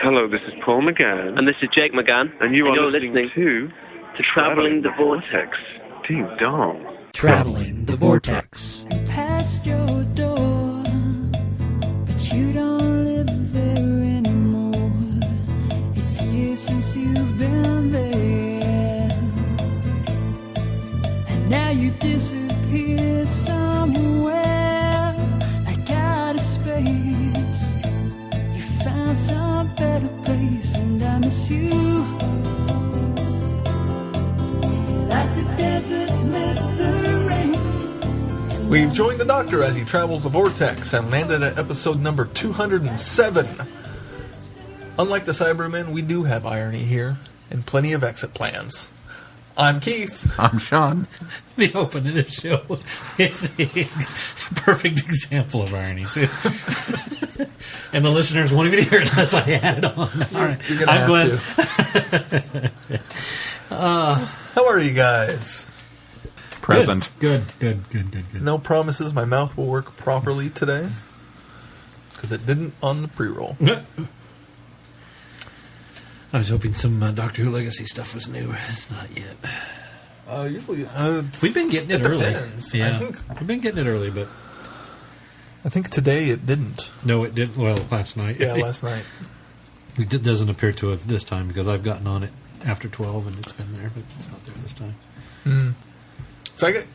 Hello, this is Paul McGann. And this is Jake McGann. And you're listening to Traveling the Vortex. Ding dong. Traveling the Vortex. And past your door, but you don't live there anymore. It's years since you've been there, and now you disappeared somewhere, like out of space. You found some better place, and I miss you, like the deserts miss the rain. We've joined the Doctor as he travels the Vortex and landed at episode number 207. Unlike the Cybermen, we do have irony here and plenty of exit plans. I'm Keith. I'm Sean. The opening of this show is a perfect example of irony, too. And the listeners won't even hear it unless I add it on. All right. You're going to have to. How are you guys? Present. Good. No promises my mouth will work properly today, because it didn't on the pre-roll. I was hoping some Doctor Who Legacy stuff was new. It's not yet. Usually, We've been getting it early. depends. Yeah, I think we've been getting it early, but today it didn't. no, it didn't. Well, last night. Yeah, last night. It doesn't appear to have this time because I've gotten on it after 12 and it's been there, but it's not there this time. So I can't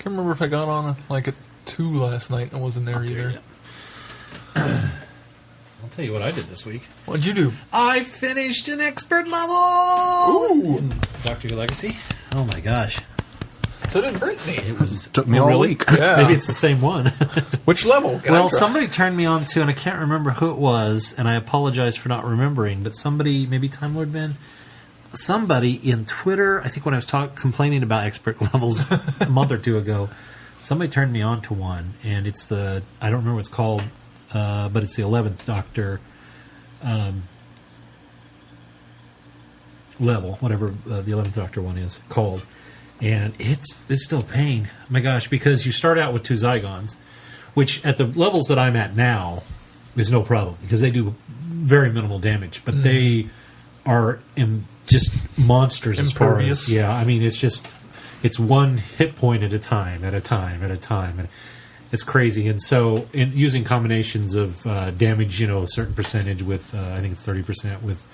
remember if I got on like at 2 last night and wasn't there either. I'll tell you what I did this week. What'd you do? I finished an expert level! Ooh! Doctor Who Legacy. Oh my gosh. So did Brittany. It was Took me all week. Yeah. Maybe it's the same one. Which level? Can I Well, try? somebody turned me on to, and I can't remember who it was, and I apologize for not remembering, but somebody, maybe Time Lord Ben, somebody in Twitter, I think when I was complaining about expert levels a month or two ago, somebody turned me on to one, and it's the, I don't remember what it's called, but it's the 11th Doctor level, whatever the 11th Doctor one is called. And it's still a pain. My gosh, because you start out with 2 Zygons, which at the levels that I'm at now is no problem because they do very minimal damage, but they are just monsters as far Impervious. as, yeah, I mean, it's one hit point at a time, and it's crazy. And so using combinations of damage, a certain percentage with, I think it's 30% with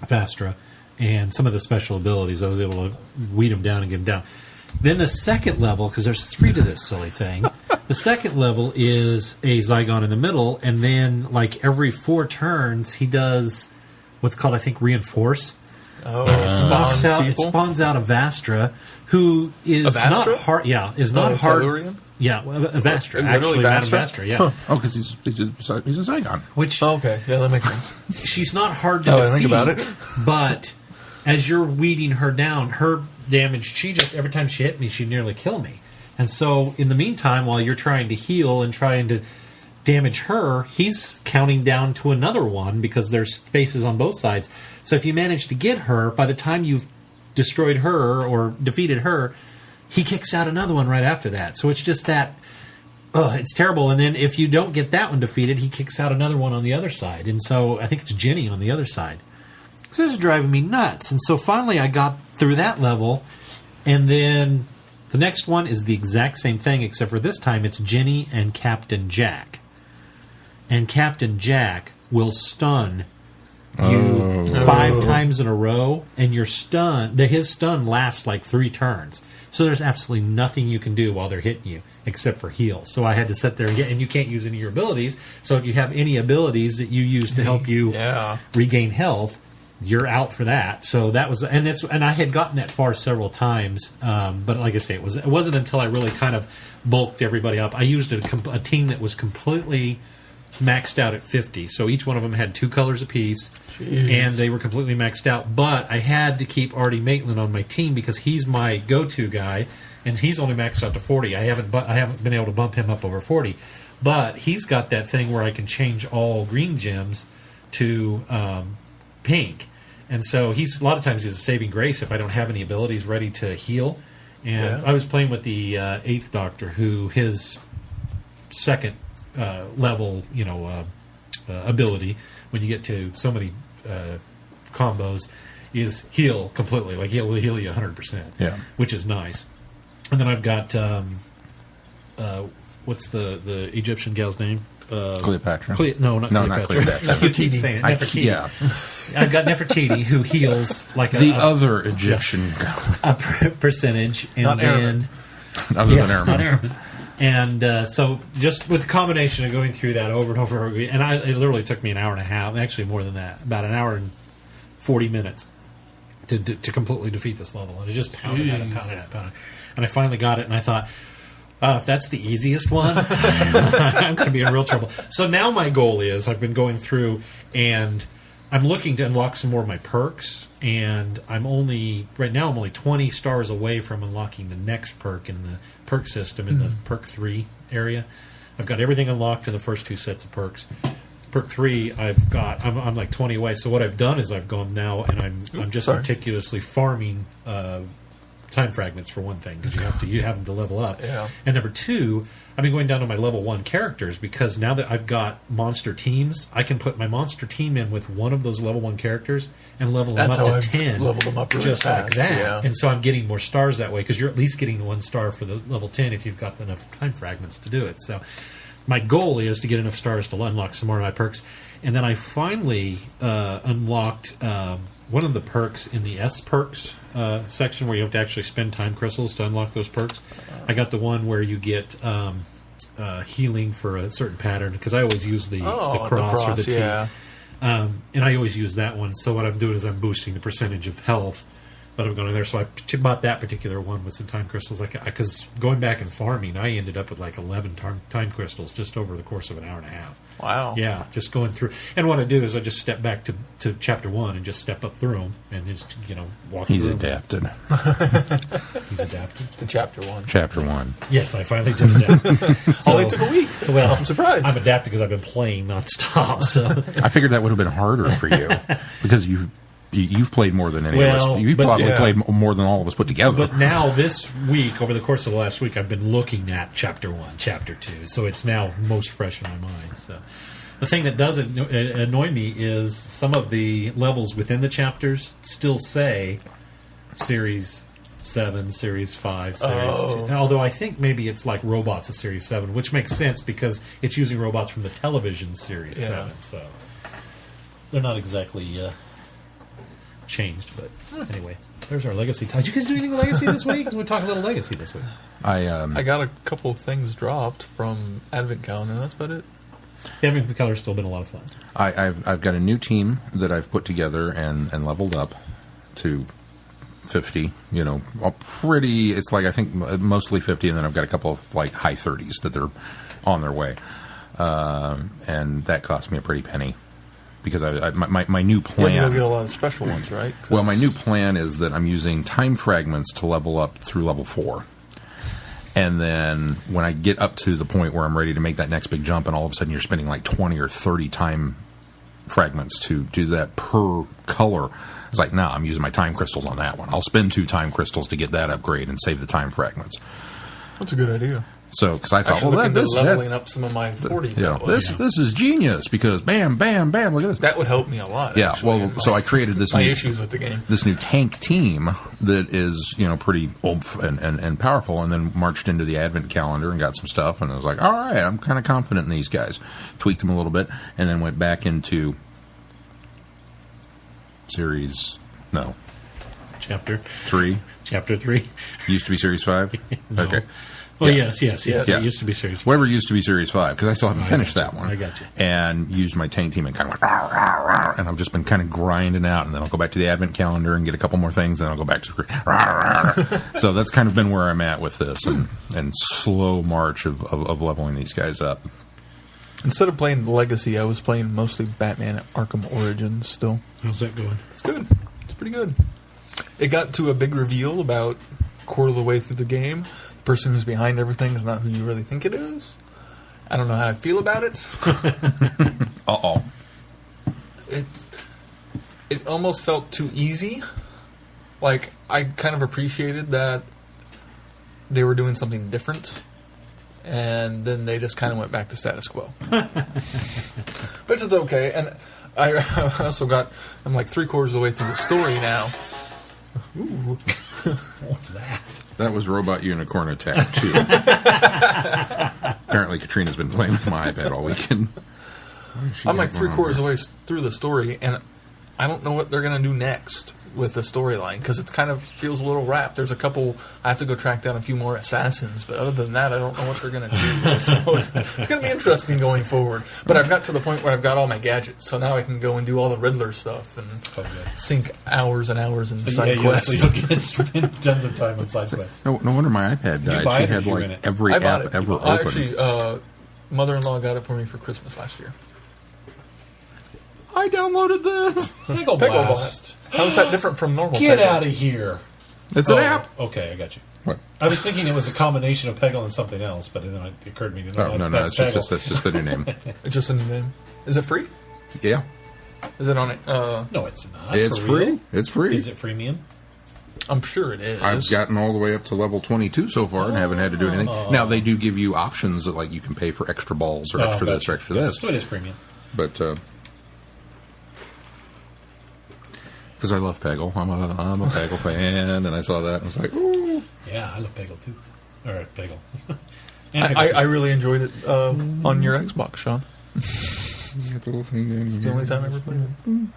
Vastra, and some of the special abilities, I was able to weed them down and get them down. Then the second level, because there's 3 to this silly thing, the second level is a Zygon in the middle, and then like every 4 turns, he does what's called, I think, reinforce. It spawns out a Vastra, who is not hard. Yeah, is not hard. Silurian? Yeah, a Vastra, Literally actually, Madam Vastra? Vastra. Yeah, Oh, because he's a Zygon. which Okay, yeah, that makes sense. she's not hard to Now that I defeat. think about it. But as you're weeding her down, her damage, every time she hit me, she'd nearly kill me. And so in the meantime, while you're trying to heal and trying to damage her, he's counting down to another one because there's spaces on both sides. So if you manage to get her, by the time you've destroyed her or defeated her, he kicks out another one right after that. So it's just that, it's terrible. And then if you don't get that one defeated, he kicks out another one on the other side. And so I think it's Jenny on the other side. So this is driving me nuts. And so finally I got through that level, and then the next one is the exact same thing, except for this time it's Jenny and Captain Jack. And Captain Jack will stun you 5 times in a row, and his stun lasts like 3 turns. So there's absolutely nothing you can do while they're hitting you except for heal. So I had to sit there and you can't use any of your abilities. So if you have any abilities that you use to help you regain health, you're out for that. So that was, and I had gotten that far several times, but like I say, it wasn't until I really kind of bulked everybody up. I used a team that was completely maxed out at 50. So each one of them had 2 colors apiece. Jeez. And they were completely maxed out. But I had to keep Artie Maitland on my team because he's my go-to guy, and he's only maxed out to 40. I haven't been able to bump him up over 40. But he's got that thing where I can change all green gems to pink. And so a lot of times he's a saving grace if I don't have any abilities ready to heal. And I was playing with the 8th Doctor, who his second level, ability when you get to so many combos is heal completely. Like he'll heal you 100%. Yeah. Which is nice. And then I've got what's the Egyptian gal's name? Cleopatra. No, not Cleopatra. I keep saying it. Nefertiti. Yeah. I've got Nefertiti who heals like The other Egyptian a percentage, and Not then other than not Airman. Airman. And so just with the combination of going through that over and over again, and it literally took me an hour and a half, actually more than that, about an hour and 40 minutes to completely defeat this level. And it just pounded at it, pounded at it, pounded. And I finally got it, and I thought, if that's the easiest one, I'm going to be in real trouble. So now my goal is, I've been going through, and I'm looking to unlock some more of my perks, and right now I'm only 20 stars away from unlocking the next perk in the perk system, in the perk 3 area. I've got everything unlocked in the first 2 sets of perks. Perk 3, I'm like 20 away. So what I've done is I've gone now, and I'm just meticulously farming time fragments, for one thing, because you have them to level up. Yeah. And number 2, I've been going down to my level 1 characters, because now that I've got monster teams, I can put my monster team in with one of those level 1 characters and level them That's up how to I've 10. leveled them up really just fast, like that. yeah. And so I'm getting more stars that way, because you're at least getting 1 star for the level 10 if you've got enough time fragments to do it. So my goal is to get enough stars to unlock some more of my perks. And then I finally unlocked one of the perks in the S perks section, where you have to actually spend time crystals to unlock those perks. I got the one where you get healing for a certain pattern, because I always use the cross or the T. Yeah. And I always use that one. So what I'm doing is I'm boosting the percentage of health that I've gone in there. So I bought that particular one with some time crystals. Because going back and farming, I ended up with like 11 time crystals just over the course of an hour and a half. Wow. Yeah, just going through. And what I do is I just step back to chapter 1 and just step up through them and just, walk He's through adapted. them. He's adapted. To chapter 1. Chapter 1. Yes, I finally did adapt. Only took a week. Well, I'm surprised. I'm adapted because I've been playing nonstop. So I figured that would have been harder for you because you've played more than any of Well, us. You've but- probably Yeah. played more than all of us put together. But now, this week, over the course of the last week, I've been looking at Chapter 1, Chapter 2, so it's now most fresh in my mind. So the thing that does annoy me is some of the levels within the chapters still say Series 7, Series 5, Series 2. Although I think maybe it's like Robots of Series 7, which makes sense because it's using robots from the television Series 7, so they're not exactly changed, but anyway, there's our Legacy ties. Did you guys do anything with Legacy this week? Because we're talking a little Legacy this week. I got a couple of things dropped from Advent Calendar, and that's about it. Having the color's still been a lot of fun. I've got a new team that I've put together and leveled up to 50. Pretty. It's like I think mostly 50, and then I've got a couple of like high 30s that they're on their way, and that cost me a pretty penny. Because my new plan... You'll get a lot of special ones, right? Well, my new plan is that I'm using time fragments to level up through level 4. And then when I get up to the point where I'm ready to make that next big jump, and all of a sudden you're spending like 20 or 30 time fragments to do that per color, it's like, no, I'm using my time crystals on that one. I'll spend 2 time crystals to get that upgrade and save the time fragments. That's a good idea. So, because I thought, Actually, look into leveling up some of my 40s. This is genius because bam, bam, bam. Look at this. That would help me a lot. Yeah. Actually, Well, so I created this my new issues with the game. This new tank team that is pretty oomph and powerful, and then marched into the Advent Calendar and got some stuff, and I was like, all right, I'm kind of confident in these guys. Tweaked them a little bit, and then went back into Chapter 3. Chapter 3. Used to be Series 5. No. Okay. Well, Yeah. yes. Yeah. It used to be Series. Whatever used to be Series 5, because I still haven't finished got that you. one. I got you. And used my tank team and kind of went, "Rawr, rawr, rawr," and I've just been kind of grinding out, and then I'll go back to the Advent Calendar and get a couple more things, and then I'll go back to rawr, rawr. So that's kind of been where I'm at with this, and slow march of leveling these guys up. Instead of playing Legacy, I was playing mostly Batman Arkham Origins still. How's that going? It's good. It's pretty good. It got to a big reveal about a quarter of the way through the game. The person who's behind everything is not who you really think it is. I don't know how I feel about it. Uh-oh. It almost felt too easy. Like, I kind of appreciated that they were doing something different. And then they just kind of went back to status quo. But which is okay. And I also I'm like 3/4 of the way through the story now. Ooh. What's that? That was Robot Unicorn Attack 2. Apparently Katrina's been playing with my iPad all weekend. I'm like 3/4 of the way through the story, and I don't know what they're going to do next with the storyline, because it kind of feels a little wrapped. There's a couple, I have to go track down a few more assassins, but other than that, I don't know what they're going to do. So it's going to be interesting going forward. But I've got to the point where I've got all my gadgets, so now I can go and do all the Riddler stuff and sink hours and hours in side quests. You'll get spend tons of time on side quests. No wonder my iPad died. She had like every app ever open. Actually, mother-in-law got it for me for Christmas last year. I downloaded this. Peggle Blast. How is that different from normal? Get Peggle? out of here. It's an app. Okay, I got you. What? I was thinking it was a combination of Peggle and something else, but then it occurred to me that Oh, no, that's that's just the new name. It's just a new name. Is it free? Yeah. Is it on it? No, it's not. It's For free. real? It's free. Is it freemium? I'm sure it is. I've gotten all the way up to level 22 so far and haven't had to do anything. Now, they do give you options that, like, you can pay for extra balls or extra this or extra this. So it is premium. But, because I love Peggle. I'm a Peggle fan, and I saw that and I was like, ooh. Yeah, I love Peggle too. Or Peggle. I really enjoyed it on your Xbox, Sean. It's the only time I ever played it.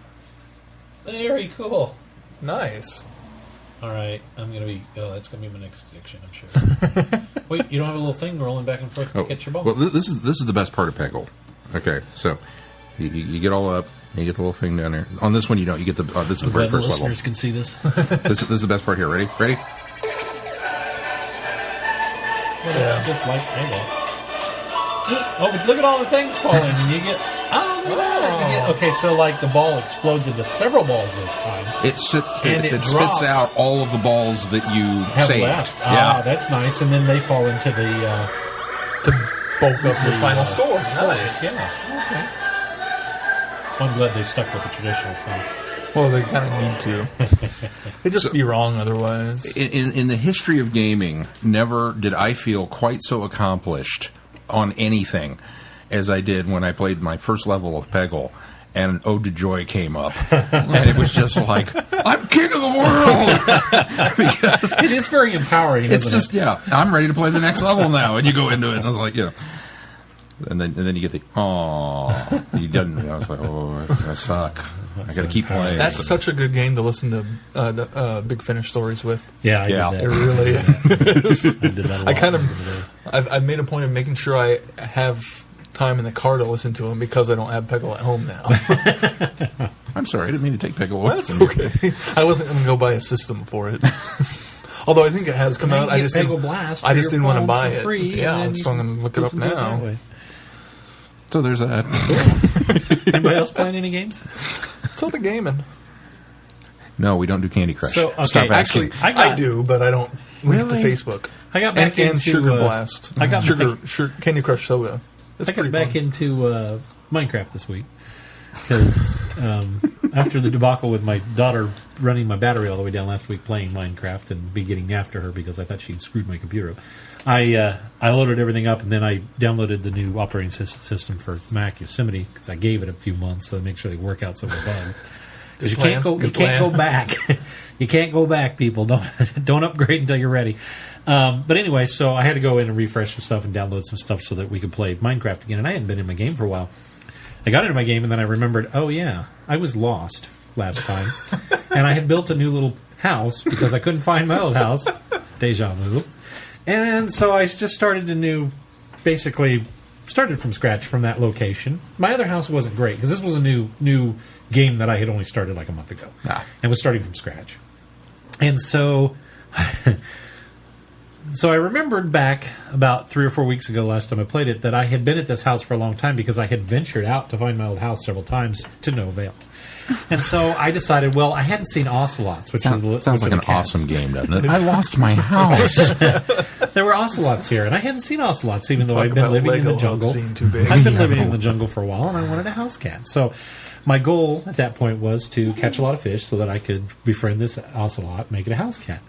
Very cool. Nice. All right, I'm gonna be. Oh, that's gonna be my next addiction, I'm sure. Wait, you don't have a little thing rolling back and forth to get your ball? Well, this is the best part of Peggle. Okay, so you get all up, and you get the little thing down there. On this one, you don't. You get the. This is the very first level. Listeners can see this. This is the best part here. Ready? Well, it's just like Peggle. Oh, but look at all the things falling, and you get. Oh, look at that! You get, okay, so like the ball explodes into several balls this time. It spits out all of the balls that you have saved. left. Yeah, that's nice. And then they fall into the to bulk up your final score. Nice. Yeah. Okay. I'm glad they stuck with the traditional thing. Well, they kind of need to. They'd just be wrong otherwise. In the history of gaming, never did I feel quite so accomplished on anything as I did when I played my first level of Peggle, and Ode to Joy came up, and it was just like, I'm king of the world! Because it is very empowering. It's just, I'm ready to play the next level now, and you go into it, and I was like, and then you get the, you didn't. I was like, I suck. I got to keep playing. That's such a good game to listen to the Big Finish stories with. Yeah, I did that. It really is. I did that a lot. I've made a point of making sure I have time in the car to listen to them because I don't have Peggle at home now. I'm sorry, I didn't mean to take Peggle away. That's okay. I wasn't going to go buy a system for it. Although I think it has come out. I just didn't want to buy it. Yeah, I'm still going to look it up now. So there's that. Anybody else playing any games? It's all the gaming. No, we don't do Candy Crush. So, okay, Stop actually, I do, but I don't link it to Facebook. I got back into Sugar Blast. I got Candy Crush Soda. I got back into Minecraft this week because after the debacle with my daughter running my battery all the way down last week playing Minecraft and be getting after her because I thought she'd screwed my computer up, I loaded everything up and then I downloaded the new operating system for Mac, Yosemite, because I gave it a few months to make sure they work out some of the bugs. Because you can't go back. You can't go back, people. Don't upgrade until you're ready. But anyway, so I had to go in and refresh some stuff and download some stuff so that we could play Minecraft again. And I hadn't been in my game for a while. I got into my game and then I remembered, oh yeah, I was lost last time. And I had built a new little house because I couldn't find my old house. Deja vu. And so I just basically started from scratch from that location. My other house wasn't great because this was a new game that I had only started like a month ago and was starting from scratch. And so I remembered back about 3 or 4 weeks ago last time I played it that I had been at this house for a long time because I had ventured out to find my old house several times to no avail. And so I decided, well, I hadn't seen ocelots, which sounds like an awesome game, doesn't it? I lost my house. There were ocelots here, and I hadn't seen ocelots, even though I'd been living in the jungle. I've been living in the jungle for a while, and I wanted a house cat. So my goal at that point was to catch a lot of fish so that I could befriend this ocelot, make it a house cat.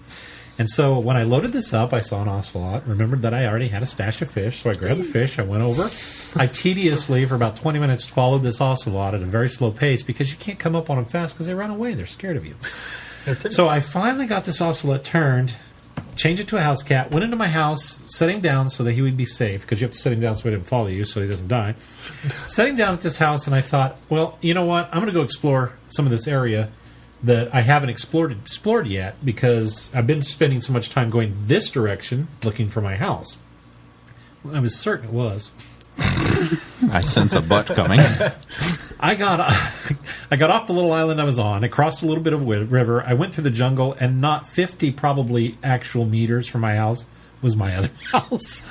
And so when I loaded this up, I saw an ocelot, remembered that I already had a stash of fish, so I grabbed the fish, I went over. I tediously, for about 20 minutes, followed this ocelot at a very slow pace because you can't come up on them fast because they run away. They're scared of you. So I finally got this ocelot turned, changed it to a house cat, went into my house, set him down so that he would be safe, because you have to set him down so he doesn't follow you so he doesn't die. Set him down at this house, and I thought, well, you know what? I'm going to go explore some of this area that I haven't explored yet, because I've been spending so much time going this direction looking for my house. Well, I was certain it was. I sense a butt coming. I got off the little island I was on. I crossed a little bit of a river. I went through the jungle, and not 50 probably actual meters from my house was my other house.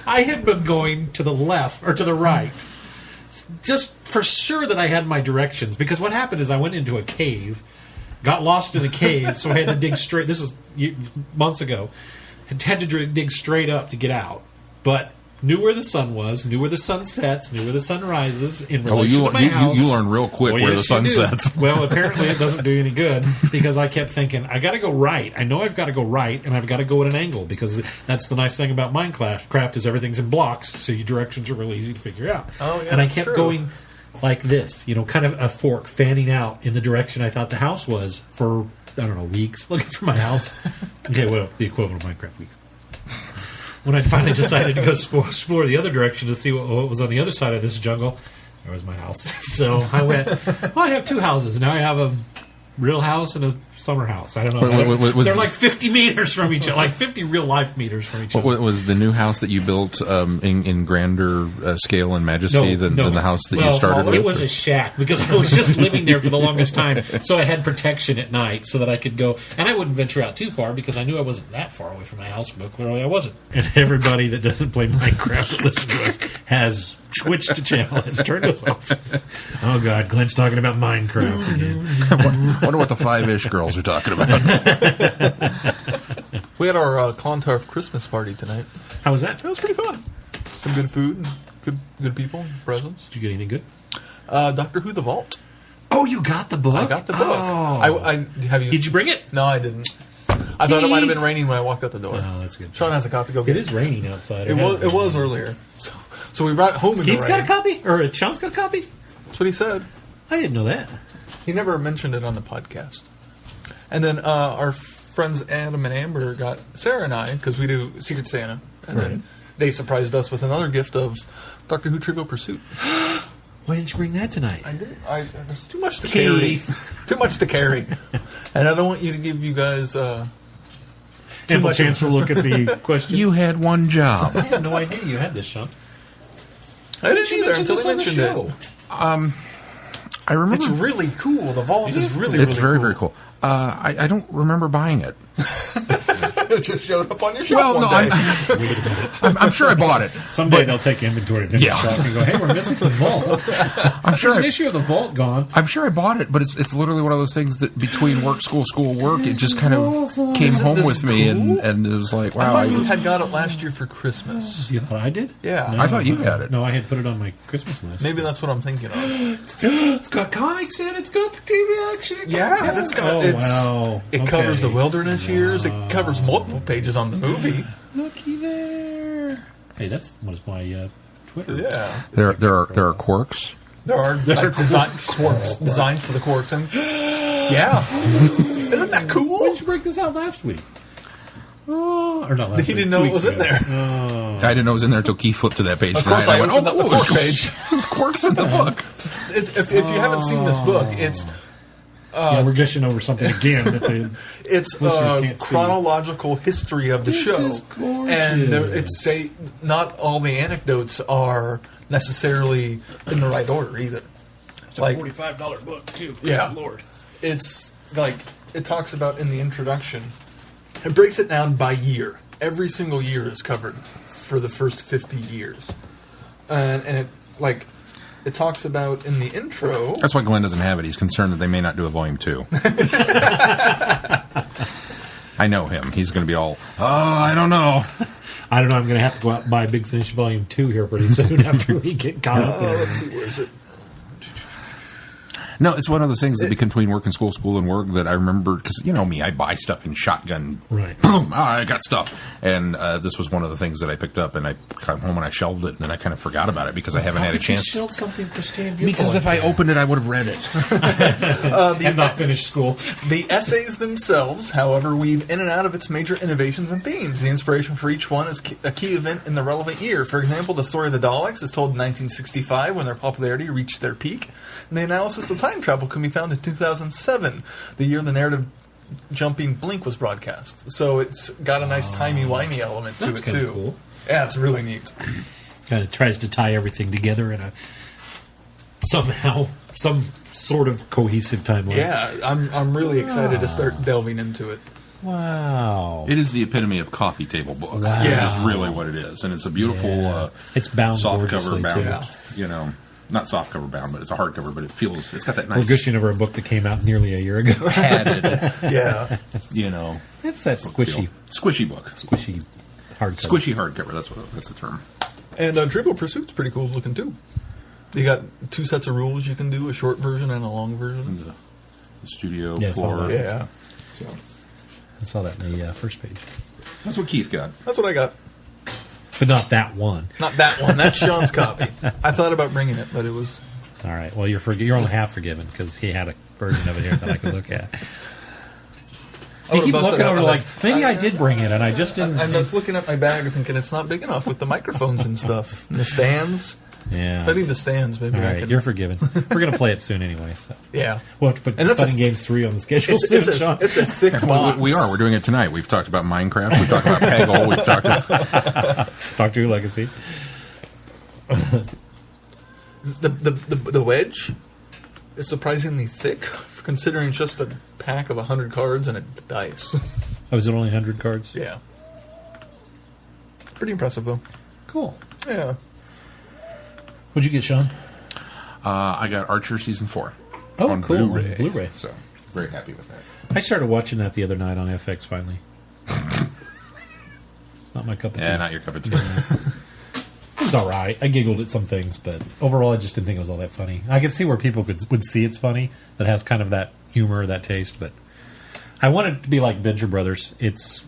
I had been going to the left or to the right, just for sure that I had my directions. Because what happened is I went into a cave, got lost in a cave, so I had to dig straight. This is months ago. I had to dig straight up to get out, but knew where the sun was, knew where the sun sets, knew where the sun rises in relation to my house. You learn real quick where the sun sets. Well, apparently it doesn't do any good, because I kept thinking, I got to go right. I know I've got to go right, and I've got to go at an angle, because that's the nice thing about Minecraft is everything's in blocks, so your directions are really easy to figure out. Oh, yeah, and I that's kept true. going like this, kind of a fork fanning out in the direction I thought the house was for, I don't know, weeks, looking for my house. Okay, well, the equivalent of Minecraft weeks. When I finally decided to go explore the other direction to see what was on the other side of this jungle, there was my house. So I went, well, I have two houses. Now I have a real house and a summer house. I don't know. They're like 50 meters from each other, like 50 real-life meters from each other. What was the new house that you built in grander scale and majesty than the house that you started with? It was a shack, because I was just living there for the longest time, so I had protection at night so that I could go. And I wouldn't venture out too far, because I knew I wasn't that far away from my house, but clearly I wasn't. And everybody that doesn't play Minecraft that listens to us has switched the channel, has turned us off. Oh, God, Glenn's talking about Minecraft again. I wonder what the 5-ish girls are talking about. We had our Clontarf Christmas party tonight. How was that? It was pretty fun. Some good food, good people, presents. Did you get anything good? Doctor Who: The Vault. Oh, you got the book? I got the book. Oh. Have you? Did you bring it? No, I didn't. I thought it might have been raining when I walked out the door. Oh, that's good. Sean has a copy. Go get it. It is raining outside. It was earlier. So we brought it home in Keith's the rain. got a copy? Or Sean's got a copy? That's what he said. I didn't know that. He never mentioned it on the podcast. And then our friends Adam and Amber got Sarah and I, because we do Secret Santa, and then they surprised us with another gift of Doctor Who Trivial Pursuit. Why didn't you bring that tonight? I didn't. There's too much to carry. Too much to carry. And I don't want you to give you guys too much chance to look at the questions. You had one job. I had no idea you had this, Sean. I didn't either until they mentioned it. I remember. It's really cool. The Vault is really, it's really very, cool. very cool. I don't remember buying it. It just showed up on your shelf one day. I'm sure I bought it. Someday they'll take inventory of different shop and go, hey, we're missing the Vault. There's an issue of the Vault gone. I'm sure I bought it, but it's literally one of those things that between work, school, work, it just kind of came home with me, and it was like, wow. I thought you had got it last year for Christmas. You thought I did? Yeah. No, I thought you had it. No, I had put it on my Christmas list. Maybe that's what I'm thinking of. It's got comics in it. It's got the TV action. Yeah, that's got. Wow. It covers the wilderness years. It covers multiple pages on the movie. Looky there. Hey, that's what is my Twitter. Yeah. There are quirks. There are quirks designed for the quirks, and yeah, isn't that cool? Why did you break this out last week? Or not last week. He didn't know it was in there. I didn't know it was in there until Keith flipped to that page. Of course, I opened up the quirk page. There's quirks in the book. If you haven't seen this book, it's. We're gushing over something again that the it's a chronological history of the show, is gorgeous. And not all the anecdotes are necessarily in the right order either. It's like a $45 book too. Yeah, Good Lord. It's like it talks about in the introduction. It breaks it down by year. Every single year is covered for the first 50 years, and it talks about in the intro. That's why Glenn doesn't have it. He's concerned that they may not do a volume 2. I know him. He's going to be all, I don't know. I don't know. I'm going to have to go out and buy Big Finish Volume 2 here pretty soon after we get caught up. Let's see. Where is it? No, it's one of those things that between work and school and work, that I remember, because you know me, I buy stuff in shotgun. Right. Boom! I got stuff. And this was one of the things that I picked up, and I got home and I shelved it, and then I kind of forgot about it because I haven't had a chance. You shelved something pristine and beautiful. Because if I opened it, I would have read it. and not finished school. The essays themselves, however, weave in and out of its major innovations and themes. The inspiration for each one is a key event in the relevant year. For example, the story of the Daleks is told in 1965 when their popularity reached their peak. And the analysis of time travel can be found in 2007, the year the narrative jumping Blink was broadcast. So it's got a nice timey-wimey element to it, too. Cool. Yeah, it's really neat. Kind of tries to tie everything together in some sort of cohesive timeline. Yeah, I'm really excited to start delving into it. Wow. It is the epitome of coffee table book. Wow. Yeah, is really what it is, and it's a beautiful. It's bound soft cover gorgeously, bound. too. You know, not soft cover bound, but it's a hardcover. But it's got that nice. We're gushing over a book that came out nearly a year ago. padded. Yeah. You know, It's that squishy book. hardcover. Squishy hardcover. That's the term. And Trivial Pursuit's pretty cool looking, too. You got 2 sets of rules you can do, a short version and a long version. The studio Yeah, I saw floor. that. Yeah. So I saw that in the first page. That's what Keith got. that's what I got. But not that one. Not that one. That's Sean's copy. I thought about bringing it, but it was... All right. Well, you're only half forgiven because he had a version of it here that I could look at. You keep looking over like, maybe I did bring it and I just didn't. I'm just looking at my bag thinking it's not big enough with the microphones and stuff. And the stands. Yeah. If I need the stands, maybe All I right, can... you're forgiven. We're going to play it soon anyway. So Yeah. we'll have to put And that's Fun a- and Games 3 on the schedule soon, Sean. It's a thick box. We are. We're doing it tonight. We've talked about Minecraft. We've talked about Peggle. We've talked about... Doctor Who Legacy. The wedge is surprisingly thick, considering just a pack of 100 cards and a dice. Oh, is it only 100 cards? Yeah. Pretty impressive, though. Cool. Yeah. What'd you get, Sean? I got Archer Season 4 Oh, on cool. Blu-ray. On Blu-ray. So, very happy with that. I started watching that the other night on FX finally. Not my cup of tea. Yeah, not your cup of tea. It was all right. I giggled at some things, but overall, I just didn't think it was all that funny. I could see where people would see it's funny, that has kind of that humor, that taste, but I want it to be like Venture Brothers. It's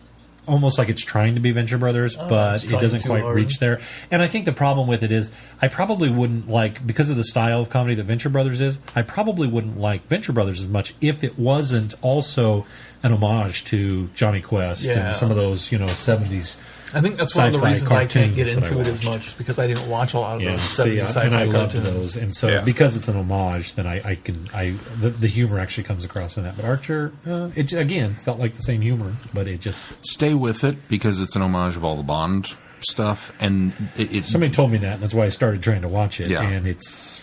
almost like it's trying to be Venture Brothers, but it doesn't quite reach there. And I think the problem with it is I probably wouldn't like, because of the style of comedy that Venture Brothers is, I probably wouldn't like Venture Brothers as much if it wasn't also an homage to Johnny Quest and some of those, 70s. I think that's one of the sci-fi reasons I can't get cartoons that into I it as watched. much, because I didn't watch a lot of those See, 70s sci-fi and I loved cartoons. those, and so because it's an homage, then the humor actually comes across in that. But Archer, it again felt like the same humor, but it just Stay with it, because it's an homage of all the Bond stuff, and it's... somebody told me that, and that's why I started trying to watch it. Yeah. And it's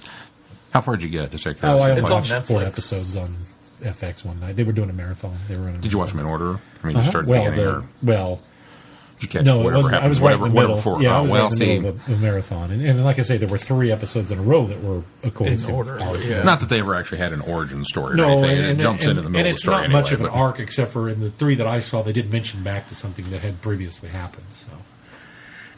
How far did you get? Just out of I curiosity? It's on watched 4 Netflix. episodes on FX one night. They were doing a marathon. They were running. Did you watch them in order? I mean, you started at the Well, beginning, or did you catch no, it whatever wasn't. happened? I was right in the middle. Before? Yeah, I was well, right in the middle of a marathon, and like I say, there were 3 episodes in a row that were a cohesive In order, arc. yeah. not that they ever actually had an origin story or No, anything. and It jumps in the middle and of the it's story not anyway. much of an but- arc, except for in the 3 that I saw, they did mention back to something that had previously happened. So,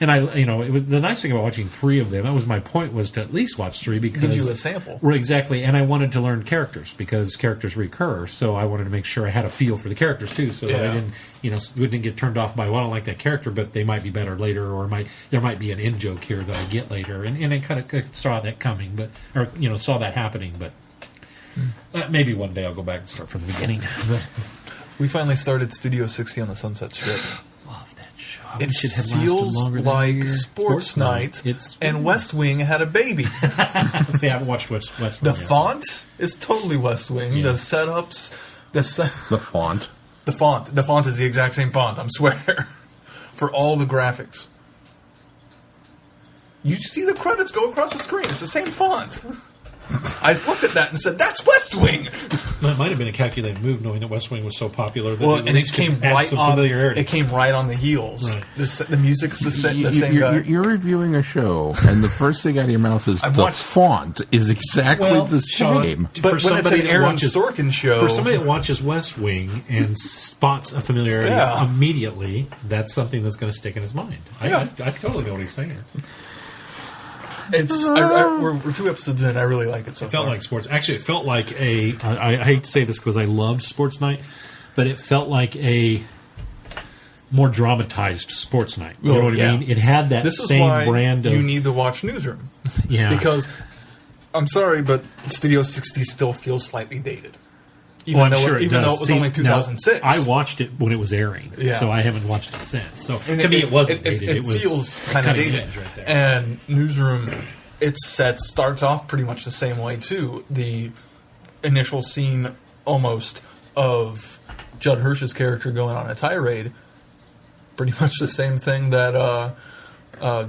and it was the nice thing about watching 3 of them. That was my point, was to at least watch 3 because Gives you a sample. Right, exactly. And I wanted to learn characters because characters recur. So I wanted to make sure I had a feel for the characters too, so that I didn't get turned off by, well, I don't like that character, but they might be better later, or there might be an in joke here that I get later, and I kind of saw that coming, saw that happening, but maybe one day I'll go back and start from the beginning. We finally started Studio 60 on the Sunset Strip. Love that show. It wish it had lasted feels longer than a like year. sports night, It's and West Wing had a baby. See, I haven't watched West Wing The yet. font is totally West Wing. Yeah. The setups, The font. the font is the exact same font, I swear, for all the graphics. You see the credits go across the screen. It's the same font. I looked at that and said, "That's West Wing." That might have been a calculated move, knowing that West Wing was so popular. That Well, at and it least could came add right some on. familiarity. It came right on the heels. Right. The music's the same guy. You're reviewing a show, and the first thing out of your mouth is I've the watched- font is exactly the Sean, same. But for when it's somebody an that Aaron watches- Sorkin show, For somebody that watches West Wing and spots a familiarity immediately, that's something that's going to stick in his mind. I totally know what he's saying. We're 2 episodes in. I really like it so It felt far. like sports. Actually, it felt like I hate to say this because I loved Sports Night, but it felt like a more dramatized Sports Night. You know what I mean? It had that This is same why brand of... you need to watch Newsroom. Yeah. Because, I'm sorry, but Studio 60 still feels slightly dated. Even I'm though sure even though it was only 2006. Now, I watched it when it was airing, Yeah. so I haven't watched it since. So And to me, it wasn't dated. It was feels kind of cutting dated. edge right there. And Newsroom, its set starts off pretty much the same way, too. The initial scene, almost, of Judd Hirsch's character going on a tirade, pretty much the same thing that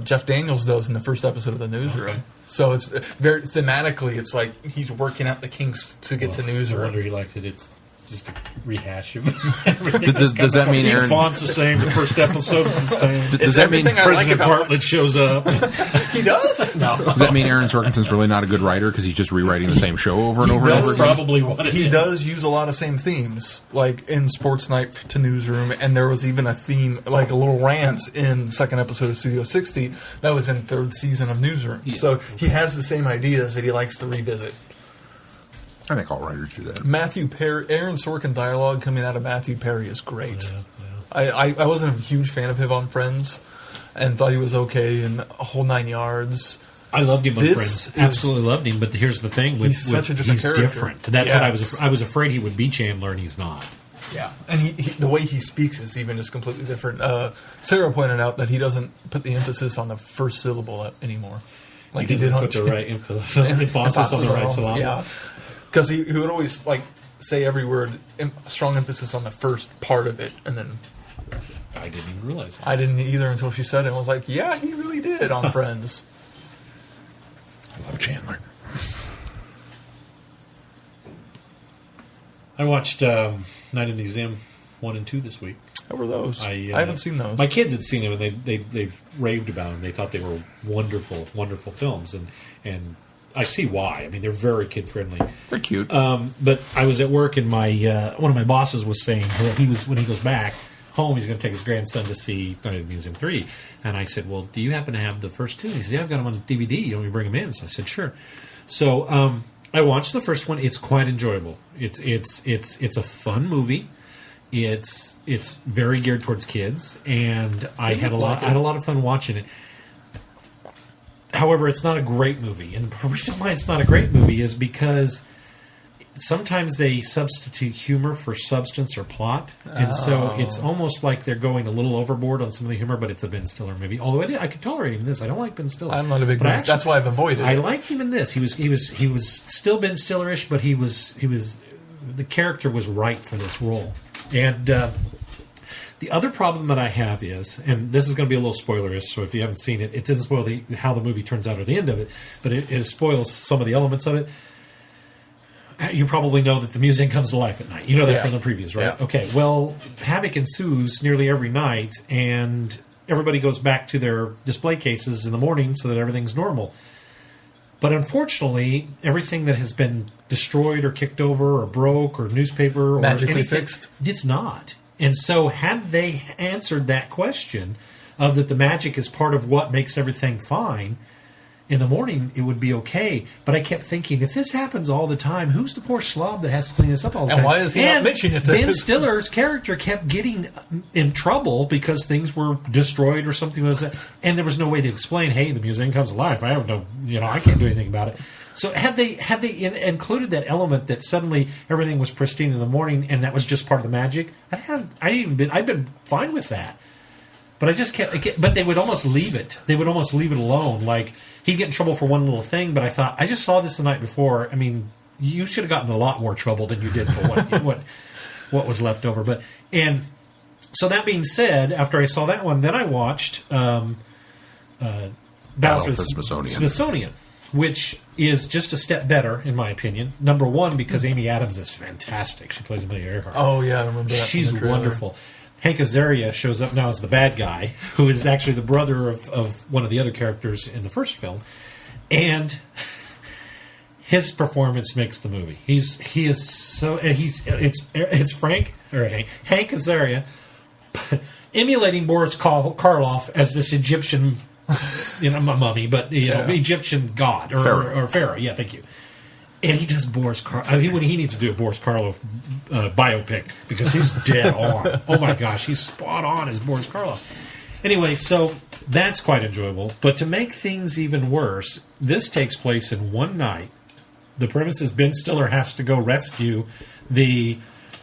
Jeff Daniels does in the first episode of the Newsroom. Okay. So it's very thematically, it's like he's working out the kinks to get to No Newsroom. wonder he liked it. It's just a rehash of everything. Does that mean The Aaron? font's the same. The first episode's the same. Does that mean everything I like President about Bartlett shows up. He does? No, does that mean Aaron Sorkinson's really not a good writer because he's just rewriting the same show over and He over and does. over? again? probably what it is. He does use a lot of same themes, like in Sports Night to Newsroom, and there was even a theme, like a little rant in second episode of Studio 60 that was in third season of Newsroom. So he has the same ideas that he likes to revisit. I think all writers do that. Matthew Perry, Aaron Sorkin dialogue coming out of Matthew Perry is great. I wasn't a huge fan of him on Friends, and thought he was okay in a whole 9 yards. I loved him on This Friends. is- Absolutely loved him. But here's the thing: He's such a different he's character. different. That's what Yes. I was afraid he would be Chandler, and he's not. Yeah, and the way he speaks is even just completely different. Sarah pointed out that he doesn't put the emphasis on the first syllable anymore, like he did on put the right emphasis on the right syllable. Yeah, because he would always like say every word, strong emphasis on the first part of it, and then I didn't even realize that. I didn't either until she said it. I was like, yeah, he really did on Friends. I love Chandler. I watched Night in the Museum 1 and 2 this week. How were those? I haven't seen those. My kids had seen them, and they've raved about them. They thought they were wonderful, wonderful films, and I see why. I mean, they're very kid friendly. They're cute. But I was at work, and my one of my bosses was saying that when he goes back home, he's going to take his grandson to see Night at the Museum 3. And I said, well, do you happen to have the first two? And he said, yeah, I've got them on DVD. You want me to bring them in? So I said, sure. So I watched the first one. It's quite enjoyable. It's a fun movie. It's very geared towards kids, and I had a lot of fun watching it. However, it's not a great movie, and the reason why it's not a great movie is because sometimes they substitute humor for substance or plot, and so it's almost like they're going a little overboard on some of the humor. But it's a Ben Stiller movie. Although I could tolerate him in this. I don't like Ben Stiller. I'm not a big But Ben. That's why I've avoided I it. liked him in this. He was still Ben Stiller-ish, but he was the character was right for this role. And the other problem that I have is, and this is going to be a little spoilerish, so if you haven't seen it, it doesn't spoil how the movie turns out or the end of it, but it spoils some of the elements of it. You probably know that the museum comes to life at night. You know that from the previews, right? Yeah. Okay, well, havoc ensues nearly every night, and everybody goes back to their display cases in the morning so that everything's normal. But unfortunately, everything that has been destroyed or kicked over or broke or newspaper or Magically anything, fixed? it's not. And so had they answered that question of that the magic is part of what makes everything fine, in the morning it would be okay. But I kept thinking, if this happens all the time, who's the poor slob that has to clean this up all the And time? why is he not mentioning it to Ben his- Stiller's character kept getting in trouble because things were destroyed or something was, and there was no way to explain, hey, the museum comes alive. I have no, I can't do anything about it. So had they included that element that suddenly everything was pristine in the morning and that was just part of the magic, I'd been fine with that. But I just kept. But they would almost leave it. They would almost leave it alone. Like he'd get in trouble for one little thing. But I thought, I just saw this the night before. I mean, you should have gotten a lot more trouble than you did for what was left over. And so that being said, after I saw that one, then I watched Battle for the Smithsonian, which is just a step better in my opinion. Number one, because Amy Adams is fantastic. She plays Amelia Earhart. Oh yeah, I remember that. She's from the trailer. wonderful. Hank Azaria shows up now as the bad guy, who is actually the brother of one of the other characters in the first film, and his performance makes the movie. It's Hank Azaria emulating Boris Karloff as this Egyptian mummy, but Egyptian god or pharaoh. Yeah, thank you. And he does Boris Karloff. He needs to do a Boris Karloff biopic because he's dead on. Oh my gosh, he's spot on as Boris Karloff. Anyway, so that's quite enjoyable. But to make things even worse, this takes place in one night. The premise is Ben Stiller has to go rescue the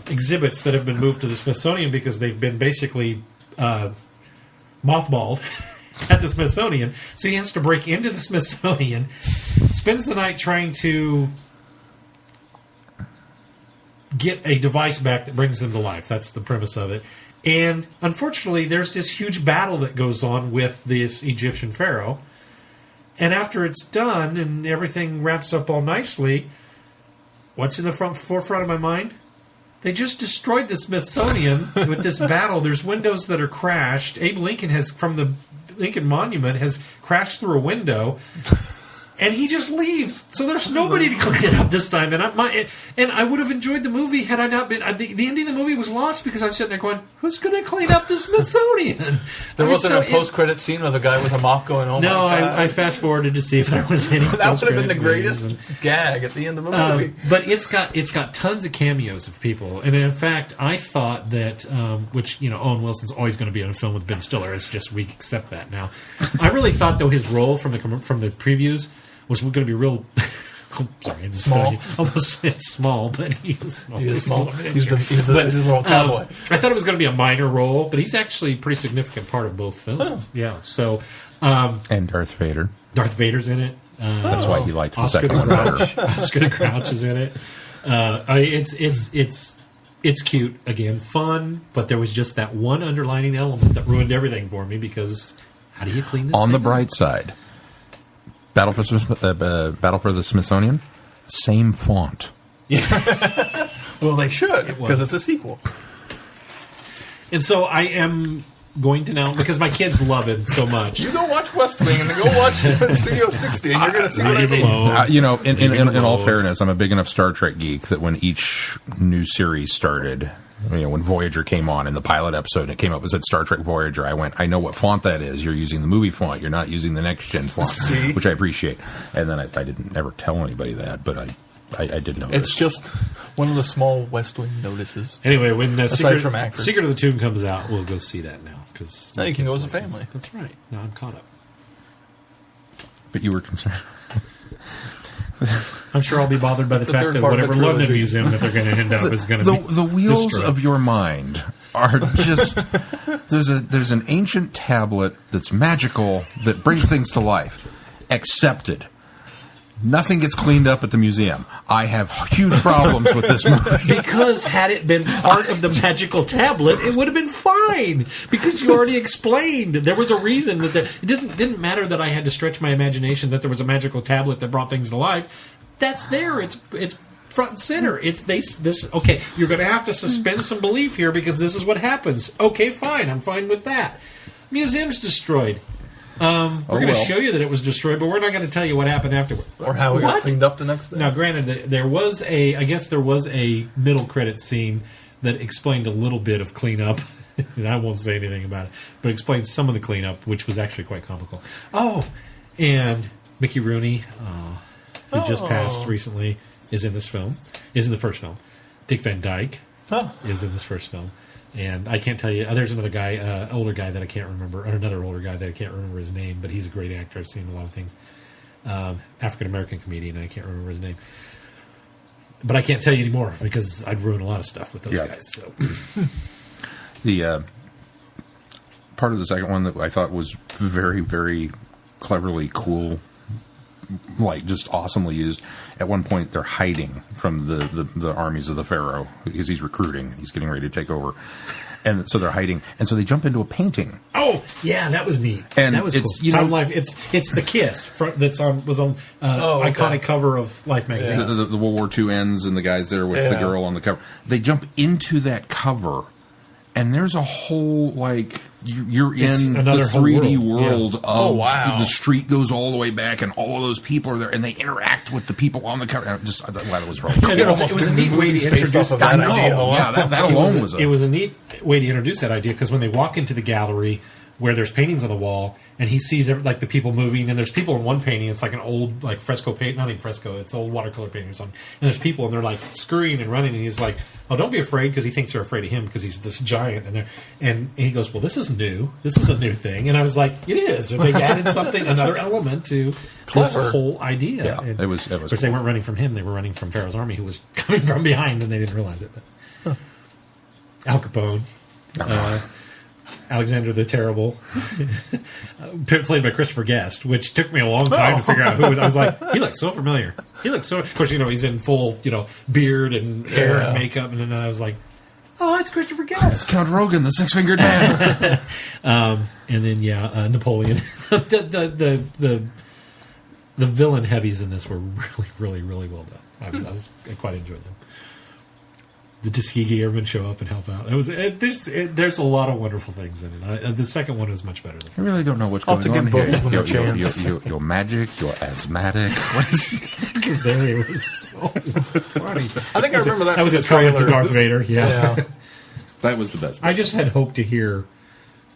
exhibits that have been moved to the Smithsonian because they've been basically mothballed at the Smithsonian. So he has to break into the Smithsonian, spends the night trying to get a device back that brings them to life. That's the premise of it. And unfortunately, there's this huge battle that goes on with this Egyptian pharaoh. And after it's done and everything wraps up all nicely, what's in the forefront of my mind? They just destroyed the Smithsonian with this battle. There's windows that are crashed. Abe Lincoln from the Lincoln Monument has crashed through a window. And he just leaves. So there's nobody to clean it up this time. And I would have enjoyed the movie had I not been... The ending of the movie was lost because I'm sitting there going, who's going to clean up the Smithsonian? There wasn't a post-credit scene with a guy with a mop going, oh no, my God. I fast-forwarded to see if there was any That would have been the greatest gag at the end of a movie. But it's got tons of cameos of people. And in fact, I thought that, which, Owen Wilson's always going to be in a film with Ben Stiller. It's just we accept that now. I really thought, though, his role from the previews was going to be real... sorry, I'm just small. Almost it's small, but he's small. He's small. He's the little cowboy. I thought it was going to be a minor role, but he's actually a pretty significant part of both films. Oh. Yeah, so... and Darth Vader. Darth Vader's in it. That's why he liked the second one better. Oscar the Grouch is in it. It's cute, again, fun, but there was just that one underlining element that ruined everything for me because how do you clean this On the thing bright side, Battle for the Smithsonian, same font. Well, they should, because it's a sequel. And so I am going to now, because my kids love it so much. You go watch West Wing and then go watch Studio 60 and you're going to see what I mean. In all fairness, I'm a big enough Star Trek geek that when each new series started, when Voyager came on in the pilot episode and it came up and said Star Trek Voyager, I went, I know what font that is. You're using the movie font. You're not using the next gen font, which I appreciate. And then I didn't ever tell anybody that, but I did know. It's just one of the small West Wing notices. Anyway, when Aside from actors. Secret of the Tomb comes out, we'll go see that now. Now you can go as a family. That's right. Now I'm caught up. But you were concerned. I'm sure I'll be bothered by the fact that whatever London museum that they're going to end up is going to be the wheels destroyed. of your mind are just there's an ancient tablet that's magical that brings things to life. Accepted. Nothing gets cleaned up at the museum. I have huge problems with this movie. Because had it been part of the magical tablet, it would have been fine. Because you already explained. There was a reason that it didn't matter that I had to stretch my imagination that there was a magical tablet that brought things to life. That's there. It's front and center. Okay, you're going to have to suspend some belief here because this is what happens. Okay, fine. I'm fine with that. Museum's destroyed. We're going to show you that it was destroyed, but we're not going to tell you what happened afterward. Or how it got cleaned up the next day. Now, granted, there was a middle credit scene that explained a little bit of cleanup. And I won't say anything about it, but explained some of the cleanup, which was actually quite comical. Oh, and Mickey Rooney, who just passed recently, is in this film. Is in the first film. Dick Van Dyke is in this first film. And I can't tell you. There's another guy, older guy that I can't remember, or another older guy that I can't remember his name, but he's a great actor. I've seen a lot of things. African American comedian, and I can't remember his name. But I can't tell you anymore because I'd ruin a lot of stuff with those guys. So the part of the second one that I thought was very, very cleverly cool, like just awesomely used. At one point, they're hiding from the armies of the Pharaoh because he's recruiting. He's getting ready to take over. And so they're hiding. And so they jump into a painting. Oh, yeah, that was neat. And that was it's, cool. Time Life. It's the Kiss was on iconic cover of Life magazine. Yeah. The World War II ends and the guy's there with the girl on the cover. They jump into that cover, and there's a whole, like, you're in the 3D world of the street goes all the way back, and all of those people are there, and they interact with the people on the cover. I thought that was really cool. It was a neat way to introduce that idea. That alone was it was a neat way to introduce that idea, because when they walk into the gallery, where there's paintings on the wall, and he sees like the people moving, and there's people in one painting. It's like an old like fresco paint, not even fresco. It's old watercolor painting or something. And there's people, and they're like scurrying and running, and he's like, "Oh, don't be afraid," because he thinks they're afraid of him because he's this giant. And he goes, "Well, this is new. This is a new thing." And I was like, "It is." And they added something, another element to this whole idea. Yeah, and it was. of course, they weren't running from him; they were running from Pharaoh's army, who was coming from behind, and they didn't realize it. But Al Capone. Alexander the Terrible, played by Christopher Guest, which took me a long time to figure out who it was. I was like, he looks so familiar. He looks so... Of course, he's in full, beard and hair and makeup, and then I was like, oh, it's Christopher Guest. It's Count Rogan, the six-fingered man. And then, Napoleon. The villain heavies in this were really, really, really well done. I quite enjoyed them. The Tuskegee Airmen show up and help out. There's a lot of wonderful things in it. The second one is much better than I really don't know what's going on give both of them here. a chance. You're magic, you're asthmatic. What is because it was so funny. I think I remember that. That was his comment to Darth Vader. Yeah. That was the best. I just had hoped to hear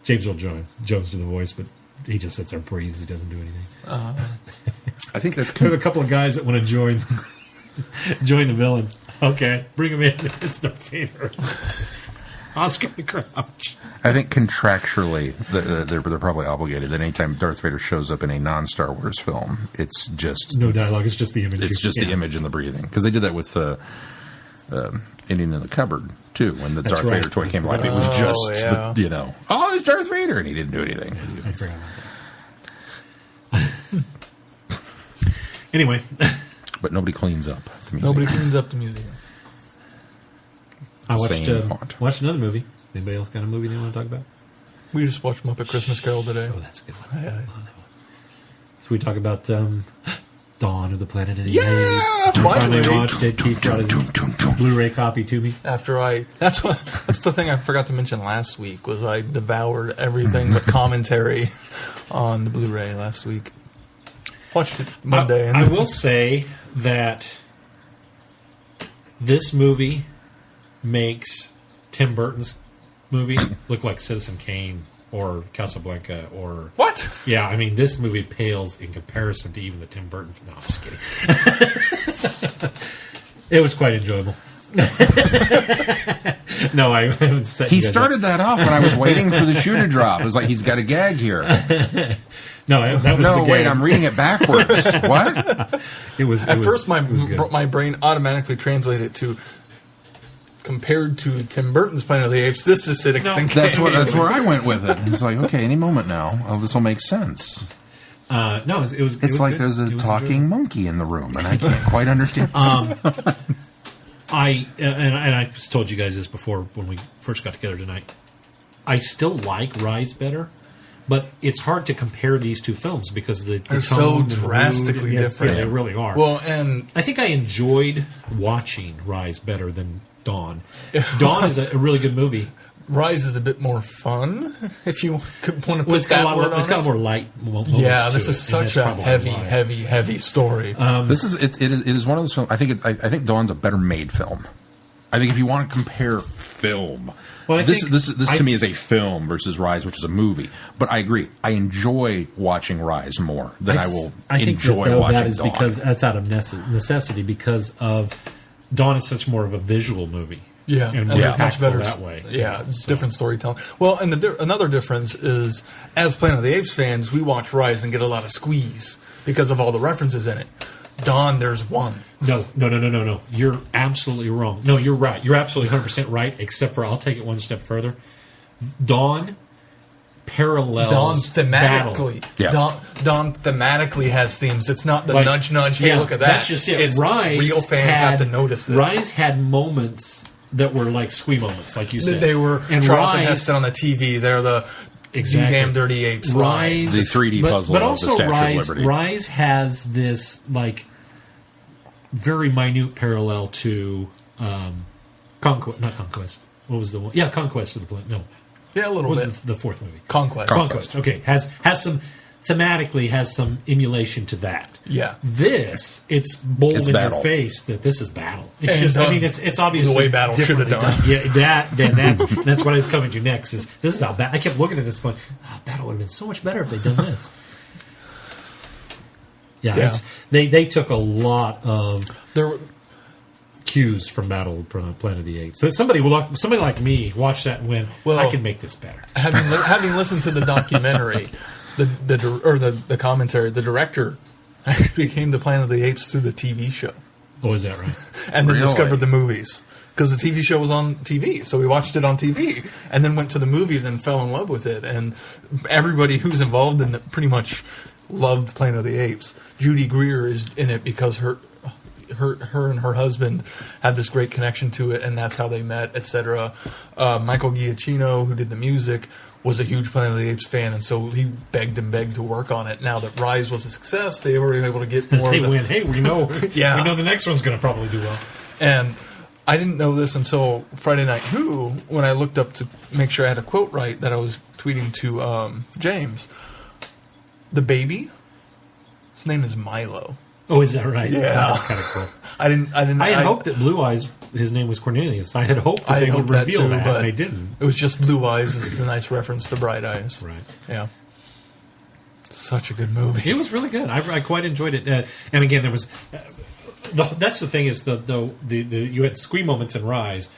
James Earl Jones do the voice, but he just sits there and breathes. He doesn't do anything. I think that's There are a couple of guys that want to join the villains. Okay, bring him in. It's Darth Vader. Oscar the Grouch. I think contractually, they're probably obligated that anytime Darth Vader shows up in a non-Star Wars film, it's just no dialogue. It's just the image. It's just the image and the breathing. Because they did that with Indian in the Cupboard too. When the Darth Vader toy came alive, it was just it's Darth Vader, and he didn't do anything. I forgot about that. Anyway. But nobody cleans up the museum. Nobody cleans up the museum. I watched another movie. Anybody else got a movie they want to talk about? We just watched Muppet Christmas Carol today. Oh, that's a good one. Yeah. Should we talk about Dawn of the Planet of the Apes? I finally watched it. Keith brought his Blu-ray copy to me. That's the thing I forgot to mention last week was I devoured everything but commentary on the Blu-ray last week. Watched it Monday. I will say that this movie makes Tim Burton's movie look like Citizen Kane or Casablanca or... What? Yeah, I mean, this movie pales in comparison to even the Tim Burton... No, I'm just kidding. It was quite enjoyable. No, I haven't set He started that off when I was waiting for the shoe to drop. It was like, he's got a gag here. No, that was the wait, gag. I'm reading it backwards. What? At first, my brain automatically translated to... Compared to Tim Burton's Planet of the Apes, this is Citizen Kane. That's where I went with it. It's like, okay, any moment now, this will make sense. No, it was It's like good. there's a talking monkey in the room, and I can't quite understand. I told you guys this before when we first got together tonight. I still like Rise better, but it's hard to compare these two films because they're so drastically different. Yeah, they really are. Well, and I think I enjoyed watching Rise better than Dawn. Dawn is a really good movie. Rise is a bit more fun, if you could want to put It's got that word on it. It's got more light moments. Yeah, this to is it, such a heavy story. It is one of those films. I think Dawn's a better made film. I think if you want to compare film, this to me is a film versus Rise, which is a movie. But I agree. I enjoy watching Rise more than I will enjoy watching that is Dawn. because that's out of necessity because of Dawn is such more of a visual movie. Yeah, and much better that way. Yeah, different storytelling. Well, and another difference is, as Planet of the Apes fans, we watch Rise and get a lot of squeeze because of all the references in it. Dawn, there's one. No. You're absolutely wrong. No, you're right. You're absolutely 100% right, except for I'll take it one step further. Dawn parallels thematically. Dawn thematically has themes. It's not the nudge, hey, look at that. That's just it. It's Rise real fans have to notice this. Rise had moments that were like squee moments, like you said. They were Charlton Heston on the TV. They're the damn dirty apes. Rise, the 3D puzzle, but also of the Statue of Liberty. Rise has this like very minute parallel to Conquest. Not Conquest. What was the one? Yeah, Conquest of the Planet. No. Yeah, a little bit. What was the fourth movie? Conquest. Okay, has some thematically has some emulation to that. Yeah. This, it's bold It's in battle. your face that this is battle. It's And just, I done mean, it's obviously the way battle should have differently done. Yeah, that's what I was coming to next. Is this is how I kept looking at this going, battle would have been so much better if they'd done this. Yeah. They took a lot of There, cues from Battle of Planet of the Apes. So somebody like me watched that and went, Well, I can make this better. having listened to the documentary, the commentary, the director actually came to Planet of the Apes through the TV show, Oh, is that right? and then Really? discovered the movies because the TV show was on TV. So we watched it on TV, and then went to the movies and fell in love with it. And everybody who's involved in it pretty much loved Planet of the Apes. Judy Greer is in it because her and her husband had this great connection to it, and that's how they met, etc. Michael Giacchino, who did the music, was a huge Planet of the Apes fan, and so he begged to work on it. Now that Rise was a success, they were able to get more. They of the, went, hey, we know the next one's going to probably do well. And I didn't know this until Friday Night Who, when I looked up to make sure I had a quote right that I was tweeting to James. The baby, his name is Milo. Oh, is that right? Yeah. That's kind of cool. I had hoped that Blue Eyes, his name was Cornelius. I had hoped that they would reveal that, but and they didn't. It was just Blue Eyes is the nice reference to Bright Eyes. Right. Yeah. Such a good movie. It was really good. I quite enjoyed it. And again, there was that's the thing is the you had scream moments in Rise.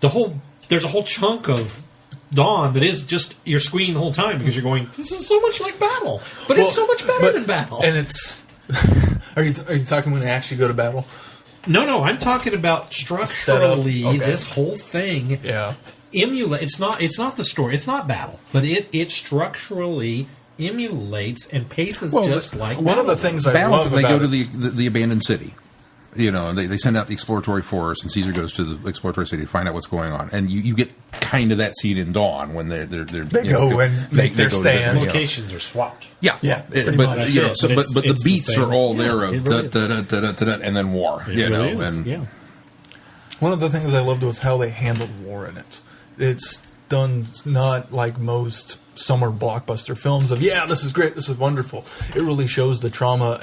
There's a whole chunk of Dawn that is just you're squeeing the whole time because you're going, this is so much like Battle, but it's so much better than Battle. And it's are you talking when they actually go to battle? No, I'm talking about structurally. Okay. This whole thing emulate. It's not the story. It's not Battle, but it structurally emulates and paces just like one Battle. of the things I Battle, love they about go to it, the abandoned city. You know, they send out the exploratory force, and Caesar goes to the exploratory city to find out what's going on. And you get kind of that scene in Dawn when they go and make their stand. Locations are swapped. Yeah, pretty but much. you know, That's so, it. but It's the the beats same. are all there Yeah, of it really da, and then war. It You know, really is, and yeah. one of the things I loved was how they handled war in it. It's done not like most summer blockbuster films of, this is great, this is wonderful. It really shows the trauma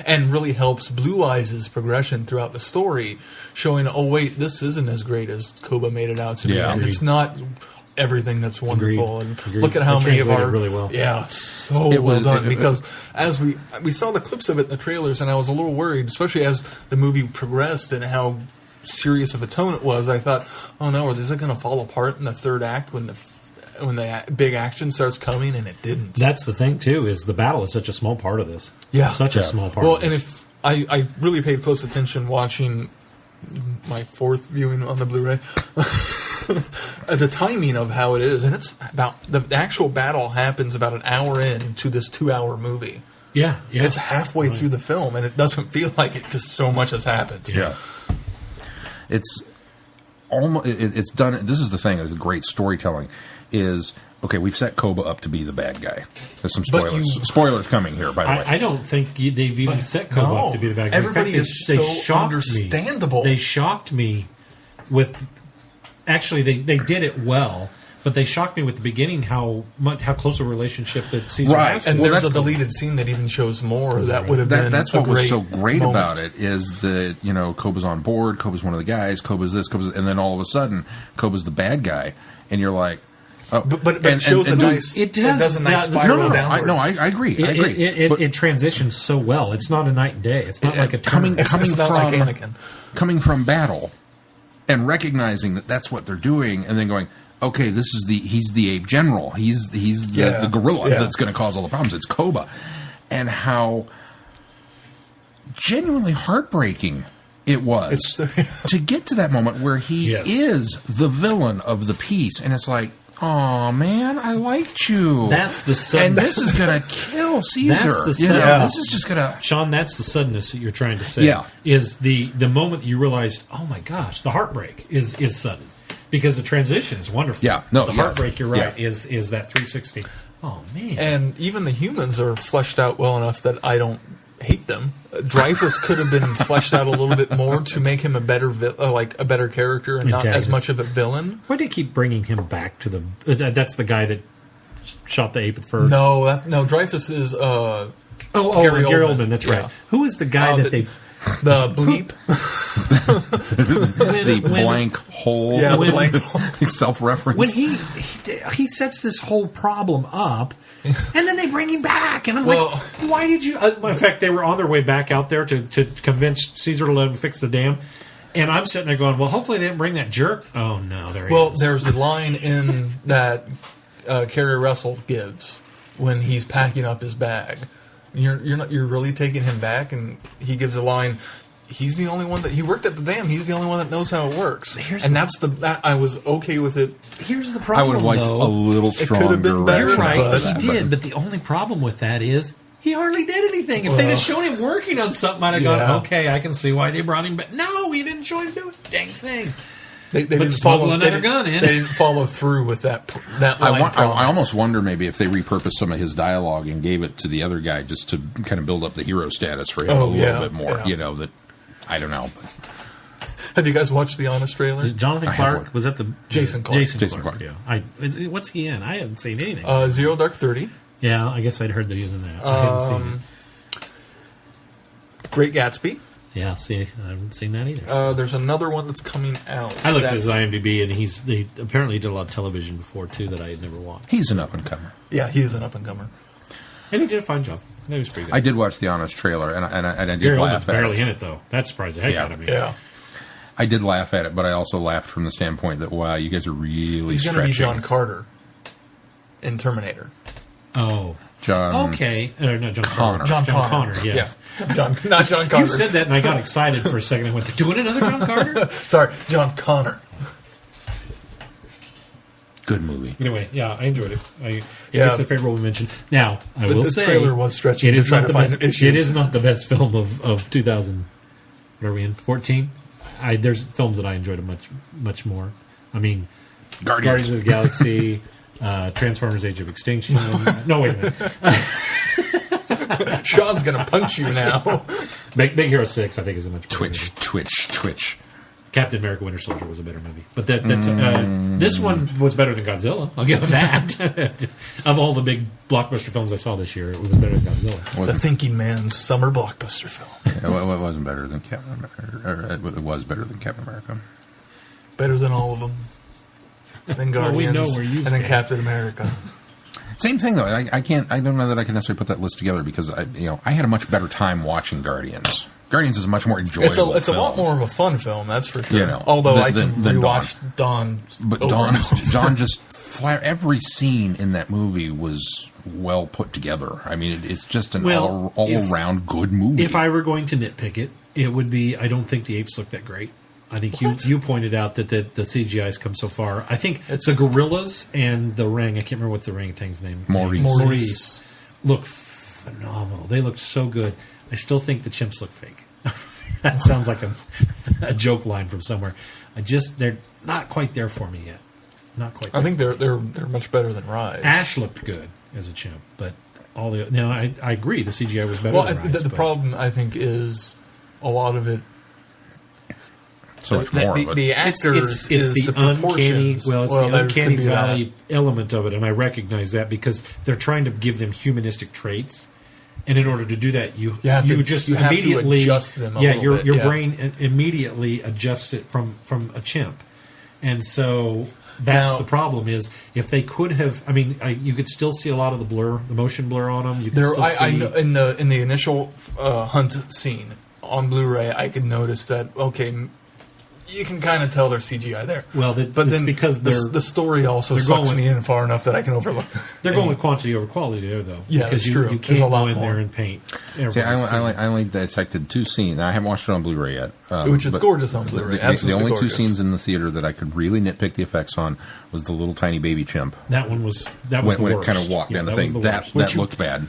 and really helps Blue Eyes' progression throughout the story, showing, oh wait, this isn't as great as Koba made it out to be. Yeah. And it's not everything that's wonderful. Agreed. And look at how It many of translated our really well. so It well was- done. it- Because as we saw the clips of it in the trailers, and I was a little worried, especially as the movie progressed and how serious of a tone it was. I thought, oh no, is it going to fall apart in the third act when the big action starts coming? And it didn't. That's the thing too. Is the battle is such a small part of this. Such a small part. Well, of and this. if I really paid close attention watching my fourth viewing on the Blu-ray, the timing of how it is, and it's about the actual battle happens about an hour into this 2-hour movie. yeah, It's halfway through the film, and it doesn't feel like it because so much has happened. Yeah. It's almost. It's done. This is the thing. It's great storytelling. Is okay. We've set Koba up to be the bad guy. There's some But spoilers. Spoilers coming here, by the way. I don't think they've even set Koba no, up to be the bad guy. everybody In fact, is they so shocked understandable. Me. They shocked me with. Actually, they did it well, but they shocked me with the beginning how close a relationship that Caesar Right. has. And Well, there's a that's- deleted scene that even shows more. That would have been That's a what was so great great moment. about it is that Koba's on board. Koba's one of the guys. Koba's this. And then all of a sudden, Koba's the bad guy, and you're like, oh, But it shows a nice. it does. a nice Yeah, spiral no, downward. I agree. I agree. It transitions so well. It's not a night and day. It's not like a coming turn. It's not from like Anakin. coming from battle and recognizing that that's what they're doing, and then going, okay, he's the ape general. He's the gorilla that's going to cause all the problems. It's Koba, and how genuinely heartbreaking it was to get to that moment where he is the villain of the piece, and it's like, oh man, I liked you. That's the sudden. And this is going to kill Caesar. That's the You know, sudden- This is just going to. Sean, that's the suddenness that you're trying to say. Yeah. Is the moment you realized, oh my gosh, the heartbreak is sudden. Because the transition is wonderful. Yeah, no, the yeah, heartbreak, you're right, yeah. is that 360. Oh man. And even the humans are fleshed out well enough that I don't hate them. Dreyfus could have been fleshed out a little bit more to make him a better a better character and not as Antagonist. much of a villain. Why do you keep bringing him back to the... that's the guy that shot the ape at first. No, Dreyfus is Gary Gary Oldman. Oldman. That's Yeah. right. Who is the guy that they? the bleep. The blank hole. Yeah, the When- blank hole. Self-reference. When he sets this whole problem up, and then they bring him back, and I'm Well- like, why did you? In fact, they were on their way back out there to convince Caesar to let him fix the dam, and I'm sitting there going, well, hopefully they didn't bring that jerk. Oh no, there he Well, is. there's a line in that Kerry Russell gives when he's packing up his bag. You're really taking him back, and he gives a line. He's the only one that he worked at the dam. He's the only one that knows how it works. That I was okay with it. Here's the I problem. would have liked though. a little could have stronger. been better, You're right, but- he did. But the only problem with that is he hardly did anything. If they'd have shown him working on something, I'd have Yeah. gone, okay, I can see why they brought him back. No, he didn't show him do a dang thing. They didn't smuggle follow. another gun in. They didn't follow through with that line. I almost wonder maybe if they repurposed some of his dialogue and gave it to the other guy just to kind of build up the hero status for him a little bit more. Yeah. You know, that I don't know. Have you guys watched the Honest trailer? Jonathan I have Clark one. was that the Jason Clarke. Jason Clarke. Yeah. What's he in? I haven't seen anything. Zero Dark 30, yeah, I guess I'd heard that he was in that. I haven't seen it. Great Gatsby. Yeah, see, I haven't seen that either. There's another one that's coming out. I looked at his IMDb, and he apparently did a lot of television before too that I had never watched. He's an up and comer. Yeah, he is an up and comer. And he did a fine job. It was pretty good. I did watch the Honest trailer, and I did Gary laugh Oldman's at barely it. in it though. That surprised the heck Yeah. out of me. Yeah, I did laugh at it, but I also laughed from the standpoint that wow, you guys are really he's going to be stretching. John Carter in Terminator. Oh, John. okay. No, John Connor. Connor. John Connor. Yes. Yeah. Not John Carter. You said that, and I got excited for a second. I went, "They're doing another John Carter?" Sorry, John Connor. Good movie. Anyway, yeah, I enjoyed it. It Yeah. gets a favorable mention. Now, I will The say, trailer was stretching it to is try not to the find best. issues. It is not the best film of 2000. What are we in? 14. There's films that I enjoyed much more. I mean, Guardians of the Galaxy, Transformers: Age of Extinction. No, wait a minute. Sean's going to punch you now. Big Hero 6, I think, is a much better movie. Twitch. Captain America: Winter Soldier was a better movie, but that's this one was better than Godzilla. I'll give it that. Of all the big blockbuster films I saw this year, it was better than Godzilla. The Thinking Man's summer blockbuster film. It wasn't better than Captain America. It was better than Captain America. Better than all of them. Then Well, we Guardians, know where you and then stand. Captain America. Same thing though. I don't know that I can necessarily put that list together because I had a much better time watching Guardians. Guardians is a much more enjoyable. It's a film. lot more of a fun film, that's for sure. You know, although I than can Dawn. rewatch Dawn. But over. Dawn just every scene in that movie was well put together. I mean, it's just an all around good movie. If I were going to nitpick it, it would be I don't think the apes look that great. I think you pointed out that the CGI has come so far. I think it's the gorillas and the ring. I can't remember what's the orangutan's name. Maurice. Look phenomenal. They look so good. I still think the chimps look fake. That sounds like a joke line from somewhere. They're not quite there for me yet. Not quite. I there. think they're much better than Rise. Ash looked good as a chimp, but all the no, I agree. The CGI was better. Well, than Rise, the but- problem I think is a lot of it. so much more. But The actors it's is the the uncanny. proportions. Well, it's there the could uncanny be that. valley element of it, and I recognize that because they're trying to give them humanistic traits, and in order to do that, you have to immediately adjust them. your bit, yeah. brain immediately adjusts it from a chimp, and so. That's Now- the problem. Is if they could have, I mean, you could still see a lot of the blur, the motion blur on them. You could still see. I know in the initial hunt scene on Blu-ray, I could notice that. Okay, you can kind of tell there's CGI there. Well, but it's then because the story also they're going sucks with- me in far enough that I can overlook. They're going with quantity over quality there, though. Yeah, because that's you, true. You There's can't a lot go in more. there and paint. See, I only dissected 2 scenes. I haven't watched it on Blu-ray yet. Which is but gorgeous on Blu-ray. The Absolutely only gorgeous. 2 scenes in the theater that I could really nitpick the effects on was the little tiny baby chimp. That was when the it worst. kind of walked Yeah, down the that was thing. the That worst. looked bad.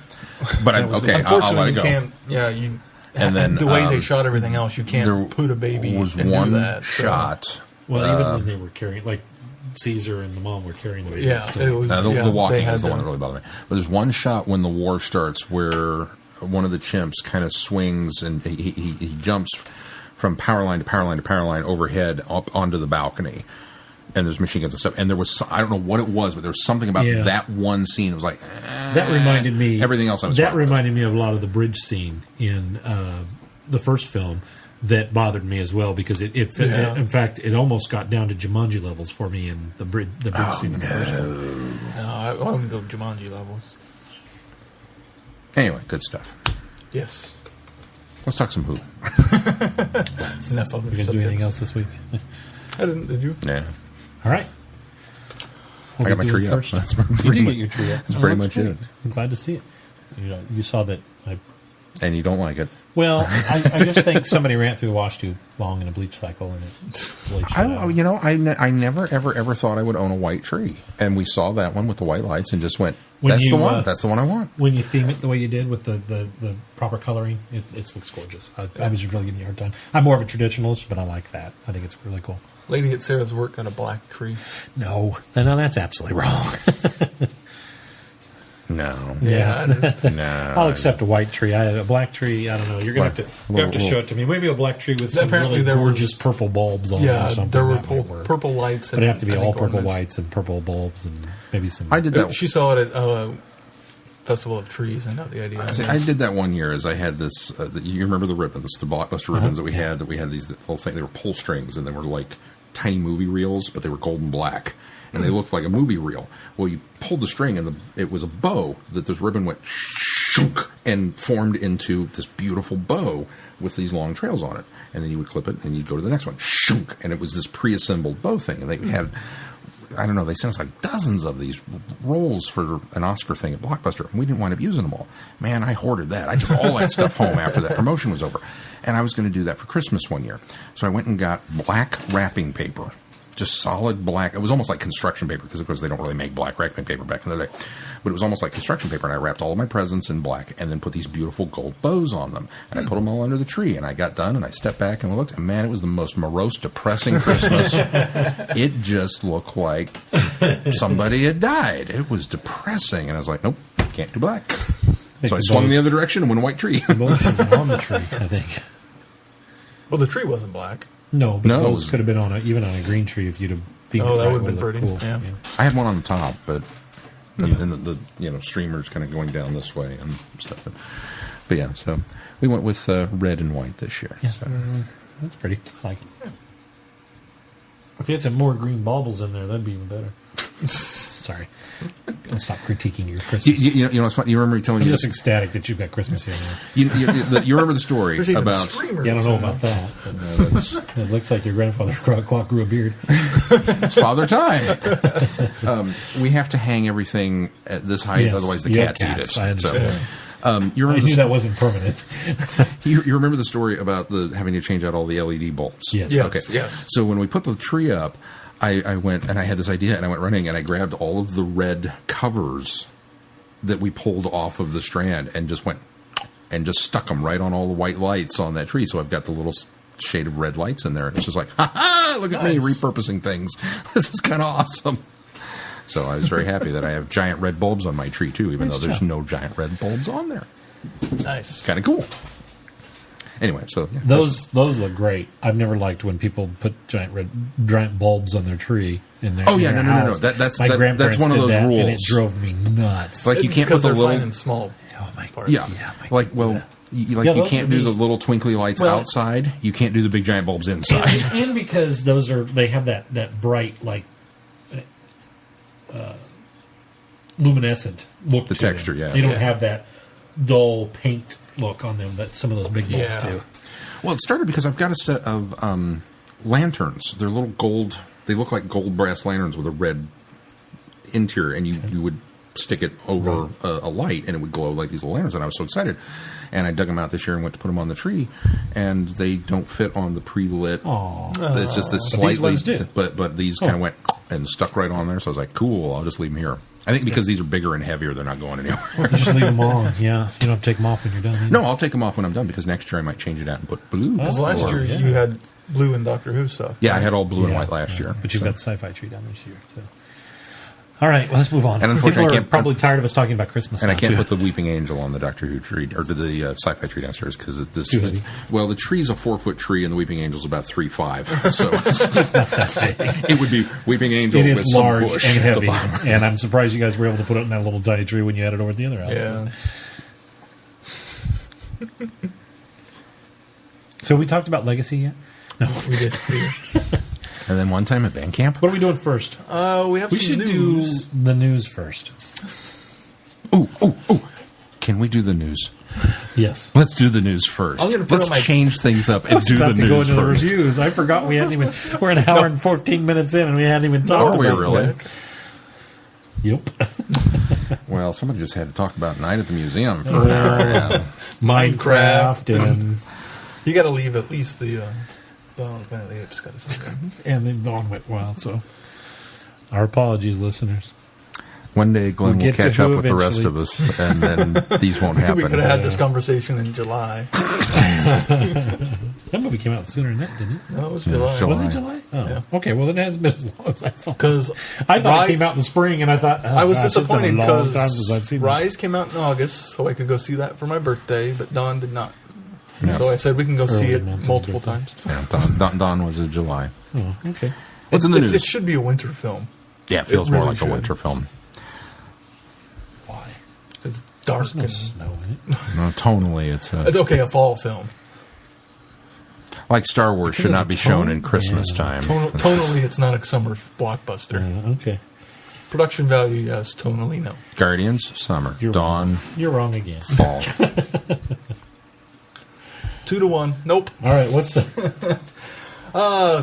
But That was the okay, worst. I'll let Unfortunately, it you go. can't. Yeah, you. And then, the way they shot everything else, you can't There put a baby was and one do that. so- shot. Well, even when they were carrying, like Caesar and the mom were carrying the baby. Yeah, still. it was. The yeah, walking they had is the one to- that really bothered me. But there's one shot when the war starts where one of the chimps kind of swings and he jumps from power line to power line to power line overhead up onto the balcony. and there's machine guns and stuff. And there was, I don't know what it was, but there was something about that one scene. It was like, that reminded me. Everything else I was. That reminded me of a lot of the bridge scene in the first film. That bothered me as well because it in fact, it almost got down to Jumanji levels for me in the bridge scene in the first one. No, I wouldn't go Jumanji levels. Anyway, good stuff. Yes. Let's talk some Who. Enough other You guys do anything else this week? I didn't. Did you? Yeah. All right. I got my tree up. So that's You pretty did much, get your tree up. that's pretty much it. I'm glad to see it. You saw that. And you don't like it. Well, I just think somebody ran through the wash too long in a bleach cycle and it bleached it out. I never ever thought I would own a white tree, and we saw that one with the white lights and just went, that's the one. That's the one I want. When you theme it the way you did with the proper coloring, it looks gorgeous. I was really giving you a hard time. I'm more of a traditionalist, but I like that. I think it's really cool. Lady at Sarah's work got a black tree. No, that's absolutely wrong. No. Yeah. No. I'll accept a white tree. A black tree, I don't know. You're going to have to show it to me. Maybe a black tree with some really gorgeous purple bulbs on it or something. There were purple lights. But it'd have to be all purple lights and purple bulbs and maybe some... I did that. She saw it at Festival of Trees. I got the idea. I did that one year as I had this... you remember the ribbons, the Blockbuster ribbons that we had these little things. They were pull strings and they were like tiny movie reels, but they were gold and black. And they looked like a movie reel. Well, you pulled the string, and it was a bow that this ribbon went shunk and formed into this beautiful bow with these long trails on it. And then you would clip it, and you'd go to the next one, shunk, and it was this pre-assembled bow thing. And they had, I don't know, they sent us like dozens of these rolls for an Oscar thing at Blockbuster, and we didn't wind up using them all. Man, I hoarded that. I took all that stuff home after that promotion was over. And I was going to do that for Christmas one year. So I went and got black wrapping paper. Just solid black. It was almost like construction paper because, of course, they don't really make black wrapping paper back in the day. But it was almost like construction paper, and I wrapped all of my presents in black and then put these beautiful gold bows on them. And I put them all under the tree, and I got done, and I stepped back and looked, and, man, it was the most morose, depressing Christmas. It just looked like somebody had died. It was depressing, and I was like, nope, can't do black. So I swung the other direction and went white tree. Emotions on the tree, I think. Well, the tree wasn't black. No, but those could have been even on a green tree if you'd have. Oh, that would have been pretty. Cool. Yeah. I had one on the top, but and the streamers kind of going down this way and stuff. But yeah, so we went with red and white this year. Yeah, so. That's pretty. Like, if you had some more green baubles in there, that'd be even better. Sorry, I'll stop critiquing your Christmas. You know what's funny? You remember telling me? I'm just ecstatic that you've got Christmas here now. You remember the story about? Streamers. Yeah, I don't know about that. But, it looks like your grandfather clock grew a beard. It's father time. We have to hang everything at this height, otherwise the cats eat it. I understand. So, you remember I knew that wasn't permanent. you remember the story about having to change out all the LED bulbs? Yes. Okay. Yes. So when we put the tree up, I went and I had this idea, and I went running and I grabbed all of the red covers that we pulled off of the strand and just went and just stuck them right on all the white lights on that tree. So I've got the little shade of red lights in there, and it's just like, ha ha! Look at me repurposing things. This is kind of awesome. So I was very happy that I have giant red bulbs on my tree too, even though there's no giant red bulbs on there. Nice. It's kind of cool. Anyway, so yeah, those look great. I've never liked when people put giant bulbs on their tree in their. Oh yeah, in their no. house. That's My grandparents one of did those that, rules, and it drove me nuts. Like you can't put the they're little finding small. Oh my god! Yeah, like you can't do the little twinkly lights outside. You can't do the big giant bulbs inside. And because they have that bright luminescent look. The to texture, them. yeah. They don't have that dull paint look on them that some of those big bulbs do. Well, it started because I've got a set of lanterns. They're little gold. They look like gold brass lanterns with a red interior, and you would stick it over a light, and it would glow like these little lanterns. And I was so excited, and I dug them out this year and went to put them on the tree, and they don't fit on the pre-lit. Aww. It's just this But these slightly, ones do. but these kind of went and stuck right on there. So I was like, cool. I'll just leave them here. I think because these are bigger and heavier, they're not going anywhere. Just leave them on. Yeah, you don't have to take them off when you're done. Either. No, I'll take them off when I'm done because next year I might change it out and put blue. Because last year you had blue and Doctor Who stuff. Yeah, I had all blue and white last year. But you've got the sci-fi tree down this year. So All right, well, let's move on. And unfortunately, People I are can't- probably tired of us talking about Christmas And now, I can't too. put the Weeping Angel on the Doctor Who tree, or the sci-fi tree downstairs, because this Too heavy. well, the tree's a 4-foot tree, and the Weeping Angel's about 3'5". So it would be Weeping Angel It with is some large bush and at the heavy, bottom. and I'm surprised you guys were able to put it in that little tiny tree when you had it over at the other house. Yeah. So we talked about Legacy yet? No. We did. And then one time at band camp. What are we doing first? We have We some should news. do the news first. Ooh. Can we do the news? Yes. Let's do the news first. I'm gonna put Let's on my- change things up I and was do the about to go news into the first. reviews. I forgot we hadn't even. We're an hour and 14 minutes in, and we hadn't even talked Are we about really? it. Yep. Well, somebody just had to talk about Night at the Museum for Oh. an hour. Yeah. Minecraft and You got to leave at least the Dawn of the Planet of the Apes. Got to say that. and then Dawn went wild. So, our apologies, listeners. One day, Glenn We'll will get to catch who up with the rest of eventually. us, and then these won't happen. We could have had this conversation in July. That movie came out sooner than that, didn't it? No, it was Yeah, July. July. Was it July? Oh, Yeah. okay. Well, then it hasn't been as long as I thought. Because I thought it came out in the spring, and I thought I was gosh, it's been disappointed a long time since because I've seen this. Rise came out in August, so I could go see that for my birthday, but Dawn did not. Yeah. So I said we can go see Early it month of multiple birthday. times. Yeah, Dawn was in July. Oh, okay. What's in the It news? should be a winter film. Yeah, it feels it more really like should. a winter film. Why? It's dark There's no and snow in it. No, tonally, it's it's okay. A fall film. like Star Wars Because should of not the be shown tone? in Christmas Yeah. time. Tonally, it's not a summer blockbuster. Okay. Production value, yes. Tonally, no. Guardians, summer. You're Dawn, wrong. You're wrong again. fall. 2-1. Nope. All right. What's the?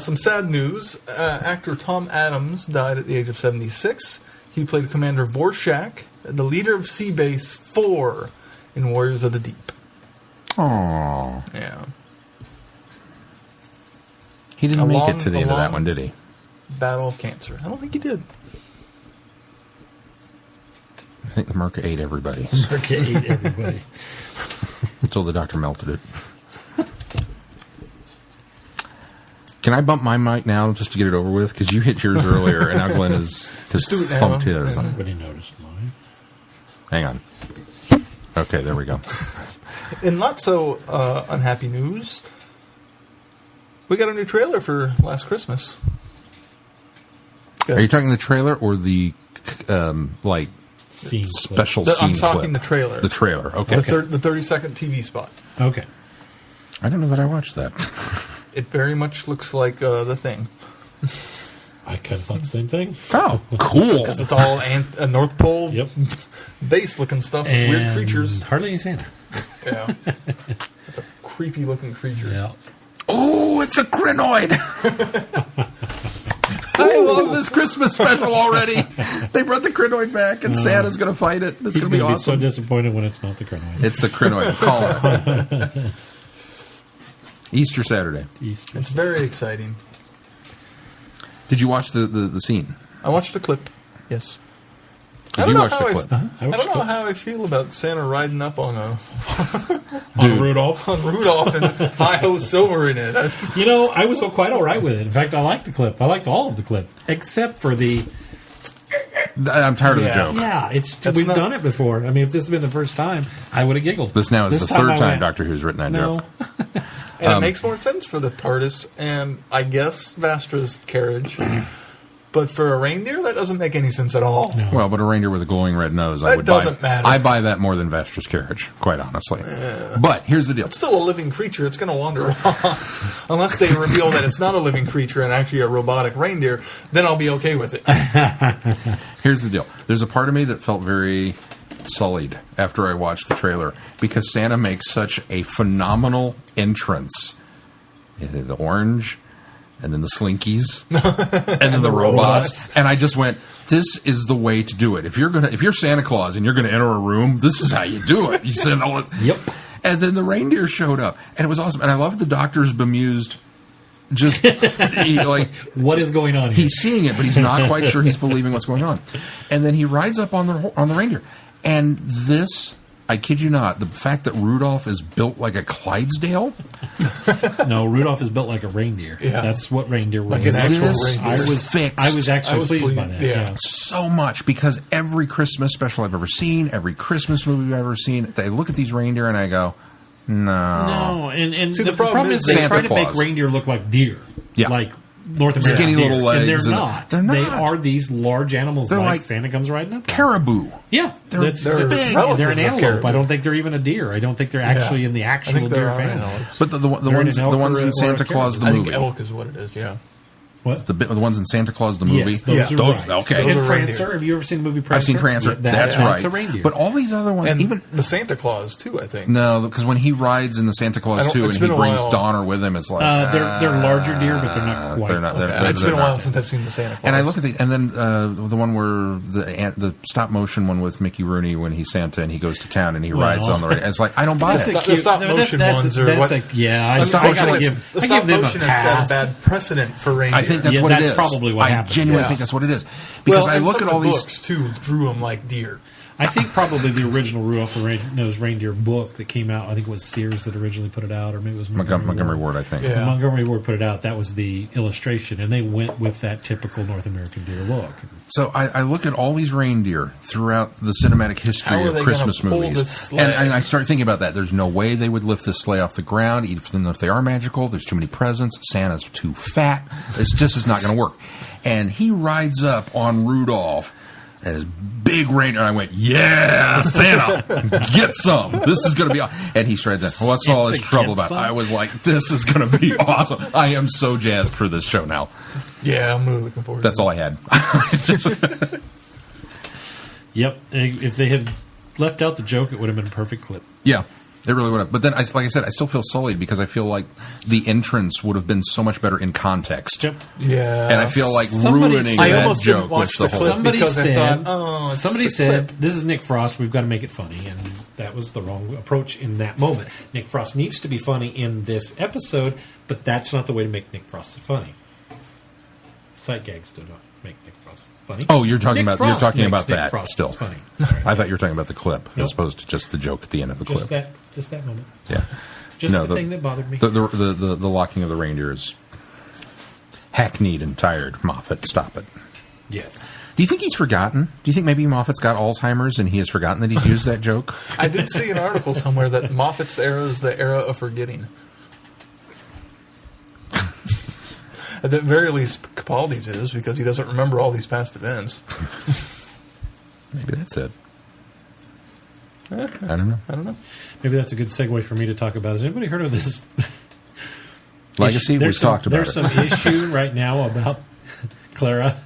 Some sad news. Actor Tom Adams died at the age of 76. He played Commander Vorshak, the leader of Sea Base 4 in Warriors of the Deep. Aww. Yeah. He didn't make it to the A end of that long- one, did he? Battle of Cancer. I don't think he did. I think the Merca ate everybody Okay, everybody. until the doctor melted it. Can I bump my mic now just to get it over with? Because you hit yours earlier, and now Glenn has do it now. thumped his. Nobody noticed mine. Hang on. Okay, there we go. In not so unhappy news, we got a new trailer for Last Christmas. Are you talking the trailer or the like Scene clip. special scene I'm talking clip? the trailer. The trailer. Okay. The 30-second TV spot. Okay. I don't know that I watched that. It very much looks like The Thing. I kind of thought the same thing. Oh, cool. Because it's all North Pole Yep. base-looking stuff, with And weird creatures. hardly any Santa. Yeah. It's a creepy-looking creature. Yeah. Oh, it's a crinoid. I love this Christmas special already. They brought the crinoid back, and Santa's going to fight it. It's He's going to be going to be so awesome. disappointed when it's not the Crinoid. It's the crinoid. Call it. Easter Saturday. Easter. It's very exciting. Did you watch the scene? I watched the clip. Yes. Did you watch the clip? I don't know how I feel about Santa riding up on On Rudolph. Rudolph and Hi-Ho Silver in it. You know, I was quite all right with it. In fact, I liked the clip. I liked all of the clip, except for the. I'm tired of the Yeah. joke. Yeah, That's we've not- done it before. I mean, if this had been the first time, I would have giggled. This now is the time third I time went, Doctor Who's written that No, joke. And it makes more sense for the TARDIS and, I guess, Vastra's carriage. But for a reindeer, that doesn't make any sense at all. No. Well, but a reindeer with a glowing red nose, I That would buy. doesn't matter. I buy that more than Vastra's carriage, quite honestly. But here's the deal. It's still a living creature. It's going to wander off. Unless they reveal that it's not a living creature and actually a robotic reindeer, then I'll be okay with it. Here's the deal. There's a part of me that felt very sullied after I watched the trailer because Santa makes such a phenomenal entrance. The orange, and then the Slinkies, and then the robots. And I just went, this is the way to do it. If you're Santa Claus and you're gonna enter a room, this is how you do it. You send all this. Yep. And then the reindeer showed up, and it was awesome. And I love the Doctor's bemused. Just What is going on here? he's seeing it, but he's not quite sure he's believing what's going on. And then he rides up on the reindeer, and this I kid you not, the fact that Rudolph is built like a Clydesdale. No, Rudolph is built like a reindeer. Yeah. That's what reindeer was. Like an actual This reindeer. I was actually pleased by that. yeah. Yeah. So much, because every Christmas special I've ever seen, every Christmas movie I've ever seen, I look at these reindeer and I go, No, and See, the problem is they Santa try to make Claus. reindeer look like deer. Yeah. Like North American Skinny deer. little legs And they're and- not. they're They not. are these large animals They're like like Santa comes riding up. caribou. Yeah, They're that's big. exactly- They're an relatives of antelope. caribou. I don't think they're even a deer. I don't think they're actually in the I actual think there deer are family. antelopes. But the They're in ones an elk the ones or a- in or Santa a Claus the I movie. think elk is what it is, yeah. What? The ones in Santa Claus the movie. Yes, those Yeah. are Those- right. okay. And Those are Prancer. reindeer. Have you ever seen the movie Prancer? I've seen Prancer. Yeah, that's right. a reindeer. But all these other ones, And even the Santa Claus, too, I think. no, because when he rides in the Santa I Claus don't- 2 and it's he been a brings while. Donner with him, it's like they're larger deer, but they're not quite. They're not. Okay, They're, it's they're been a while not. since I've seen the Santa Claus. And I look at and then the one where the stop motion one with Mickey Rooney when he's Santa and he goes to town and he rides on the radio. It's like I don't buy The it. st- stop motion ones are what- yeah, The stop motion gotta is- give, the I stop give them a motion has set a pass. bad precedent for reindeer. I think that's Yeah, what that's it is. probably what I happened. genuinely Yeah. think that's what it is. Because I and look some at of all the these. books, too, drew them like deer. I think probably the original Rudolph the Red-Nosed Reindeer book that came out, I think it was Sears that originally put it out, or maybe it was Montgomery Ward, I think. Yeah. When Montgomery Ward put it out, that was the illustration, and they went with that typical North American deer look. So I look at all these reindeer throughout the cinematic How history are of they Christmas gonna pull movies, this sleigh? and I start thinking about that. There's no way they would lift this sleigh off the ground, even if they are magical. There's too many presents. Santa's too fat. It's just is not going to work. And he rides up on Rudolph as big reindeer. I went, yeah, Santa, get some. This is going to be awesome. And he strides in. What's all this Santa trouble gets about? some? I was like, this is going to be awesome. I am so jazzed for this show now. Yeah, I'm really looking forward That's to all I had. Yep. If they had left out the joke, it would have been a perfect clip. Yeah, it really would have. But then, like I said, I still feel sullied because I feel like the entrance would have been so much better in context. Yep. Yeah. And I feel like Somebody ruining said- I that almost joke didn't watch with the the whole. clip Somebody because I said, thought, oh, it's somebody just a said, clip. this is Nick Frost, we've got to make it funny, and that was the wrong approach in that moment. Nick Frost needs to be funny in this episode, but that's not the way to make Nick Frost funny. Sight gags do not make Nick Frost funny. Oh, you're talking Nick about you're Frost talking makes about Nick that Frost still. funny. I thought you were talking about the clip Nope. as opposed to just the joke at the end of the Just clip. that moment. Yeah, Just No, the thing that bothered me. The locking of the reindeer is hackneyed and tired. Moffat, stop it. Yes. Do you think he's forgotten? Do you think maybe Moffat's got Alzheimer's and he has forgotten that he's used that joke? I did see an article somewhere that Moffat's era is the era of forgetting. At the very least, Capaldi's is, because he doesn't remember all these past events. Maybe that's it. I don't know. I don't know. Maybe that's a good segue for me to talk about. Has anybody heard of this? Legacy, we've talked about There's it. some issue right now about Clara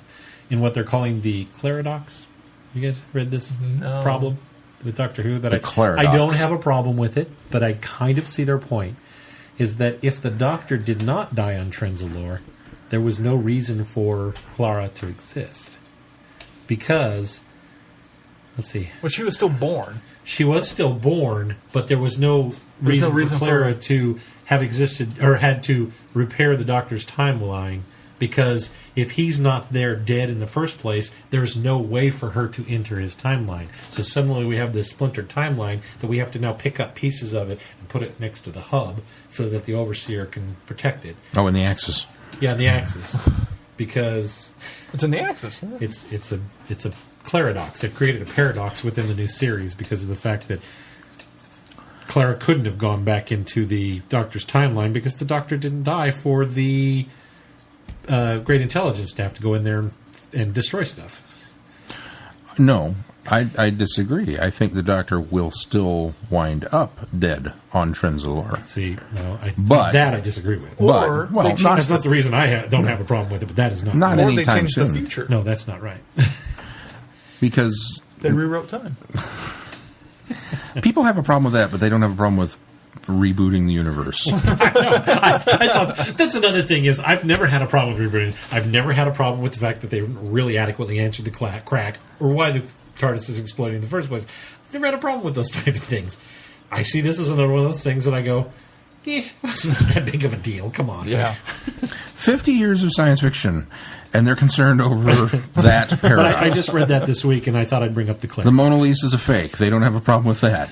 in what they're calling the Claradox. You guys read this No. problem with Doctor Who? That The I Claradox. don't have a problem with it, but I kind of see their point. Is that if the Doctor did not die on Trenzalore, there was no reason for Clara to exist. Because, let's see, Well, she was still born. she was still born, but there was no reason, reason for Clara for- to have existed or had to repair the Doctor's timeline, because if he's not there dead in the first place, there's no way for her to enter his timeline. So suddenly we have this splintered timeline that we have to now pick up pieces of it and put it next to the hub so that the Overseer can protect it. Oh, and the Axis. Yeah, the Axis. Because It's in the Axis. Yeah. it's a Claradox. They've created a paradox within the new series because of the fact that Clara couldn't have gone back into the Doctor's timeline because the Doctor didn't die for the Great Intelligence to have to go in there and destroy stuff. No, I disagree. I think the Doctor will still wind up dead on Trenzalore. See, no, But- that I disagree with. Or well, they not- changed That's not the reason I don't have a problem with it, but that is not Not right. Or they anytime changed soon. the future. No, that's not right. Because They rewrote time. people have a problem with that, but they don't have a problem with rebooting the universe. I thought that's another thing is I've never had a problem with rebooting. I've never had a problem with the fact that they really adequately answered the crack or why the TARDIS is exploding in the first place. I've never had a problem with those type of things. I see this as another one of those things that I go, It's not that big of a deal. Come on. Yeah. 50 years of science fiction, and they're concerned over that But paradox. I just read that this week, and I thought I'd bring up the clip. The Mona Lisa is a fake. They don't have a problem with that.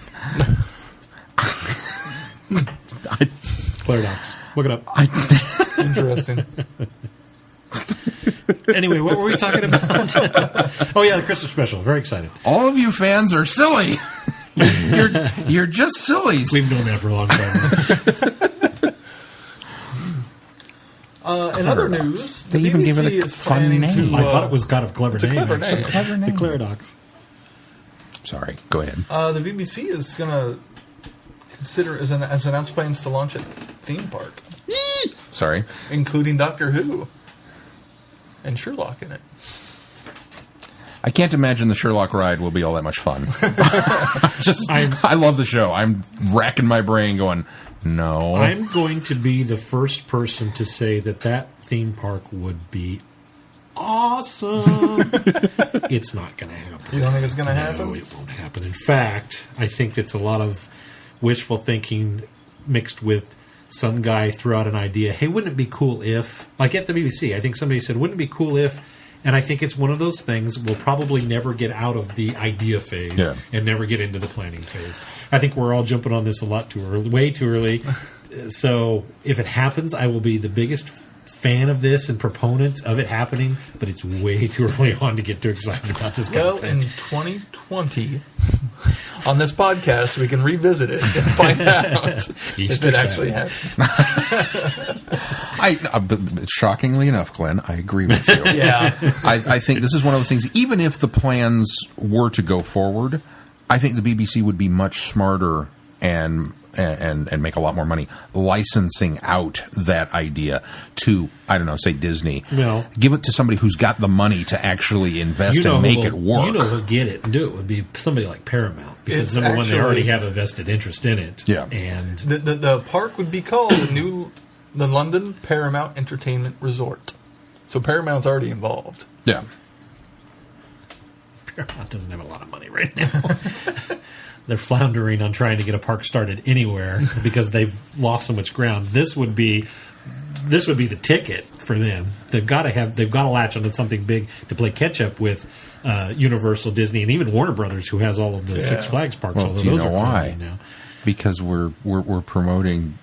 Claridox. Look it up. Interesting. Anyway, what were we talking about? Oh, yeah, the Christmas special. Very excited. All of you fans are silly. You're just sillies. We've known that for a long time. In other news, the They even BBC give it a is fun planning name. to. I thought it was kind of clever It's a name. clever actually. name. Clever name. The Claridox. Sorry, go ahead. The BBC is going to consider as announced plans to launch a theme park, Sorry. including Doctor Who and Sherlock in it. I can't imagine the Sherlock ride will be all that much fun. I love the show. I'm racking my brain going, no. I'm going to be the first person to say that theme park would be awesome. It's not going to happen. You don't think it's going to No, happen? it won't happen. In fact, I think it's a lot of wishful thinking mixed with some guy threw out an idea. Hey, wouldn't it be cool if, like at the BBC, I think somebody said, wouldn't it be cool if, and I think it's one of those things we'll probably never get out of the idea phase and never get into the planning phase. I think we're all jumping on this a lot too early, way too early. So if it happens, I will be the biggest fan of this and proponent of it happening, but it's way too early on to get too excited about this kind Well, of thing. in 2020, on this podcast, we can revisit it and find out if it actually happened. But shockingly enough, Glenn, I agree with you. Yeah. I think this is one of those things, even if the plans were to go forward, I think the BBC would be much smarter and make a lot more money licensing out that idea to, I don't know, say Disney. Well, give it to somebody who's got the money to actually invest and make it work. You know who'll get it and do it would be somebody like Paramount. Because It's number one, they actually- already have a vested interest in it. Yeah. And The park would be called the London Paramount Entertainment Resort. So Paramount's already involved. Yeah. Paramount doesn't have a lot of money right now. They're floundering on trying to get a park started anywhere because they've lost so much ground. This would be the ticket for them. They've got to latch onto something big to play catch up with Universal, Disney, and even Warner Brothers, who has all of the Six Flags parks. Well, Although do you those know are why? closing now. Because we're promoting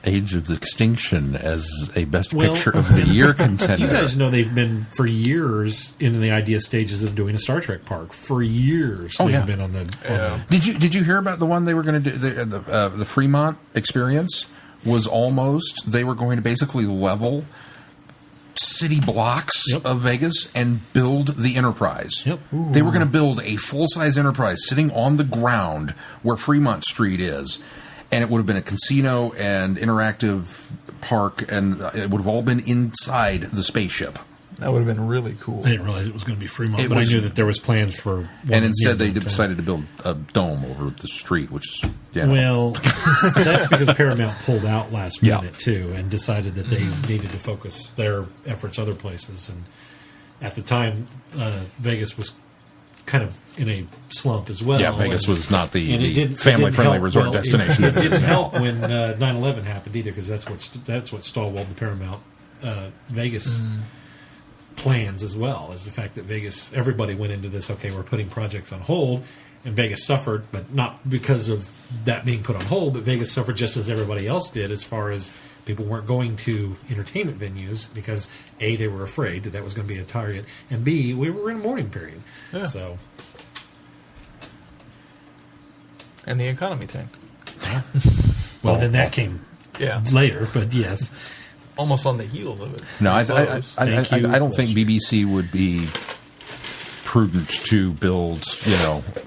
Age of Extinction as a Best Picture of the Year contender. You guys know they've been for years in the idea stages of doing a Star Trek park. For years, they've been on the. Did you hear about the one they were going to do? The Fremont experience was almost, they were going to basically level city blocks of Vegas and build the Enterprise. Yep. They were going to build a full-size Enterprise sitting on the ground where Fremont Street is. And it would have been a casino and interactive park, and it would have all been inside the spaceship. That would have been really cool. I didn't realize it was going to be Fremont, It but was- I knew that there was plans for. one And instead, they near downtown. decided to build a dome over the street, which is Well, that's because Paramount pulled out last Yeah. minute too, and decided that they needed to focus their efforts other places. And at the time, Vegas was kind of in a slump as well. Vegas was not And it the didn't family-friendly help- resort well, destination. It didn't help when 9/11 happened either, because that's what stallwalled the Paramount Vegas plans as well, as the fact that Vegas, everybody went into this, okay, we're putting projects on hold, and Vegas suffered, but not because of that being put on hold, but Vegas suffered just as everybody else did, as far as people weren't going to entertainment venues because A, they were afraid that was going to be a target, and B, we were in a mourning period. Yeah. So And the economy tanked. well, then that came Yeah. later, but yes. Almost on the heels of it. No, I Close. Thank you, don't think Wall Street. BBC would be prudent to build,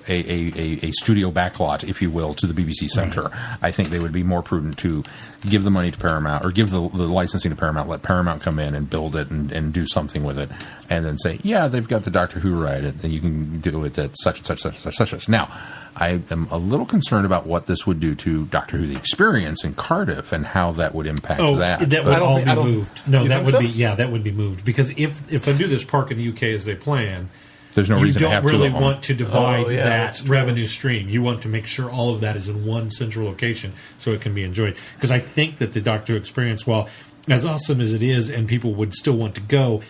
a studio backlot, if you will, to the BBC Center. I think they would be more prudent to give the money to Paramount, or give the licensing to Paramount, let Paramount come in and build it and do something with it, and then say, yeah, they've got the Doctor Who ride, and you can do it at such and such, such and such. Now, I am a little concerned about what this would do to Doctor Who: The Experience in Cardiff and how that would impact that. That But- would I don't all think- be I don't- moved. No, You that think would so? be that would be moved, because if they do this park in the UK as they plan, There's no you reason to don't have really two of them. want to divide Oh, yeah, that that's true. revenue stream. You want to make sure all of that is in one central location so it can be enjoyed. Because I think that the Doctor Who experience, while as awesome as it is, and people would still want to go,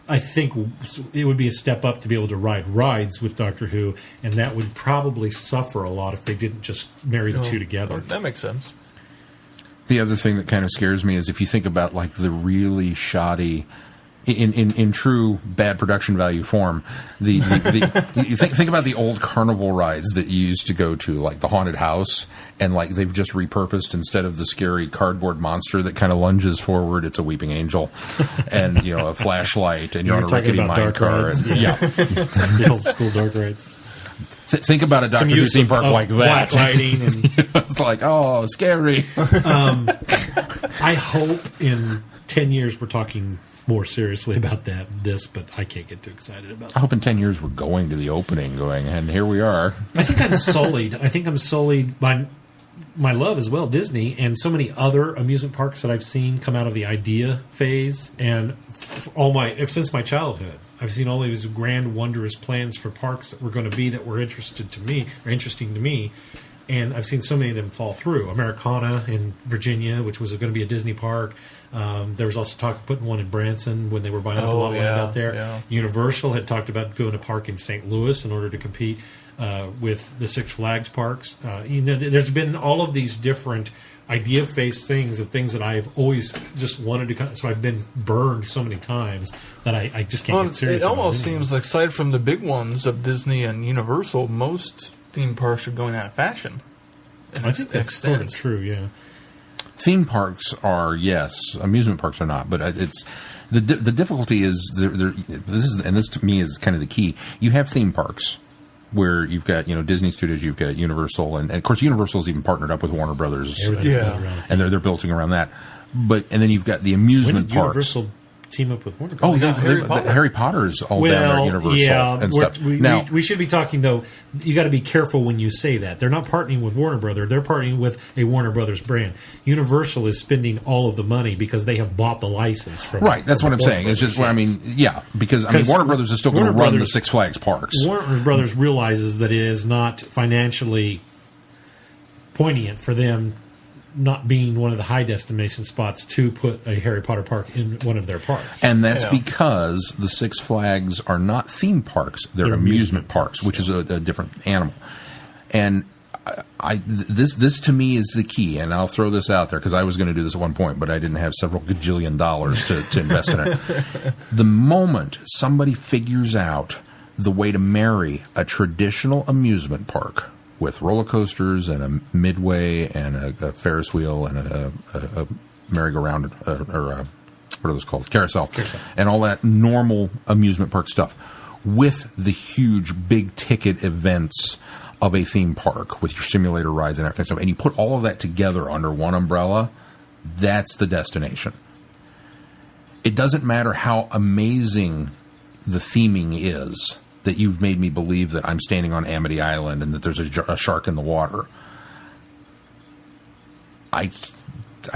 I think it would be a step up to be able to ride rides with Doctor Who, and that would probably suffer a lot if they didn't just marry the two together. That makes sense. The other thing that kind of scares me is if you think about like the really shoddy, in true bad production value form, you think about the old carnival rides that you used to go to, like the haunted house, and like they've just repurposed, instead of the scary cardboard monster that kind of lunges forward, it's a weeping angel, and a flashlight, and you're on a talking rickety about mine dark car. rides, And, yeah. The old school dark rides. Think about a Doctor Who use theme of- park of like that. black lighting and It's like, oh, scary. I hope in 10 years we're talking more seriously about this, but I can't get too excited about I it. hope in 10 years we're going to the opening, and here we are. I think I'm sullied. I think I'm sullied by my love as well, Disney, and so many other amusement parks that I've seen come out of the idea phase, and since my childhood. I've seen all these grand, wondrous plans for parks that were going to be that were interesting to me, and I've seen so many of them fall through. Americana in Virginia, which was going to be a Disney park. There was also talk of putting one in Branson when they were buying up a lot of land out there. Yeah. Universal had talked about doing a park in St. Louis in order to compete with the Six Flags parks. There's been all of these different idea-based things of things that I've always just wanted to. So I've been burned so many times that I just can't get serious. It about almost it anymore. seems like, aside from the big ones of Disney and Universal, most theme parks are going out of fashion. I think that's sort of true. Yeah. Theme parks are, yes. Amusement parks are not. But it's the difficulty is this to me is kind of the key. You have theme parks where you've got Disney Studios, you've got Universal, and of course Universal's even partnered up with Warner Brothers, Everything's Yeah. built around and they're building around that. And then you've got the amusement When did parks. Universal team up with Warner Oh Brothers? yeah, Harry Potter. Harry Potter's all down there at Universal and stuff. We should be talking though. You got to be careful when you say that. They're not partnering with Warner Brothers. They're partnering with a Warner Brothers brand. Universal is spending all of the money because they have bought the license from. Right, that's from what I'm Warner saying. It's just, Brothers, yes. because Because Warner Brothers is still going to Warner run the Brothers- Six Flags parks. Warner Brothers realizes that it is not financially poignant for them not being one of the high destination spots to put a Harry Potter park in one of their parks. And that's Yeah. because the Six Flags are not theme parks; they're amusement parks, which is a different animal. And this to me is the key. And I'll throw this out there because I was going to do this at one point, but I didn't have several gajillion dollars to invest in it. The moment somebody figures out the way to marry a traditional amusement park with roller coasters and a midway and a Ferris wheel and a merry-go-round or what are those called? Carousel. And all that normal amusement park stuff with the huge big ticket events of a theme park with your simulator rides and that kind of stuff. And you put all of that together under one umbrella, that's the destination. It doesn't matter how amazing the theming is, that you've made me believe that I'm standing on Amity Island and that there's a shark in the water. I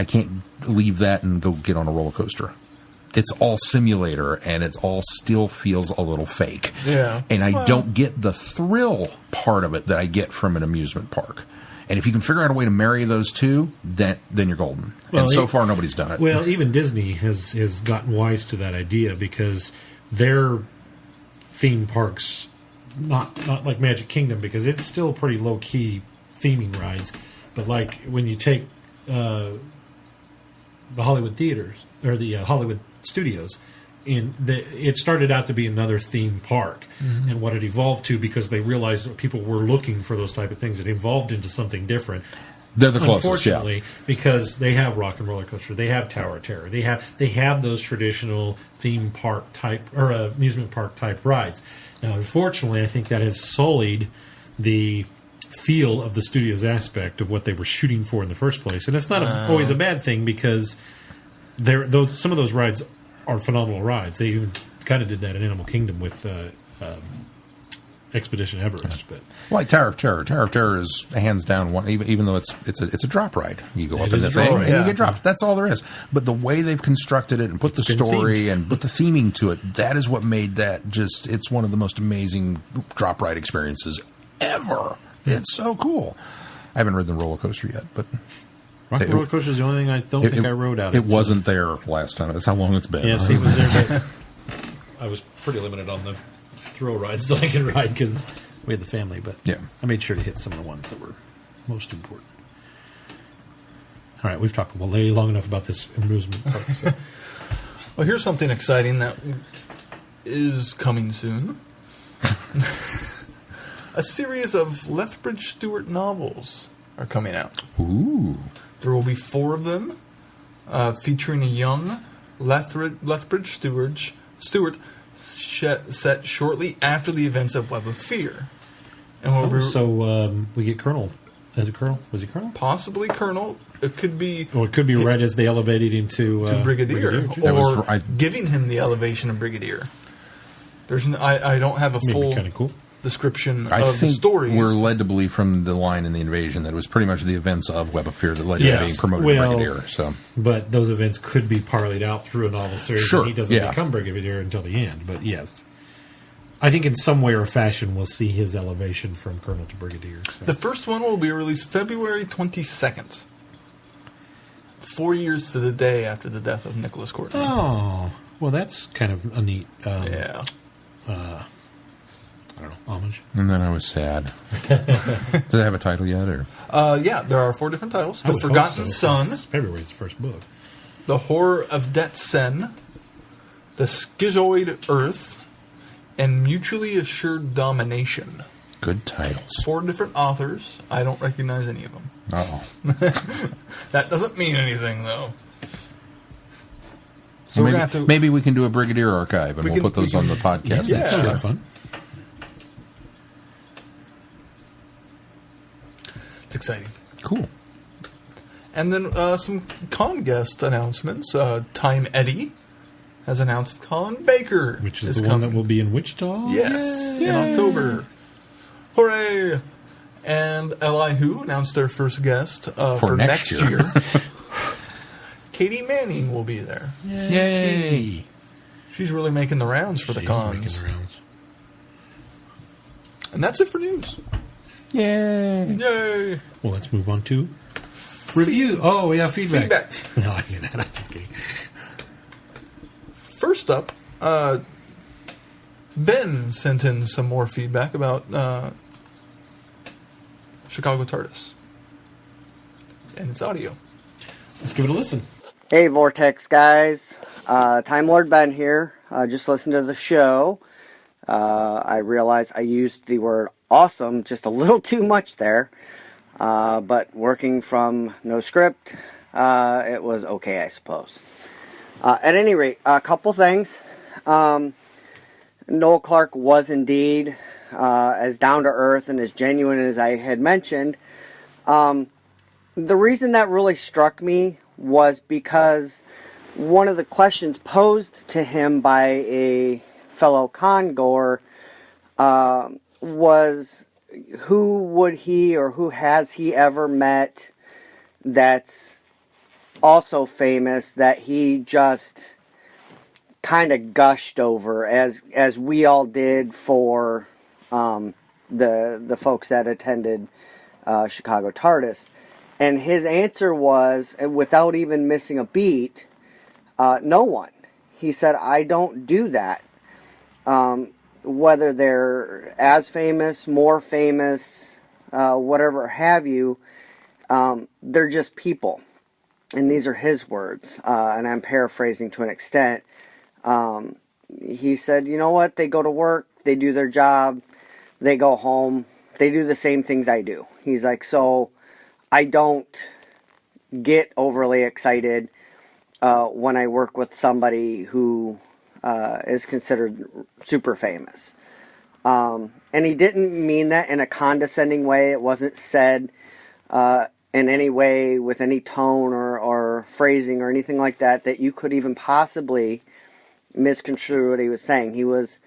can't leave that and go get on a roller coaster. It's all simulator, and it all still feels a little fake. Yeah. And I don't get the thrill part of it that I get from an amusement park. And if you can figure out a way to marry those two, then you're golden. Well, and so far, nobody's done it. Well, even Disney has gotten wise to that idea because their theme parks, not like Magic Kingdom, because it's still pretty low key theming rides, but like when you take the Hollywood theaters or the Hollywood studios, it started out to be another theme park, and what it evolved to, because they realized that people were looking for those type of things, it evolved into something different. They're the closest, Unfortunately, yeah. because they have Rock and Roller Coaster, they have Tower of Terror, they have those traditional theme park type or amusement park type rides. Now, unfortunately, I think that has sullied the feel of the studio's aspect of what they were shooting for in the first place, and it's not always a bad thing because some of those rides are phenomenal rides. They even kind of did that in Animal Kingdom with Expedition Everest, but Like Tower of Terror. Tower of Terror is hands down one, even though it's a drop ride. You go It up in is the a drop thing ride, and yeah. you get dropped. That's all there is. But the way they've constructed it and put It's the been story themed. and put the theming to it, that is what made that just. It's one of the most amazing drop ride experiences ever. It's so cool. I haven't ridden the roller coaster yet, but Rock and Roller Coaster is the only thing I don't think I rode out. It wasn't there last time. That's how long it's been. Yeah, see, it was there, but I was pretty limited on the thrill rides that I could ride because we had the family. But Yeah. I made sure to hit some of the ones that were most important. All right, we've talked way long enough about this amusement park. So. Well, here's something exciting that is coming soon. A series of Lethbridge Stewart novels are coming out. Ooh. There will be 4 of them, featuring a young Lethbridge Stewart set shortly after the events of Web of Fear. And will be So we get Colonel. Is it Colonel? Was he Colonel? possibly Colonel. It could be Or it could be right as they elevated him to Brigadier, too. That was or right. giving him the elevation of Brigadier. I don't have a Maybe full kind of cool. description I of the think stories. we're led to believe from the line in the invasion that it was pretty much the events of Web of Fear that led to him Yes. being promoted Well, to Brigadier. So But those events could be parlayed out through a novel series. Sure, And he doesn't yeah. become Brigadier until the end. But yes, I think in some way or fashion we'll see his elevation from Colonel to Brigadier. So. The first one will be released February 22nd. 4 years to the day after the death of Nicholas Courtney. Oh, well, that's kind of a neat, Yeah. I don't know, homage. and then I was sad. Does it have a title yet? Or Yeah, there are 4 different titles. I The would hope Forgotten so, Sun, since February's the first book. The Horror of Det Sen, The Schizoid Earth, and Mutually Assured Domination. good titles. 4 different authors. I don't recognize any of them. Oh, That doesn't mean anything, though. So we're maybe, going to have to... maybe we can do a Brigadier archive and We we'll can- put those we on can- the podcast. Yeah. That sounds like fun. It's exciting. Cool. And then some con guest announcements. Time Eddie has announced Colin Baker Which is the one that will be in Wichita? Yes, Yay. in October. Hooray! And Elihu announced their first guest for next year. Katie Manning will be there. Yay! She's really making the rounds for the She's cons. making the rounds. And that's it for news. Yay! Yay! Well, let's move on to review. Oh, yeah, feedback. Feedback. No, I'm just kidding. First up, Ben sent in some more feedback about Chicago TARDIS and its audio. Let's give it a listen. Hey, Vortex guys. Time Lord Ben here. Just listened to the show. I realized I used the word awesome just a little too much there. But working from no script, it was okay, I suppose. At any rate, a couple things. Noel Clarke was indeed as down to earth and as genuine as I had mentioned. The reason that really struck me was because one of the questions posed to him by a fellow con-goer was, who would he or who has he ever met that's also famous that he just kind of gushed over as we all did for the folks that attended Chicago TARDIS. And his answer was, without even missing a beat, no one. He said, I don't do that. Whether they're as famous, more famous, whatever have you, they're just people. And these are his words, and I'm paraphrasing to an extent. He said, you know what, they go to work, they do their job, they go home, they do the same things I do. He's like, so I don't get overly excited when I work with somebody who is considered super famous. And he didn't mean that in a condescending way. It wasn't said in any way with any tone or phrasing or anything like that that you could even possibly misconstrue what he was saying. He was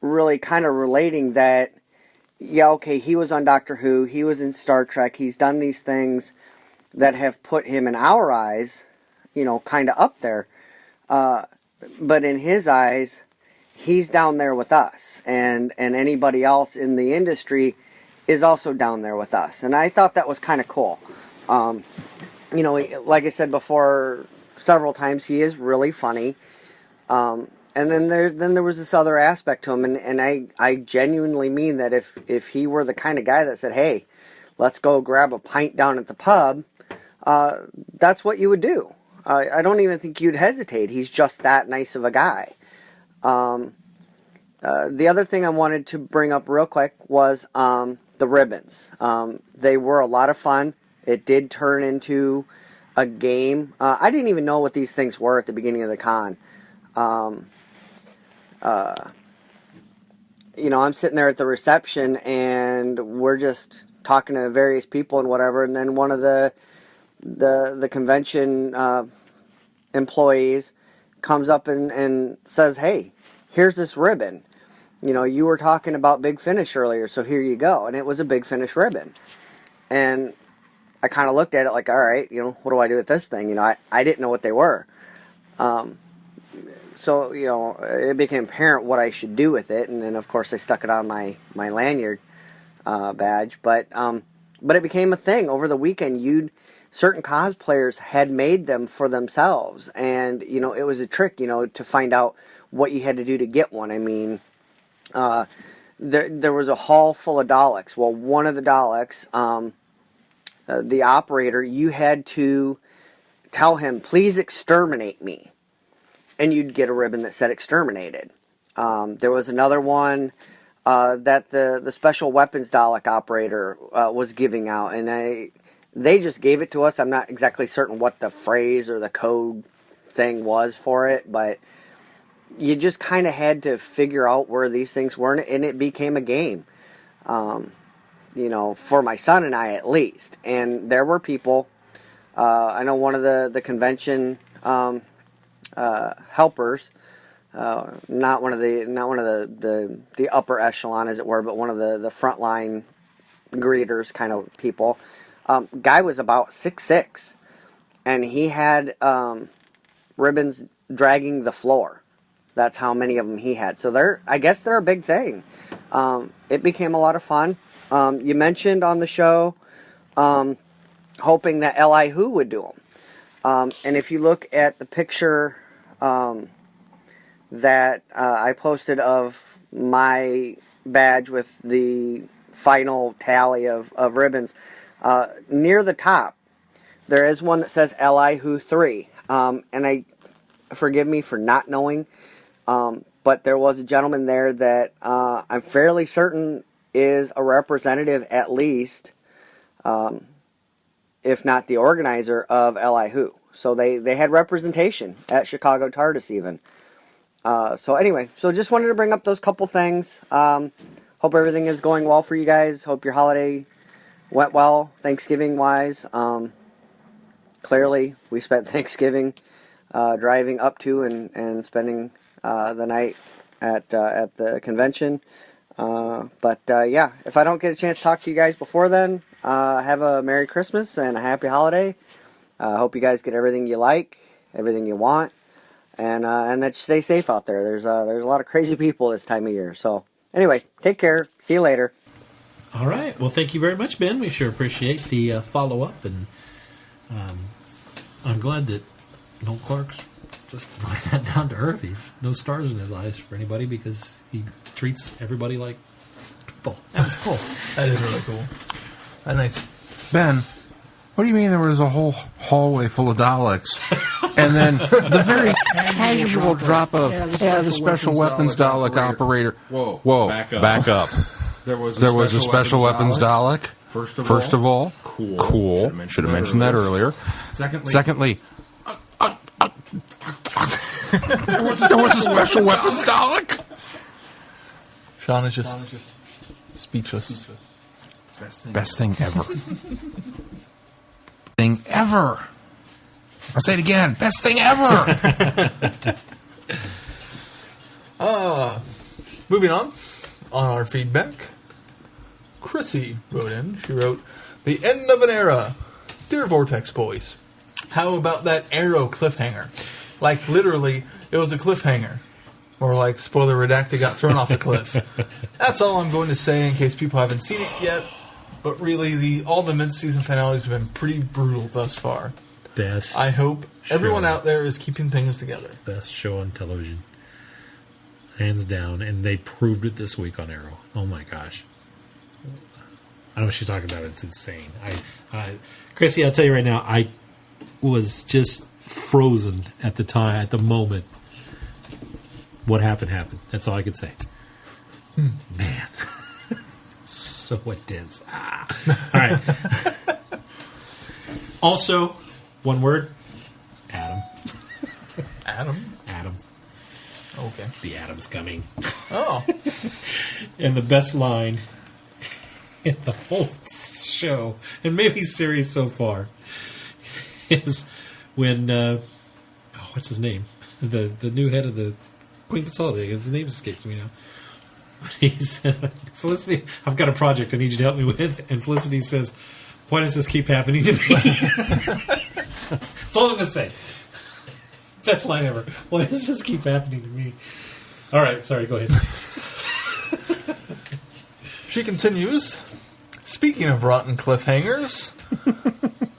really kind of relating that yeah, okay, he was on Doctor Who, he was in Star Trek, he's done these things that have put him in our eyes, kind of up there. But in his eyes, he's down there with us, and anybody else in the industry is also down there with us. And I thought that was kind of cool. Like I said before several times, he is really funny. And then there was this other aspect to him, and I genuinely mean that if he were the kind of guy that said, hey, let's go grab a pint down at the pub, that's what you would do. I don't even think you'd hesitate. He's just that nice of a guy. The other thing I wanted to bring up real quick was the ribbons. They were a lot of fun. It did turn into a game. I didn't even know what these things were at the beginning of the con. I'm sitting there at the reception, and we're just talking to various people and whatever, and then one of the convention employees comes up and says, hey, here's this ribbon. You were talking about Big Finish earlier, so here you go. And it was a Big Finish ribbon. And I kind of looked at it like, all right, what do I do with this thing? I didn't know what they were. So, it became apparent what I should do with it. And then, of course, I stuck it on my lanyard badge. But it became a thing. Over the weekend, certain cosplayers had made them for themselves. And, it was a trick, to find out what you had to do to get one. I mean, there was a hall full of Daleks. Well, one of the Daleks, the operator, you had to tell him, please exterminate me. And you'd get a ribbon that said exterminated. There was another one that the special weapons Dalek operator was giving out. And they just gave it to us. I'm not exactly certain what the phrase or the code thing was for it, but you just kind of had to figure out where these things were, and it became a game, for my son and I at least. And there were people, I know one of the convention helpers, not one of the upper echelon, as it were, but one of the frontline greeters kind of people. Guy was about 6'6", and he had ribbons dragging the floor. That's how many of them he had. So I guess they're a big thing. It became a lot of fun. You mentioned on the show hoping that Li Who would do them. And if you look at the picture that I posted of my badge with the final tally of ribbons, near the top, there is one that says Li Who 3. And forgive me for not knowing, but there was a gentleman there that I'm fairly certain is a representative, at least, if not the organizer of Li Who. So they had representation at Chicago TARDIS even. So anyway, just wanted to bring up those couple things. Hope everything is going well for you guys. Hope your holiday went well, Thanksgiving-wise. Clearly, we spent Thanksgiving driving up to and spending the night at the convention. But if I don't get a chance to talk to you guys before then, have a Merry Christmas and a Happy Holiday. Hope you guys get everything you like, everything you want, and that you stay safe out there. There's a lot of crazy people this time of year. So anyway, take care. See you later. All right. Well, thank you very much, Ben. We sure appreciate the follow-up, and I'm glad that Noel Clark's just brought that down to earth. He's no stars in his eyes for anybody because he treats everybody like people. That was cool. That is really cool. Nice. Ben, what do you mean there was a whole hallway full of Daleks? And then the very casual drop of the special weapons Dalek operator. Whoa, back up. There was a special weapons Dalek. First of all, cool. Should have mentioned that earlier. Secondly, there was a special weapons Dalek. Sean is just speechless. Best thing ever. Thing ever. I'll say it again. Best thing ever. Moving on our feedback. Chrissy wrote in. She wrote, "The end of an era. Dear Vortex boys, how about that Arrow cliffhanger? Like, literally, it was a cliffhanger. Or like, spoiler redacted, got thrown off the cliff. That's all I'm going to say in case people haven't seen it yet. But really, all the mid-season finales have been pretty brutal thus far. Best. I hope everyone show. out there is keeping things together. Best show on television. Hands down. And they proved it this week on Arrow. Oh my gosh. I know what she's talking about. It's insane. Chrissy, I'll tell you right now, I was just frozen at the time, at the moment. What happened. That's all I could say. Man. So intense. All right. Also, one word. Adam. Adam? Okay. The Atom's coming. Oh. And the best line in the whole show, and maybe series so far, is when what's his name? The new head of the Queen Consolidating. His name escapes me now. He says, "Felicity, I've got a project I need you to help me with." And Felicity says, "Why does this keep happening to me?" That's all I'm gonna say. Best line ever. Why does this keep happening to me? All right, sorry. Go ahead. She continues, "Speaking of rotten cliffhangers,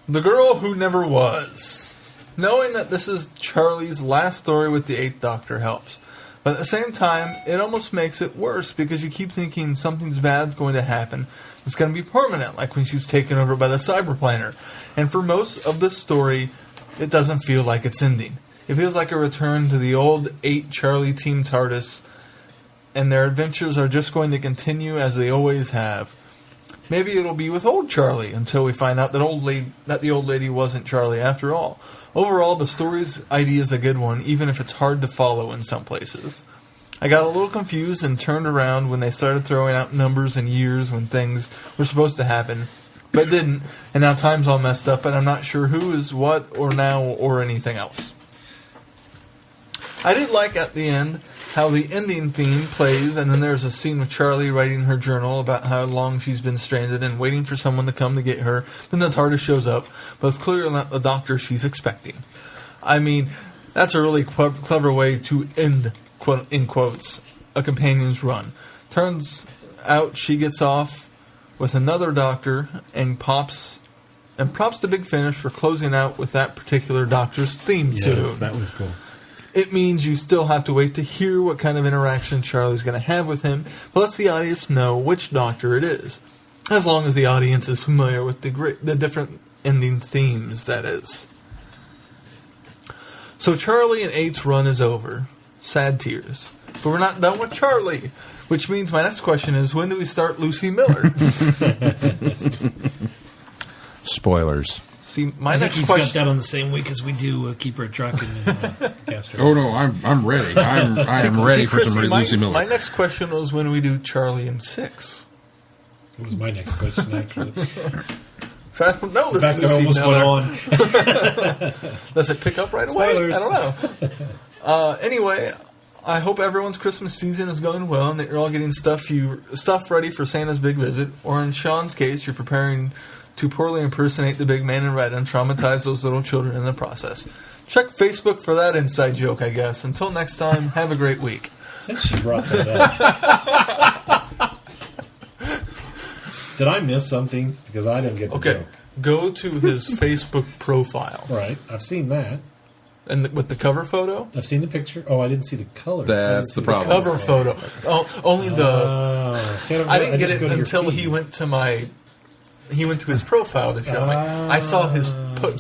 The Girl Who Never Was. Knowing that this is Charlie's last story with the 8th Doctor helps. But at the same time, it almost makes it worse because you keep thinking something's bad's going to happen. It's going to be permanent, like when she's taken over by the Cyberplaner. And for most of the story, it doesn't feel like it's ending. It feels like a return to the old 8 Charlie Team TARDIS, and their adventures are just going to continue as they always have. Maybe it'll be with old Charlie until we find out that the old lady wasn't Charlie after all. Overall, the story's idea is a good one, even if it's hard to follow in some places. I got a little confused and turned around when they started throwing out numbers and years when things were supposed to happen, but didn't, and now time's all messed up, and I'm not sure who is what or now or anything else. I did like at the end how the ending theme plays, and then there's a scene with Charlie writing her journal about how long she's been stranded and waiting for someone to come to get her. Then the TARDIS shows up, but it's clearly not the Doctor she's expecting. I mean, that's a really clever way to end, quote, in quotes, a companion's run. Turns out she gets off with another Doctor and props the Big Finish for closing out with that particular Doctor's theme tune. Yes, that was cool. It means you still have to wait to hear what kind of interaction Charlie's going to have with him, but lets the audience know which Doctor it is. As long as the audience is familiar with the different ending themes, that is. So Charlie and 8's run is over. Sad tears. But we're not done with Charlie, which means my next question is, when do we start Lucy Miller? Spoilers. See, my I think next he's got question... that on the same week as we do Keep Her Trucking and Castro. Oh no, I'm ready. I'm ready for some Lucy Miller. My next question was when we do Charlie and 6. That was my next question, actually. So I don't know this In fact, I Lucy almost Miller. went on. Does it pick up right away? Spoilers. I don't know. Anyway, I hope everyone's Christmas season is going well and that you're all getting stuff ready for Santa's big visit. Or in Sean's case, you're preparing to poorly impersonate the big man in red and traumatize those little children in the process. Check Facebook for that inside joke, I guess. Until next time, have a great week. Since she brought that up. Did I miss something? Because I didn't get the joke. Go to his Facebook profile. Right. I've seen that. And with the cover photo? I've seen the picture. Oh, I didn't see the color. That's the problem. Cover photo. Oh, only the... See, I didn't get just it go to your until feed. he went to his profile to show me. I saw his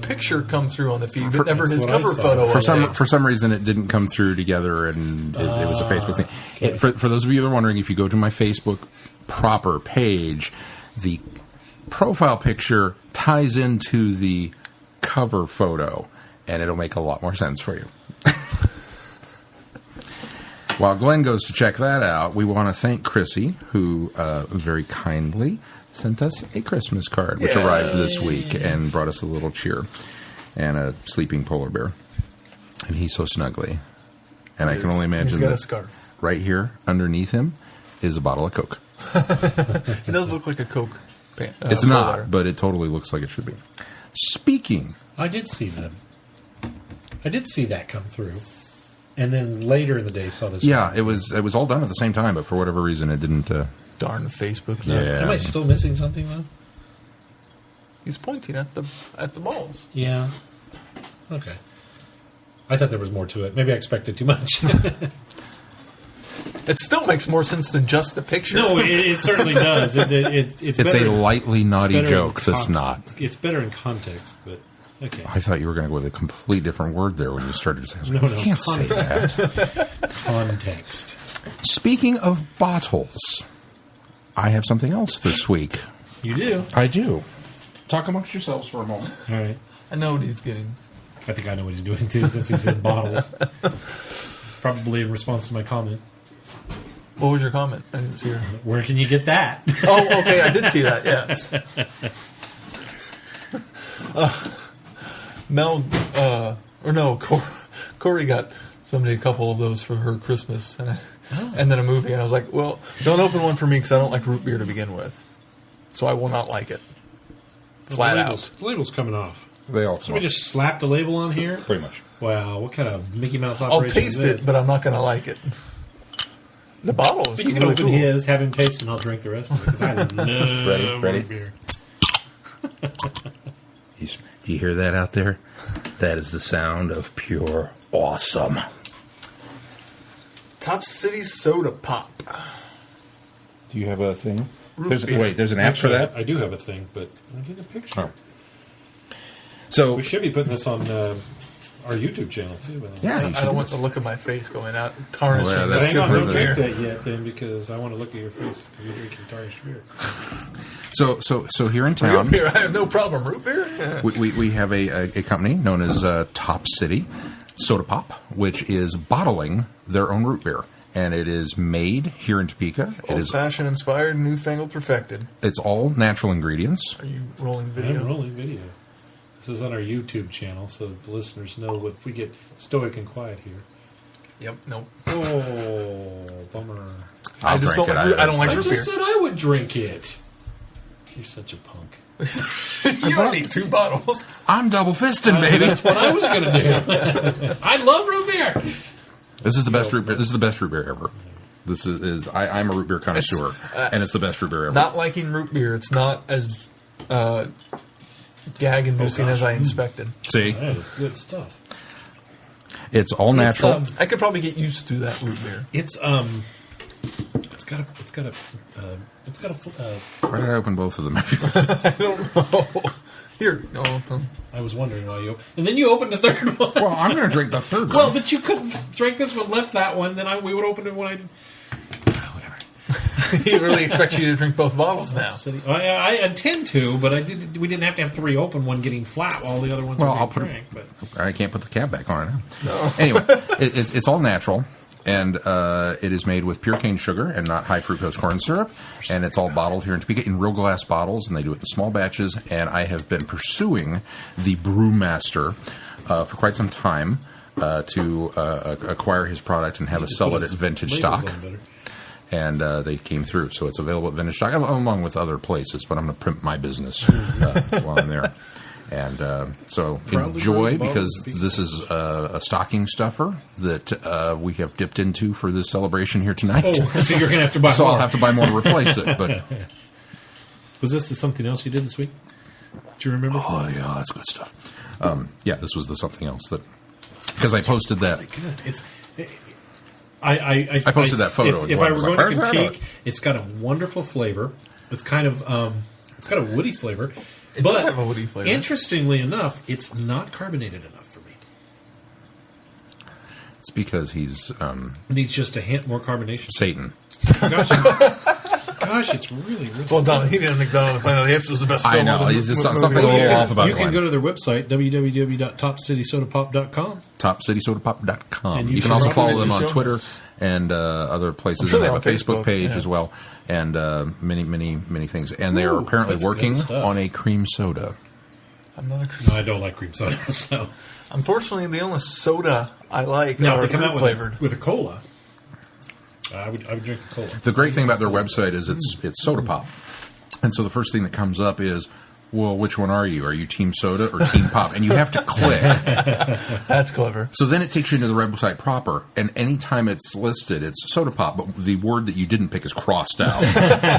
picture come through on the feed, but never his what I cover saw. photo. For some reason, it didn't come through together, and it was a Facebook thing. Okay. For those of you that are wondering, if you go to my Facebook proper page, the profile picture ties into the cover photo, and it'll make a lot more sense for you. While Glenn goes to check that out, we want to thank Chrissy, who very kindly sent us a Christmas card, which arrived this week and brought us a little cheer and a sleeping polar bear. And he's so snuggly. And I can only imagine he's got a that scarf. right here underneath him is a bottle of Coke. It does look like a Coke. It's not, but it totally looks like it should be. Speaking, I did see them. I did see that come through, and then later in the day saw this. yeah, one. it was all done at the same time, but for whatever reason, it didn't. Darn Facebook. Yeah. Am I still missing something though? He's pointing at the balls. Yeah. Okay. I thought there was more to it. Maybe I expected too much. It still makes more sense than just the picture. No, it certainly does. It's better, a lightly naughty better joke in that's not. It's better in context, but okay. I thought you were going to go with a complete different word there when you started to say. No, You can't say that. Context. Speaking of bottles, I have something else this week. You do? I do. Talk amongst yourselves for a moment. All right. I know what he's getting. I think I know what he's doing too, since he said bottles. Probably in response to my comment. What was your comment? I didn't see her. Where can you get that? Oh, okay, I did see that, yes. Mel, Corey got somebody a couple of those for her Christmas, and then a movie, and I was like, well, don't open one for me because I don't like root beer to begin with. So I will not like it. Flat out. The label's coming off. They all So we just slap the label on here? pretty much. Wow, what kind of Mickey Mouse I'll operation taste is this? it, but I'm not going to like it. The bottle is But you can really open cool. his, have him taste, and I'll drink the rest of it, because I love Ready? root beer. Do you hear that out there? That is the sound of pure awesome. Top City Soda Pop. Do you have a thing? Root beer. There's an app for that? I do have a thing, but I'm getting a picture. Oh. So, We should be putting this on our YouTube channel, too. By the way. yeah, you I should don't do want this. the look of my face going out, tarnishing. Well, But that's hang on, good don't for drink there. that yet, then, because I want to look at your face if you're drinking tarnished beer. So here in Root town, beer, I have no problem. Root beer? Yeah. we have a company known as Top City Soda Pop, which is bottling their own root beer. And it is made here in Topeka. It is. Old-fashioned, inspired, newfangled, perfected. It's all natural ingredients. Are you rolling video? I'm rolling video. This is on our YouTube channel, so the listeners know if we get stoic and quiet here. Yep, nope. Oh, bummer. I just don't like I don't like I root just beer. said I would drink it. You're such a punk. You don't need 2 bottles. I'm double fisted, baby. That's what I was going to do. I love root beer. This is the best root beer. This is the best root beer ever. This is I'm a root beer connoisseur, and it's the best root beer ever. Not liking root beer, it's not as gag-inducing as I inspected. See, That is good stuff. it's all natural. I could probably get used to that root beer. It's got a Why did I open both of them? I don't know. Here. I was wondering why you... And then you opened the third one. Well, I'm going to drink the third one. Well, but you couldn't drink this one, left that one, then we would open it when I... Whatever. He really expects you to drink both bottles now. I intend to, but we didn't have to have 3 open, one getting flat while the other ones were I'll being put drank. But I can't put the cap back on it now. No. Anyway, it's all natural, and it is made with pure cane sugar and not high fructose corn syrup, and it's all bottled here in Topeka in real glass bottles, and they do it in small batches, and I have been pursuing the brewmaster for quite some time to acquire his product and have us sell it at vintage stock. And they came through, so it's available at vintage stock, along with other places, but I'm going to pimp my business while I'm there. And so enjoy, because this is a stocking stuffer that we have dipped into for this celebration here tonight. Oh, so you're going to have to buy so more. I'll have to buy more to replace it. But Was this something else you did this week? Do you remember? oh yeah, that's good stuff. Yeah, this was the something else that, because I posted that. Really good. I posted that photo. If I were going to critique, it's got a wonderful flavor. It's kind of it's got a woody flavor. It but does have a woody flavor. Interestingly enough, it's not carbonated enough for me. It's because he's It needs just a hint more carbonation. Satan. Gosh, it's really, really Well done. He didn't think Dawn on the Planet of the Apes was the best film. I know. of the It's just movie. something a little off about You can mine. go to their website, www.topcitysodapop.com. TopCitySodaPop.com. And You you can should also probably follow them do on show Twitter notes. and other places. I'm sure And they they're have a on Facebook Facebook, page yeah. as well, and many things. And they are Ooh, apparently that's working good stuff. on a cream soda. I'm not a No, I don't like cream soda. So Unfortunately, the only soda I like now, are if they come fruit out flavored. with a cola, I would drink a cola. The great thing about their website is it's soda pop. And so the first thing that comes up is, well, which one are you? Are you Team Soda or Team Pop? And you have to click. That's clever. So then it takes you into the website proper, and anytime it's listed, it's Soda Pop, but the word that you didn't pick is crossed out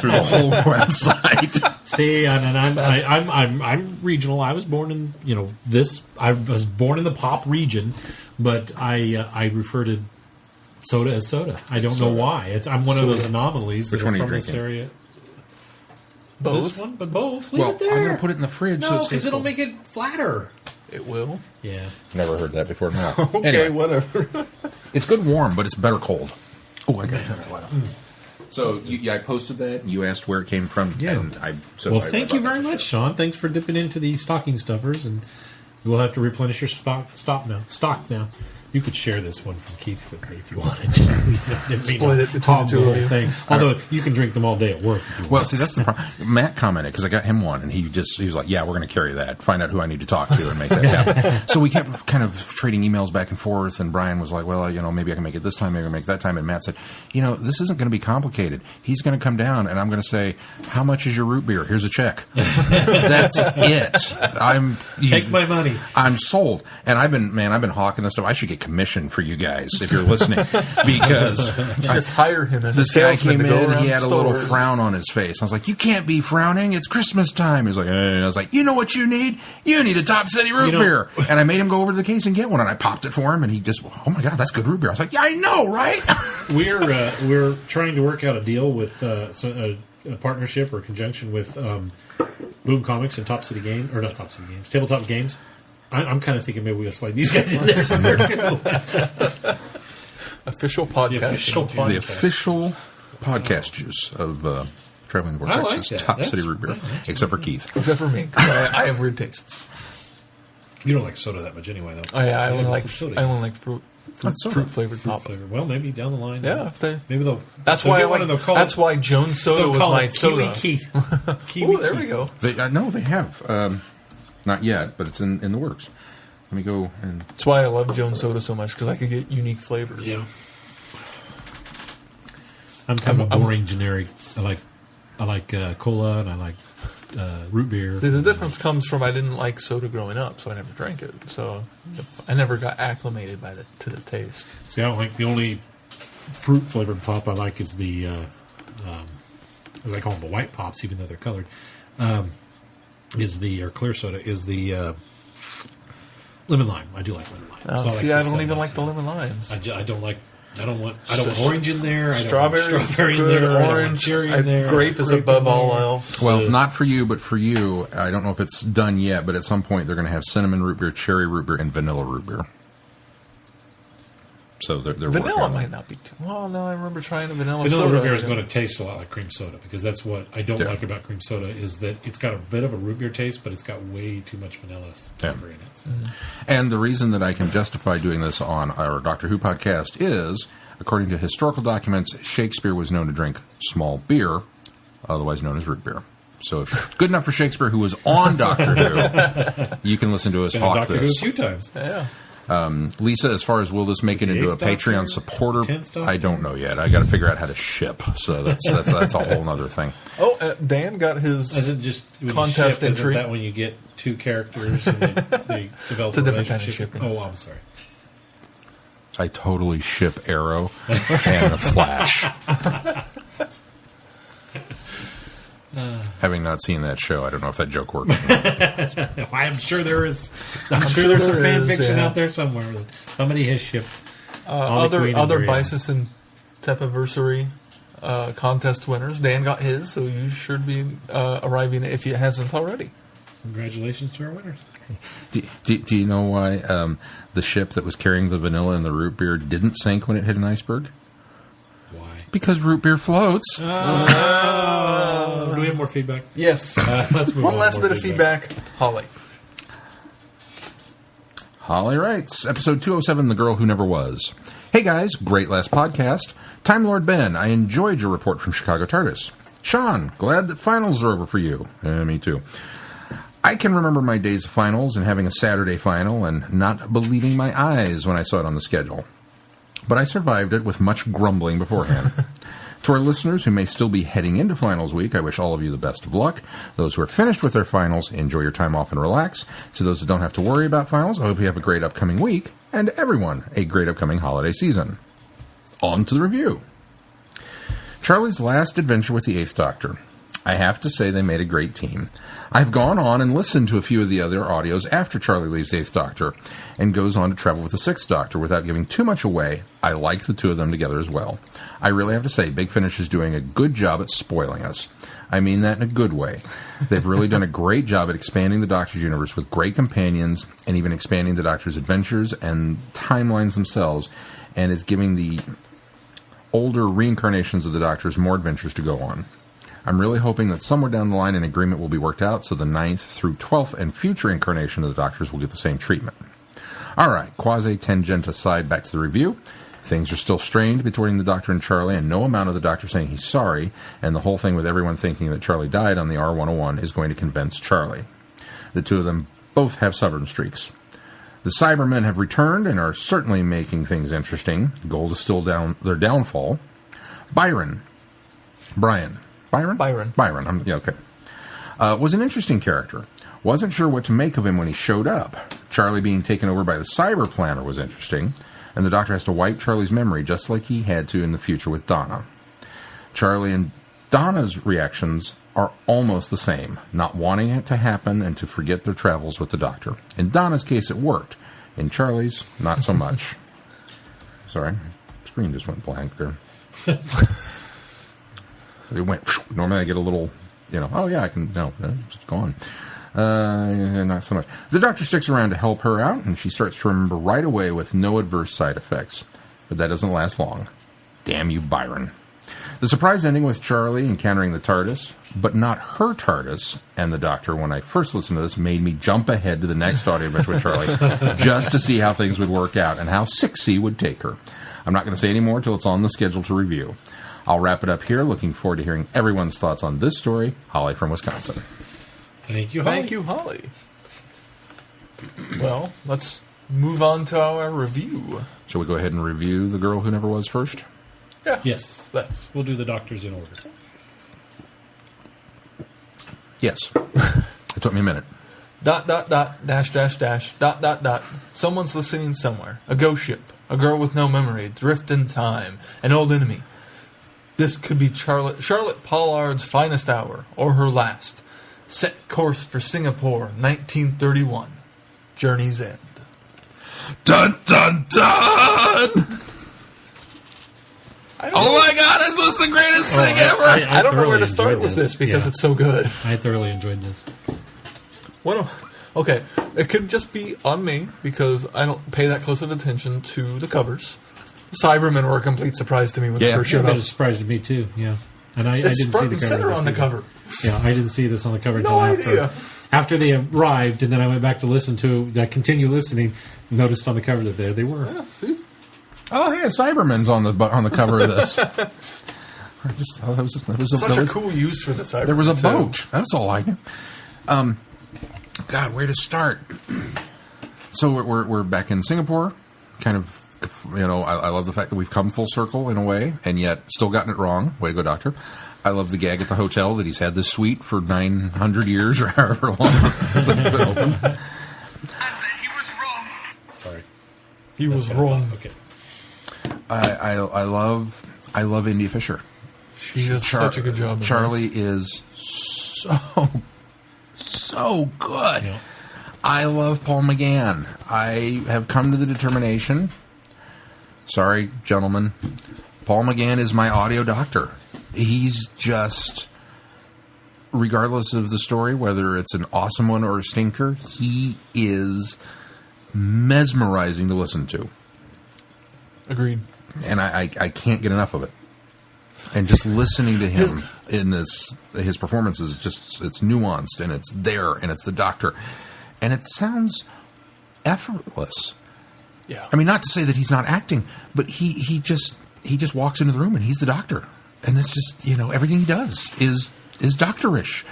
through the whole website. See, and I'm regional. I was born in I was born in the pop region, but I refer to soda as soda. I don't know why. I'm one of those anomalies. Which that one are you from this drinking? area. Both? This one, but both. Leave Well, it there. I'm going to put it in the fridge. No, because it'll make it flatter. It will. Yes. Never heard that before. No. Okay, Anyway, whatever. it's good warm, but it's better cold. Oh, I got to turn it loud. So I posted that, and you asked where it came from. Yeah. And Thank you very much, Sean. Thanks for dipping into the stocking stuffers, and we'll have to replenish your stock now. You could share this one from Keith with me if you wanted to. Split it between the two of you. Thing. Although you can drink them all day at work. If you Well, want. see, that's the problem. Matt commented, because I got him one, and he was like, yeah, we're going to carry that. Find out who I need to talk to and make that happen. So we kept kind of trading emails back and forth, and Brian was like, well, maybe I can make it this time, maybe I can make it that time. And Matt said, this isn't going to be complicated. He's going to come down, and I'm going to say, how much is your root beer? Here's a check. That's it. Take my money. I'm sold. And I've been hawking this stuff. I should get commission for you guys if you're listening, because Just hire him as a this guy salesman came to go in, around he had a little stores. frown on his face. I was like, you can't be frowning. It's Christmas time. He was like, I was like, you know what you need? You need a Top City root beer. And I made him go over to the case and get one, and I popped it for him, and he just, oh my God, that's good root beer. I was like, yeah, I know, right? We're trying to work out a deal with a partnership or conjunction with Boom Comics and Top City Games, or not Top City Games, Tabletop Games. I'm kind of thinking maybe we'll slide these guys in there somewhere too. Official podcast. The official podcast juice of Traveling the I Vortex like is that. Top That's- City root beer, that's except for Keith. Except for me, 'cause I have weird tastes. You don't like soda that much anyway, though. Oh yeah, I So only it's soda. like fruit flavored Fruit pop. flavor. Well, maybe down the line. Yeah, if they. Maybe they'll. That's they'll why I get one like. and they'll call That's it, why Jones Soda they'll was call my it soda. Kiwi Keith. Kiwi Ooh, there we Keith. go. No, they have. Not yet, but it's in the works. Let me go and. That's why I love Jones Soda so much, because I could get unique flavors. Yeah. I'm kind of a boring generic. I like cola and I like root beer. The difference comes from I didn't like soda growing up, so I never drank it. So I never got acclimated to the taste. See, I don't like the only fruit flavored pop I like is the, as I call them, the white pops, even though they're colored. Or clear soda is the lemon lime. I do like lemon lime. Oh, So see, like I the don't even 7-Up like the stuff. lemon limes. I don't want orange in there. Strawberry, I don't want strawberry in good, there. I don't want orange, cherry in there. grape is in above there. all else. Well, not for you, but for you. I don't know if it's done yet, but at some point they're going to have cinnamon root beer, cherry root beer, and vanilla root beer. So they're working Vanilla on might that. not be too. Well, no, I remember trying a vanilla Vanilla soda. root beer is going to taste a lot like cream soda because that's what I don't Yeah. like about cream soda is that it's got a bit of a root beer taste, but it's got way too much vanilla flavor in it. So. And the reason that I can justify doing this on our Doctor Who podcast is, according to historical documents, Shakespeare was known to drink small beer, otherwise known as root beer. So if you're good enough for Shakespeare, who was on Doctor Who, you can listen to us Been on hawk Doctor Who a this. few times. Yeah. Lisa, as far as will this make it The into a Eighth Doctor? Patreon supporter, 10th Doctor? I don't know yet. I got to figure out how to ship. So that's a whole other thing. Oh, Dan got his. Is it just when you Contest ship, entry. Isn't that when you get two characters and they develop It's a different kind of relationship? shipping. Oh, I'm sorry. I totally ship Arrow and the Flash. Having not seen that show, I don't know if that joke works. I'm sure there is. I'm sure there's some there fan is, fiction yeah. out there somewhere that somebody has shipped. Ollie Other Queen and Brienne. Bisis and Tepiversary contest winners. Dan got his, so you should be arriving if he hasn't already. Congratulations to our winners. Do you know why the ship that was carrying the vanilla and the root beer didn't sink when it hit an iceberg? Why? Because root beer floats. Do we have more feedback? Yes. Let's move on. One last More bit of feedback. Holly. Holly writes, episode 207, The Girl Who Never Was. Hey guys, great last podcast. Time Lord Ben, I enjoyed your report from Chicago TARDIS. Sean, glad that finals are over for you. Me too. I can remember my days of finals and having a Saturday final and not believing my eyes when I saw it on the schedule. but I survived it with much grumbling beforehand. To our listeners who may still be heading into finals week, I wish all of you the best of luck. Those who are finished with their finals, enjoy your time off and relax. To those who don't have to worry about finals, I hope you have a great upcoming week, and everyone a great upcoming holiday season. On to the review. Charlie's last adventure with the Eighth Doctor. I have to say they made a great team. I've gone on and listened to a few of the other audios after Charlie leaves the Eighth Doctor and goes on to travel with the Sixth Doctor without giving too much away. I like the two of them together as well. I really have to say, Big Finish is doing a good job at spoiling us. I mean that in a good way. They've really done a great job at expanding the Doctor's universe with great companions and even expanding the Doctor's adventures and timelines themselves, and is giving the older reincarnations of the Doctors more adventures to go on. I'm really hoping that somewhere down the line an agreement will be worked out so the 9th through 12th and future incarnation of the Doctors will get the same treatment. Alright, quasi-tangent aside, back to the review. Things are still strained between the Doctor and Charlie, and no amount of the Doctor saying he's sorry, and the whole thing with everyone thinking that Charlie died on the R101 is going to convince Charlie. The two of them both have stubborn streaks. The Cybermen have returned and are certainly making things interesting. Gold is still down their downfall. Byron. Okay. Was an interesting character. Wasn't sure what to make of him when he showed up. Charlie being taken over by the Cyber Planner was interesting, and the Doctor has to wipe Charlie's memory just like he had to in the future with Donna. Charlie and Donna's reactions are almost the same, not wanting it to happen and to forget their travels with the Doctor. In Donna's case, it worked. In Charlie's, not so much. Sorry, my screen just went blank there. It went, normally I get a little, oh yeah, I can, no, it's gone. Not so much. The Doctor sticks around to help her out, and she starts to remember right away with no adverse side effects. But that doesn't last long. Damn you, Byron. The surprise ending with Charlie encountering the TARDIS, but not her TARDIS, and the Doctor, when I first listened to this, made me jump ahead to the next audio adventure with Charlie, just to see how things would work out, and how 6C would take her. I'm not going to say any more until it's on the schedule to review. I'll wrap it up here. Looking forward to hearing everyone's thoughts on this story. Holly from Wisconsin. Thank you, Holly. Thank you, Holly. Well, let's move on to our review. Shall we go ahead and review The Girl Who Never Was first? Yeah. Yes. Let's. We'll do the Doctors in order. Yes. It took me a minute. ... ... Someone's listening somewhere. A ghost ship. A girl with no memory. Drift in time. An old enemy. This could be Charlotte Pollard's finest hour, or her last. Set course for Singapore, 1931. Journey's end. Dun, dun, dun! Oh my god, this was the greatest thing ever! I don't know where to start with this because it's so good. I thoroughly enjoyed this. Okay, it could just be on me because I don't pay that close of attention to the covers. Cybermen were a complete surprise to me when they first showed up. It was a surprise to me too, yeah. And I It's didn't front see the and cover. center on the cover. Yeah, I didn't see this on the cover No until idea. after they arrived, and then I went back to listen to, I continued listening, noticed on the cover that there they were. Yeah, see? Oh, yeah, Cybermen's on the cover of this. That was Such a cool use for the Cybermen. There was a too. boat. That's all I knew. God, where to start? So we're back in Singapore. Kind of, I love the fact that we've come full circle in a way, and yet still gotten it wrong. Way to go, Doctor. I love the gag at the hotel that he's had this suite for 900 years or however long it's been open. He was wrong. Sorry. He was wrong. Okay. I love India Fisher. She does such a good job. Charlie is so good. Yeah. I love Paul McGann. I have come to the determination. Sorry, gentlemen. Paul McGann is my audio doctor. He's just, regardless of the story, whether it's an awesome one or a stinker, he is mesmerizing to listen to. Agreed. And I can't get enough of it. And just listening to him in his performance is just, it's nuanced and it's there and it's the Doctor. And it sounds effortless. Yeah. I mean, not to say that he's not acting, but he just walks into the room and he's the Doctor. And that's just, everything he does is doctorish.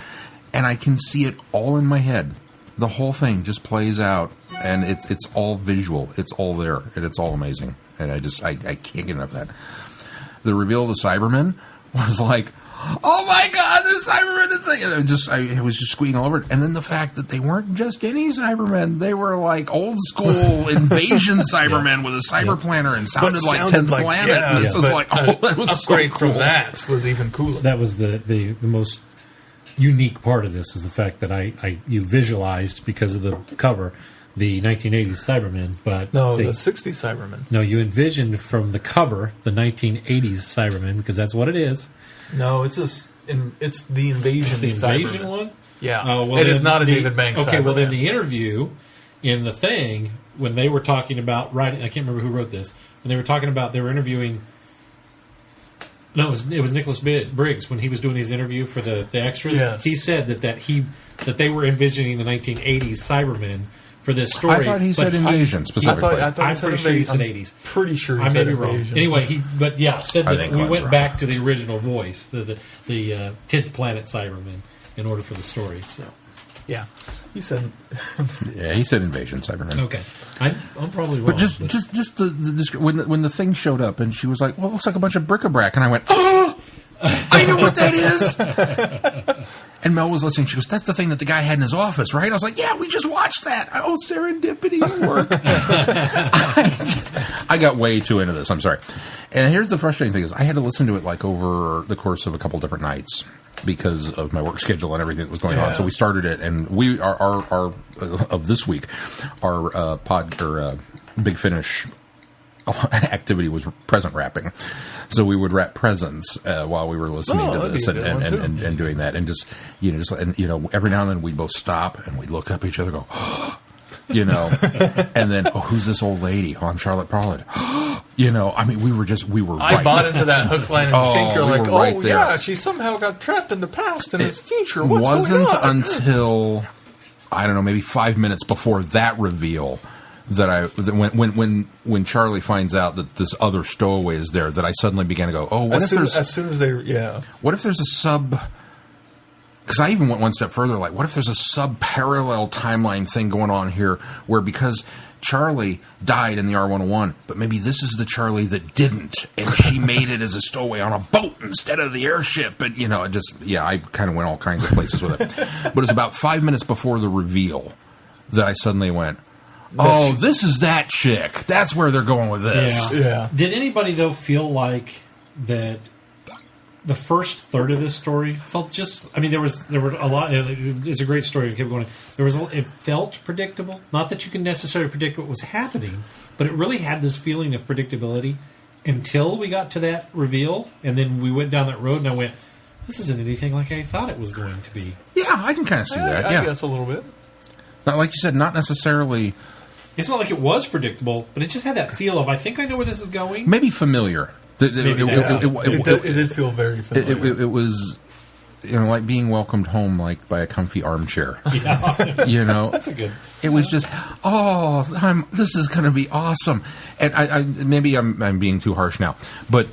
And I can see it all in my head. the whole thing just plays out, and it's all visual. It's all there, and it's all amazing. And I can't get enough of that. The reveal of the Cybermen was like, oh my God, the Cybermen thing! And I was just squeaking all over it. And then the fact that they weren't just any Cybermen; they were like old school invasion Cybermen with a cyber planner and sounded like 10th Planet. Yeah, This was like, oh, that was upgrade so cool. from that was even cooler. That was the most unique part of this, is the fact that you visualized, because of the cover, the 1980s Cybermen, but No, the 60s Cybermen. No, you envisioned from the cover the 1980s Cybermen, because that's what it is. No, it's it's the invasion. It's the invasion Cybermen. one. Yeah, Oh, well, it then is not a the- David Banks. Okay, well then Cyberman. the interview in the thing, when they were talking about writing, I can't remember who wrote this. When they were talking about, they were interviewing. No, it was Nicholas Briggs when he was doing his interview for the extras. Yes. He said that they were envisioning the 1980s Cybermen for this story. I thought he said invasion specifically. I thought he I'm said pretty sure he invasion. said I'm 80s. pretty sure he I may said be wrong. invasion. Anyway, said I that think we Glenn's went wrong. back to the original voice, the 10th Planet Cybermen, in order for the story. So yeah, he said. Yeah, he said invasion Cybermen. okay, I'm probably wrong. But just the when the thing showed up and she was like, "Well, it looks like a bunch of bric-a-brac," and I went, "Oh, I know what that is." And Mel was listening. She goes, "That's the thing that the guy had in his office, right?" I was like, "Yeah, we just watched that." Oh, serendipity at work. I got way too into this. I'm sorry. And here's the frustrating thing: is I had to listen to it like over the course of a couple different nights because of my work schedule and everything that was going on. So we started it, and we our of this week, our Big Finish activity was present wrapping. So we would wrap presents while we were listening to that'd this be a good one, too. and doing that, and just every now and then we'd both stop and we'd look up at each other, and go, and then who's this old lady? Oh, I'm Charlotte Pollard. I mean, we were I right. bought into that hook, line, and sinker. we Like, were right there. yeah, she somehow got trapped in the past and his future. What's wasn't going on? until I don't know, maybe 5 minutes before that reveal that when Charlie finds out that this other stowaway is there, that I suddenly began to go, oh, what if there's what if there's a sub? Because I even went one step further, like, what if there's a sub-parallel timeline thing going on here, where because Charlie died in the R-101, but maybe this is the Charlie that didn't, and she made it as a stowaway on a boat instead of the airship, and I kind of went all kinds of places with it. But it was about 5 minutes before the reveal that I suddenly went, oh, this is that chick. That's where they're going with this. Yeah. Did anybody though feel like that? The first third of this story felt just. I mean, there were a lot. It's a great story. It kept going. It felt predictable. Not that you can necessarily predict what was happening, but it really had this feeling of predictability until we got to that reveal, and then we went down that road, and I went, "This isn't anything like I thought it was going to be." Yeah, I can kind of see that. I Yeah, guess a little bit. not like you said, not necessarily. It's not like it was predictable, but it just had that feel of, I think I know where this is going. Maybe familiar. It It did feel very familiar. It was, like being welcomed home, like by a comfy armchair. Yeah. That's a good. It was just, this is going to be awesome. And maybe I'm being too harsh now, but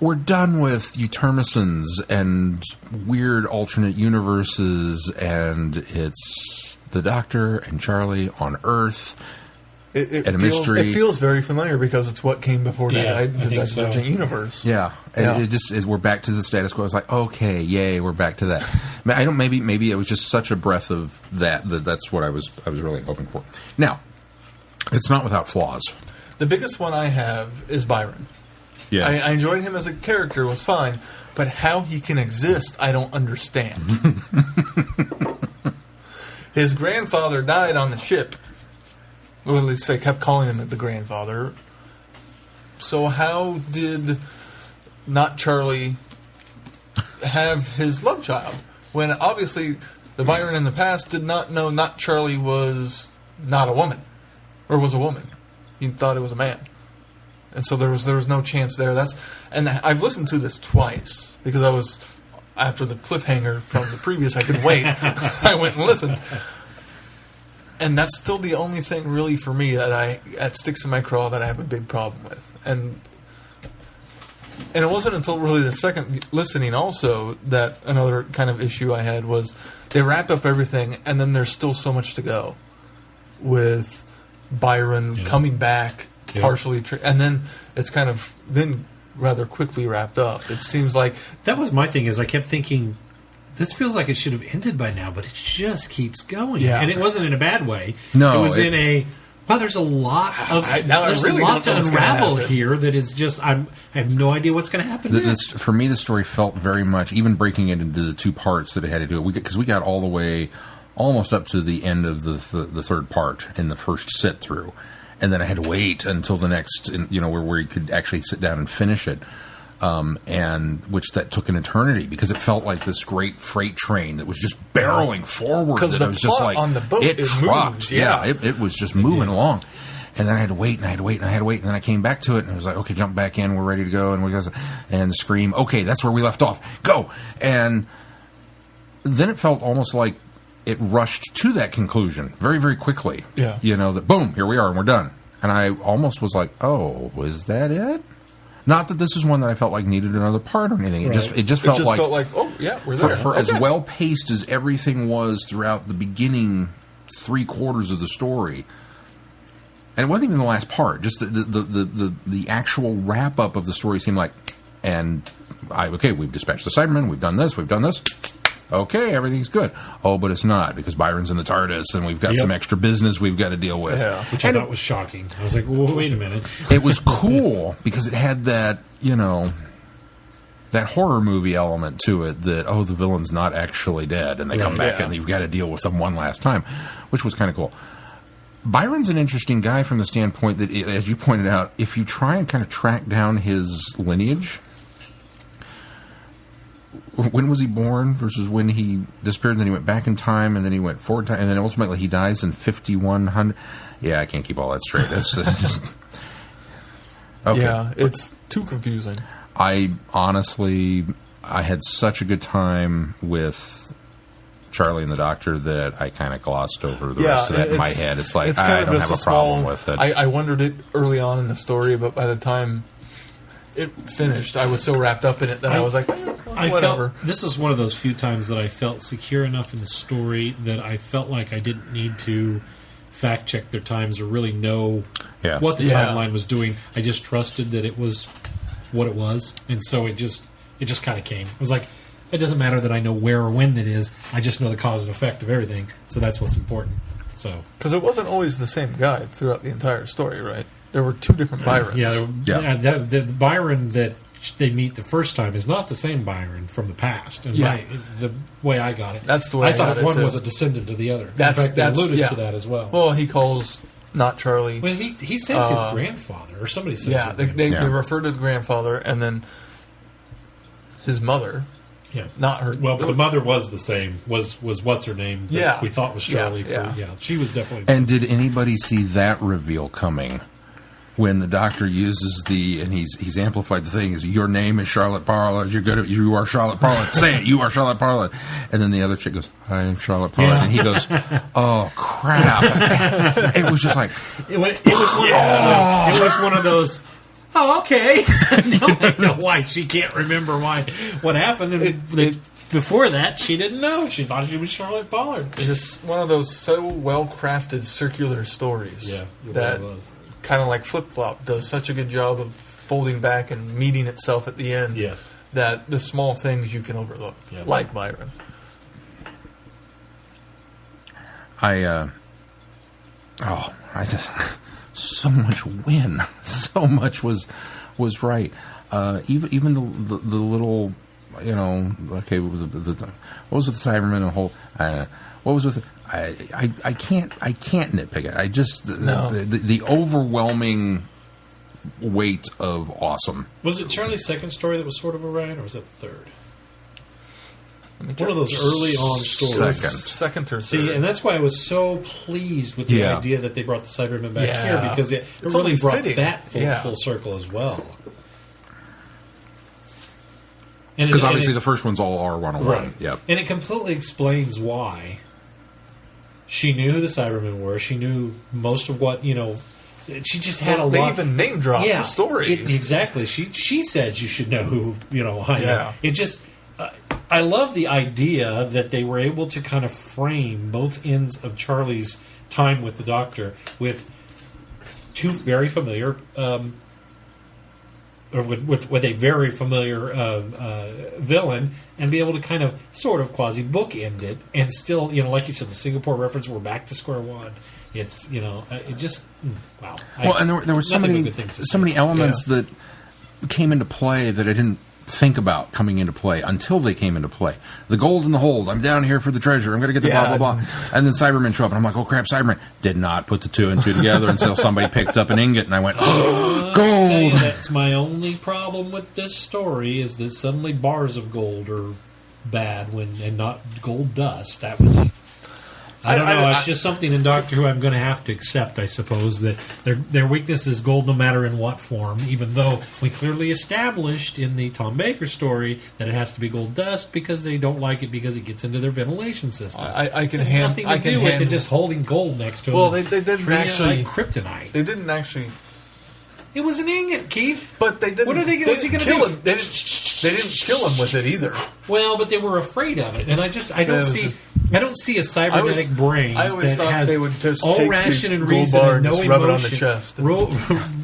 we're done with Utermisons and weird alternate universes, and it's the Doctor and Charlie on Earth. It and a mystery. It feels very familiar because it's what came before Yeah, I that think Divergent so. universe. Yeah, and it just is. We're back to the status quo. It's like, okay, yay, we're back to that. Maybe it was just such a breath of that's what I was really hoping for. Now, it's not without flaws. The biggest one I have is Byron. Yeah, I enjoyed him as a character, was fine, but how he can exist, I don't understand. His grandfather died on the ship. Well, at least they kept calling him the grandfather. So how did not Charlie have his love child? When obviously the Byron in the past did not know not Charlie was not a woman. Or was a woman. He thought it was a man. And so there was no chance there. And I've listened to this twice because I was, after the cliffhanger from the previous, I couldn't wait. I went and listened. And that's still the only thing really for me that sticks in my craw that I have a big problem with. And And it wasn't until really the second listening also that another kind of issue I had was they wrapped up everything, and then there's still so much to go with Byron coming back partially, and then it's kind of then rather quickly wrapped up. It seems like that was my thing. Is I kept thinking, this feels like it should have ended by now, but it just keeps going. Yeah. And it wasn't in a bad way. No, it was in a there's a lot of there's really a lot don't know to what's gonna unravel happen. here that is just I have no idea what's going to happen next. For me, the story felt very much, even breaking it into the two parts that it had to do it, because we got all the way almost up to the end of the third part in the first sit through, and then I had to wait until the next, where you could actually sit down and finish it. And which that took an eternity because it felt like this great freight train that was just barreling forward. Because that the was just plot like on the boat, it trucked. moves, It was just moving along. And then I had to wait, and I had to wait, and I had to wait, and then I came back to it, and I was like, okay, jump back in, we're ready to go, and scream, okay, that's where we left off, go! And then it felt almost like it rushed to that conclusion very, very quickly. Yeah. That boom, here we are, and we're done. And I almost was like, oh, was that it? Not that this is one that I felt like needed another part or anything. It just felt like oh yeah, we're there. For as well paced as everything was throughout the beginning 3/4 of the story, and it wasn't even the last part. Just the actual wrap up of the story seemed like, we've dispatched the Cybermen, we've done this. Okay, everything's good. Oh, but it's not, because Byron's in the TARDIS, and we've got some extra business we've got to deal with. Yeah. Which I thought was shocking. I was like, well, wait a minute. It was cool, because it had that, that horror movie element to it, that, the villain's not actually dead, and they come back, and you've got to deal with them one last time, which was kind of cool. Byron's an interesting guy from the standpoint that, as you pointed out, if you try and kind of track down his lineage, when was he born versus when he disappeared, and then he went back in time, and then he went forward time, and then ultimately he dies in 5100. Yeah, I can't keep all that straight. That's just... Okay. Yeah, it's too confusing. I had such a good time with Charlie and the Doctor that I kind of glossed over the rest of that in my head. It's like, I don't have a problem with it. I wondered it early on in the story, but by the time it finished, I was so wrapped up in it that I was like, whatever. This is one of those few times that I felt secure enough in the story that I felt like I didn't need to fact check their times or really know what the timeline was doing. I just trusted that it was what it was, and so it just kind of came. It was like, it doesn't matter that I know where or when it is. I just know the cause and effect of everything, so that's what's important. So, because it wasn't always the same guy throughout the entire story, right? There were two different Byrons. The Byron that they meet the first time is not the same Byron from the past. And the way I got it, that's the way I thought one too. was a descendant of the other. That's they alluded to that as well. Well, he calls not Charlie. Well, he says his grandfather, or somebody says. Yeah, they refer to the grandfather, and then his mother. Yeah, not her. Well, but the mother was the same. Was what's her name? That we thought was Charlie. She was definitely. And did anybody see that reveal coming? When the Doctor uses and he's amplified the thing, is your name is Charlotte Parlett, you are Charlotte Parlett, say it, you are Charlotte Parlett. And then the other chick goes, I am Charlotte Parlett. And he goes, oh, crap. It was just like... It was one of those, oh, okay. Now I know why she can't remember what happened. And before that, she didn't know. She thought she was Charlotte Pollard. It's one of those so well-crafted circular stories that... was. Kind of like Flip Flop does such a good job of folding back and meeting itself at the end. Yes. That the small things you can overlook, like Byron. So much win, so much was right. Even the little, okay, what was with the Cybermen and the whole, what was with I can't nitpick it. I just the overwhelming weight of awesome. Was it Charlie's second story that was sort of a ride, or was it the third? One of those early on stories. Second or third. See, and that's why I was so pleased with the idea that they brought the Cybermen back here, because it really brought fitting. That full circle as well. Because obviously the first one's all R101. Right. Yep. And it completely explains why she knew who the Cybermen were. She knew most of what, she just had Well, a they lot. even name dropped the story. Exactly. She said you should know who I know. Yeah. It just. I love the idea that they were able to kind of frame both ends of Charlie's time with the Doctor with two very familiar, or with a very familiar villain, and be able to kind of sort of quasi bookend it, and still, like you said, the Singapore reference. We're back to square one. It's it just wow. Well, and there were so many elements that came into play that I didn't think about coming into play until they came into play. The gold in the hold. I'm down here for the treasure. I'm going to get the blah, blah, blah. And then Cybermen show up, and I'm like, oh, crap, Cybermen. Did not put the two and two together until somebody picked up an ingot, and I went, oh, gold! That's my only problem with this story, is that suddenly bars of gold are bad and not gold dust. That was... I don't know. It's just something in Doctor Who I'm going to have to accept, I suppose, that their weakness is gold no matter in what form, even though we clearly established in the Tom Baker story that it has to be gold dust because they don't like it because it gets into their ventilation system. Nothing to do with it just holding gold next to them. Well, they didn't actually... like kryptonite. They didn't actually... It was an ingot, Keith. But they didn't. What's he going to do? Him. They didn't kill him with it either. Well, but they were afraid of it, and I don't see a cybernetic brain that has they would just all take ration the and gold reason bar and no just rub emotion. it on the chest.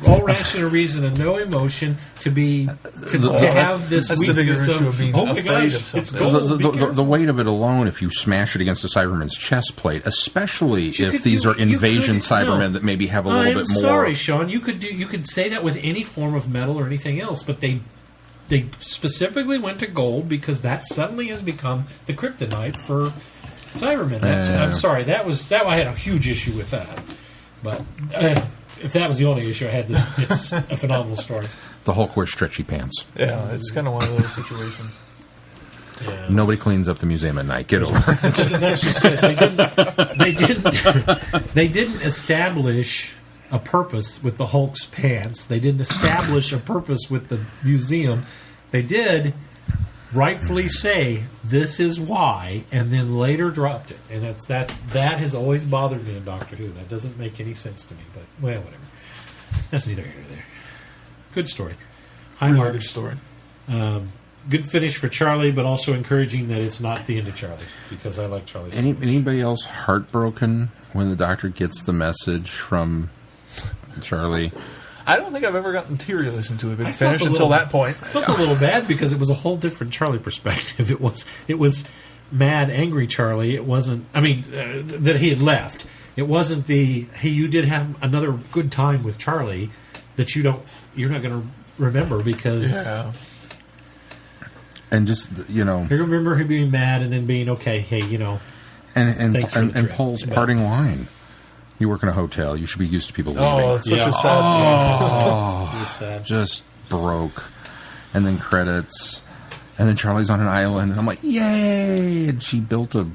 All ration and reason and no emotion to have this that's weakness the bigger issue of being oh my afraid gosh, of something. it's gold. The weight of it alone, if you smash it against a Cyberman's chest plate, especially if these are invasion Cybermen that maybe have a little bit more. I'm sorry, Sean. You could say that with any form of metal or anything else, but they specifically went to gold because that suddenly has become the kryptonite for Cybermen. I'm sorry. That I had a huge issue with that. But if that was the only issue I had, it's a phenomenal story. The Hulk wears stretchy pants. Yeah, it's kind of one of those situations. Yeah. Nobody cleans up the museum at night. Get over it. That's just it. They didn't establish a purpose with the Hulk's pants. They didn't establish a purpose with the museum. They did rightfully say this is why, and then later dropped it. And that has always bothered me in Doctor Who. That doesn't make any sense to me. But well, whatever. That's neither here nor there. Good story. High Really marks. good story. Good finish for Charlie, but also encouraging that it's not the end of Charlie, because I like Charlie. Anybody else heartbroken when the Doctor gets the message from Charlie? I don't think I've ever gotten teary listened to a big I felt finish a until little- that point. I felt a little bad because it was a whole different Charlie perspective. It was mad, angry Charlie. It wasn't. I mean, that he had left. It wasn't the hey, you did have another good time with Charlie that you're not going to remember because and just you remember him being mad and then being okay. Hey, and Paul's parting line. You work in a hotel. You should be used to people leaving. Oh, it's such a sad sad. Just broke. And then credits. And then Charlie's on an island. And I'm like, yay! And she built a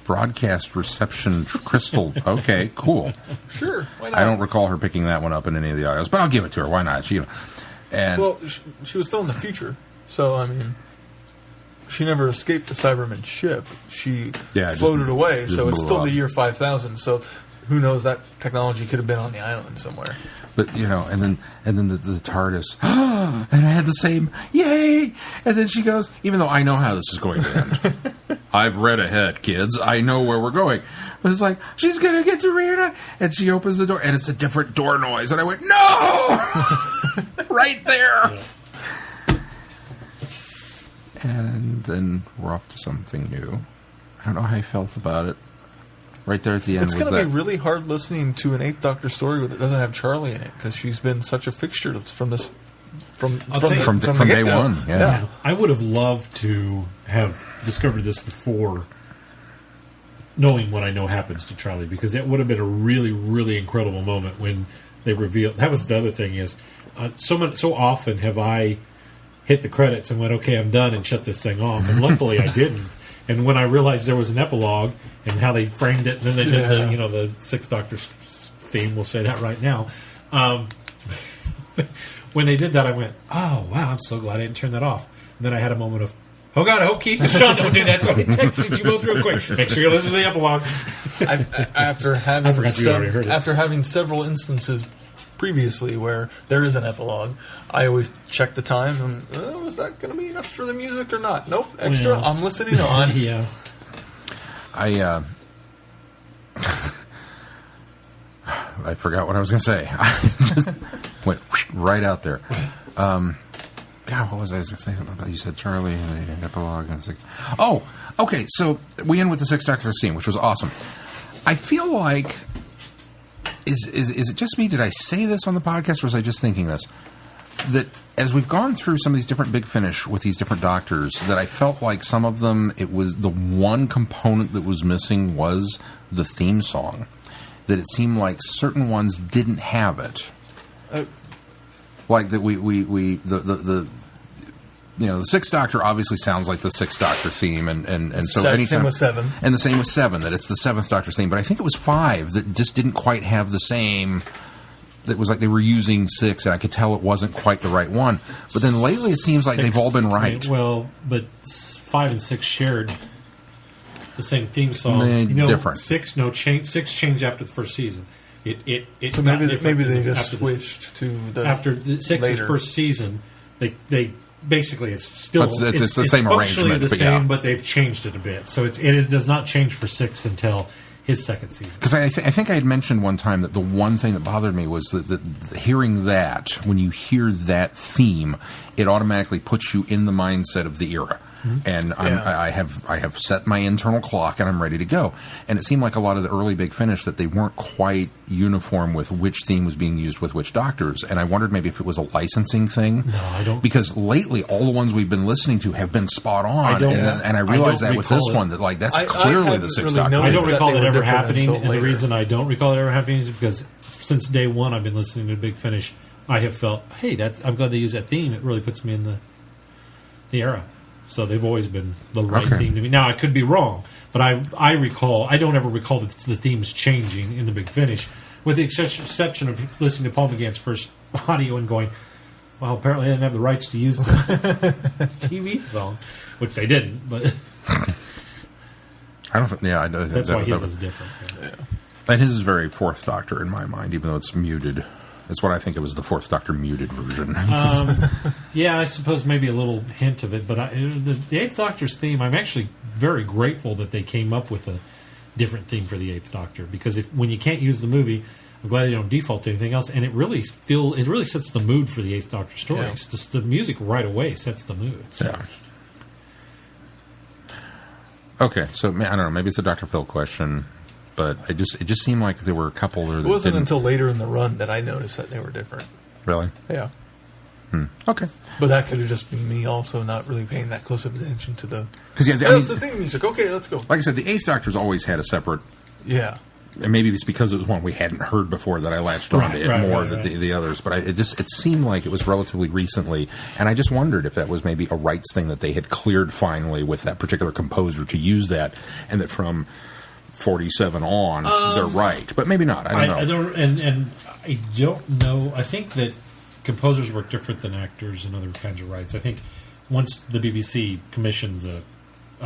broadcast reception crystal. Okay, cool. Sure, why not? I don't recall her picking that one up in any of the audios, but I'll give it to her. Why not? Well, she was still in the future. So, I mean, she never escaped the Cyberman ship. She floated away. So it's still the year 5000. So who knows, that technology could have been on the island somewhere. But and then the TARDIS, and I had the same yay. And then she goes, even though I know how this is going to end, I've read ahead, kids. I know where we're going. But it's like she's gonna get to read, and she opens the door, and it's a different door noise, and I went, no, right there. Yeah. And then we're off to something new. I don't know how I felt about it. Right there at the end. It's going to be really hard listening to an Eighth Doctor story that doesn't have Charlie in it, because she's been such a fixture from day one. Yeah. I would have loved to have discovered this before knowing what I know happens to Charlie, because it would have been a really, really incredible moment when they revealed. That was the other thing is, so often have I hit the credits and went, okay, I'm done, and shut this thing off, and luckily I didn't. And when I realized there was an epilogue and how they framed it, and then they did the Sixth Doctor's theme, we'll say that right now. When they did that, I went, oh, wow, I'm so glad I didn't turn that off. And then I had a moment of, Oh God, I hope Keith and Sean don't do that. So I texted you both real quick. Make sure you listen to the epilogue. After I forgot you already heard it. after having several instances previously where there is an epilogue, I always check the time and is that going to be enough for the music or not? Nope, extra. Yeah. I'm listening on. Yeah. I forgot what I was going to say. I just went right out there. God, what was I going to say? You said Charlie, the epilogue, and six. Oh, okay. So we end with the Sixth Doctor scene, which was awesome. I feel like is it just me? Did I say this on the podcast, or was I just thinking this? That as we've gone through some of these different Big Finish with these different doctors, that I felt like some of them, it was the one component that was missing was the theme song. That it seemed like certain ones didn't have it. Like that the Sixth Doctor obviously sounds like the Sixth Doctor theme, and so anytime, same with 7. and the same with 7, that it's the Seventh Doctor's theme. But I think it was 5 that just didn't quite have the same. That was like they were using 6, and I could tell it wasn't quite the right one. But then lately, it seems like they've all been right. Well, but 5 and 6 shared the same theme song. Different. 6 changed after the first season. It So got maybe different they just after switched to the after the 6's later. first season. They basically it's still But it's the same functionally arrangement, the but same, yeah. but they've changed it a bit. So it does not change for 6 until his second season. Because I think I had mentioned one time that the one thing that bothered me was that hearing that, when you hear that theme, it automatically puts you in the mindset of the era. Mm-hmm. And I have set my internal clock and I'm ready to go. And it seemed like a lot of the early Big Finish that they weren't quite uniform with which theme was being used with which doctors. And I wondered maybe if it was a licensing thing. No, I don't. Because lately all the ones we've been listening to have been spot on. And I realized that with this one that like that's clearly the Sixth Doctor. I don't recall it ever happening. And the reason I don't recall it ever happening is because since day one I've been listening to Big Finish. I have felt, hey, I'm glad they use that theme. It really puts me in the era. So they've always been the right theme to me. Now I could be wrong, but I don't ever recall the themes changing in the Big Finish, with the exception of listening to Paul McGann's first audio and going, well, apparently they didn't have the rights to use the TV song, which they didn't. But I don't. Yeah, that's why his is different. Yeah. And his is very Fourth Doctor in my mind, even though it's muted. That's what I think it was, the Fourth Doctor muted version. Yeah, I suppose maybe a little hint of it, but the Eighth Doctor's theme, I'm actually very grateful that they came up with a different theme for the Eighth Doctor, because when you can't use the movie, I'm glad they don't default to anything else, and it really sets the mood for the Eighth Doctor story. Yeah. The music right away sets the mood. So. Yeah. Okay, so I don't know. Maybe it's a Dr. Phil question. But it just seemed like there were a couple there that It wasn't didn't. until later in the run that I noticed that they were different. Really? Yeah. Okay. But that could have just been me also not really paying that close of attention to the... Because That's the theme music. Okay, let's go. like I said, the Eighth Doctor's always had a separate... Yeah. And maybe it's because it was one we hadn't heard before that I latched onto it more than the others. But it seemed like it was relatively recently. And I just wondered if that was maybe a rights thing that they had cleared finally with that particular composer to use that. And that from 47 on, they're right. But maybe not. I don't know. I don't know. I think that composers work different than actors and other kinds of rights. I think once the BBC commissions a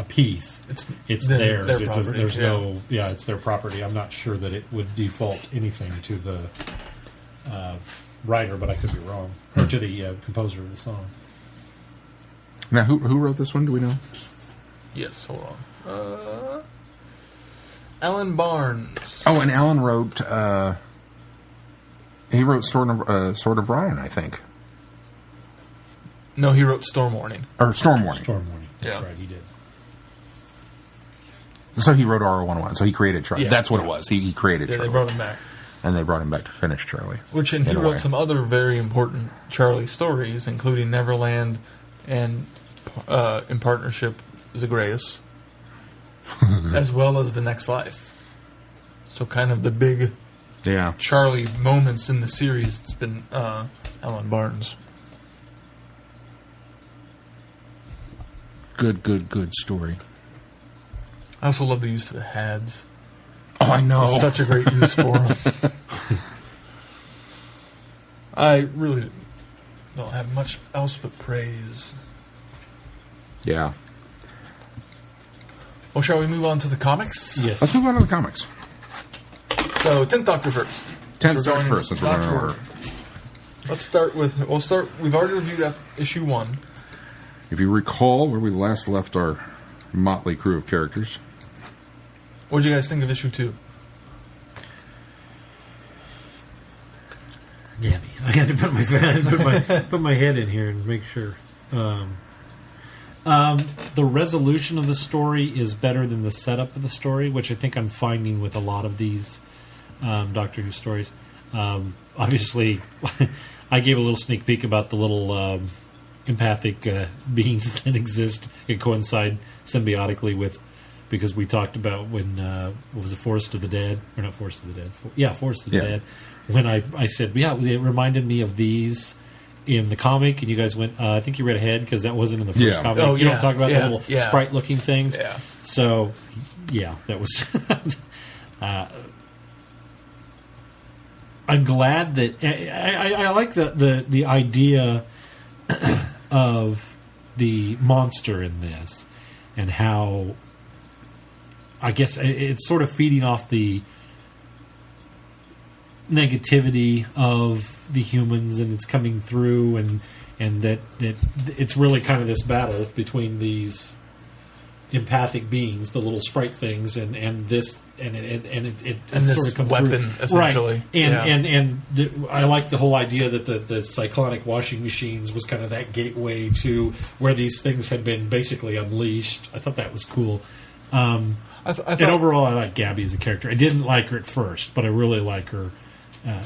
piece, it's theirs. Their property, it's their property. I'm not sure that it would default anything to the writer, but I could be wrong. Or to the composer of the song. Now, who wrote this one? Do we know? Yes, hold on. Alan Barnes. Oh, and Alan wrote... he wrote Sword of Ryan, I think. No, he wrote Storm Warning. Or Storm Warning. Storm Warning. That's Yeah. right, he did. So he wrote R101. So he created Charlie. Yeah. That's what it was. He created Yeah, Charlie. they brought him back. And they brought him back to finish Charlie. He in a way. wrote some other very important Charlie stories, including Neverland and in partnership Zagreus, as well as The Next Life. So kind of the big Charlie moments in the series, it's been Alan Barnes. Good story. I also love the use of the HADs. Oh, I know. Such a great use for them. I really don't have much else but praise. Yeah. Well, shall we move on to the comics? Yes. Let's move on to the comics. So, 10th Doctor first. 10th Doctor first, since we're going in order. Let's start with... We've already reviewed issue 1. If you recall where we last left our motley crew of characters. What did you guys think of issue 2? Gabby. I had to put my head in here and make sure. The resolution of the story is better than the setup of the story, which I think I'm finding with a lot of these Doctor Who stories. Obviously, I gave a little sneak peek about the little empathic beings that exist and coincide symbiotically with, because we talked about when, what was it, Forest of the Dead? Or not Forest of the Dead. Forest of the Dead. When I said, it reminded me of these in the comic, and you guys went, I think you read ahead because that wasn't in the first comic. Oh, you don't talk about the little yeah. sprite-looking things. Yeah. So, that was... I'm glad that... I like the idea of the monster in this, and how... I guess it's sort of feeding off the negativity of the humans, and it's coming through, and that it's really kind of this battle between these empathic beings, the little sprite things, and this, and it this sort of comes weapon, through. essentially. Right. I like the whole idea that the cyclonic washing machines was kind of that gateway to where these things had been basically unleashed. I thought that was cool. And overall, I like Gabby as a character. I didn't like her at first, but I really like her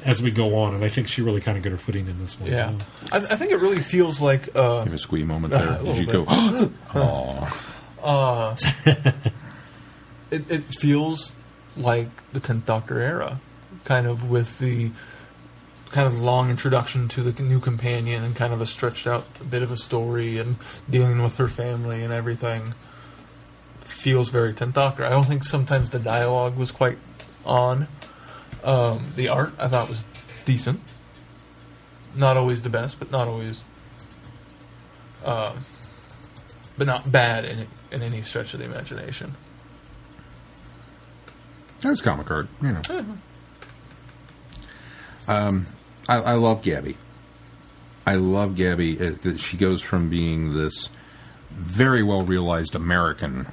as we go on, and I think she really kind of got her footing in this one. Yeah. So. I think it really feels like... You have a squee moment there. Did you go, It feels like the 10th Doctor era, kind of with the kind of long introduction to the new companion and kind of a stretched out bit of a story and dealing with her family and everything. Feels very 10th Doctor. I don't think sometimes the dialogue was quite on. The art I thought was decent. Not always the best, but not always... but not bad in any stretch of the imagination. That was comic art, you know. I love Gabby. I love Gabby. She goes from being this very well realized American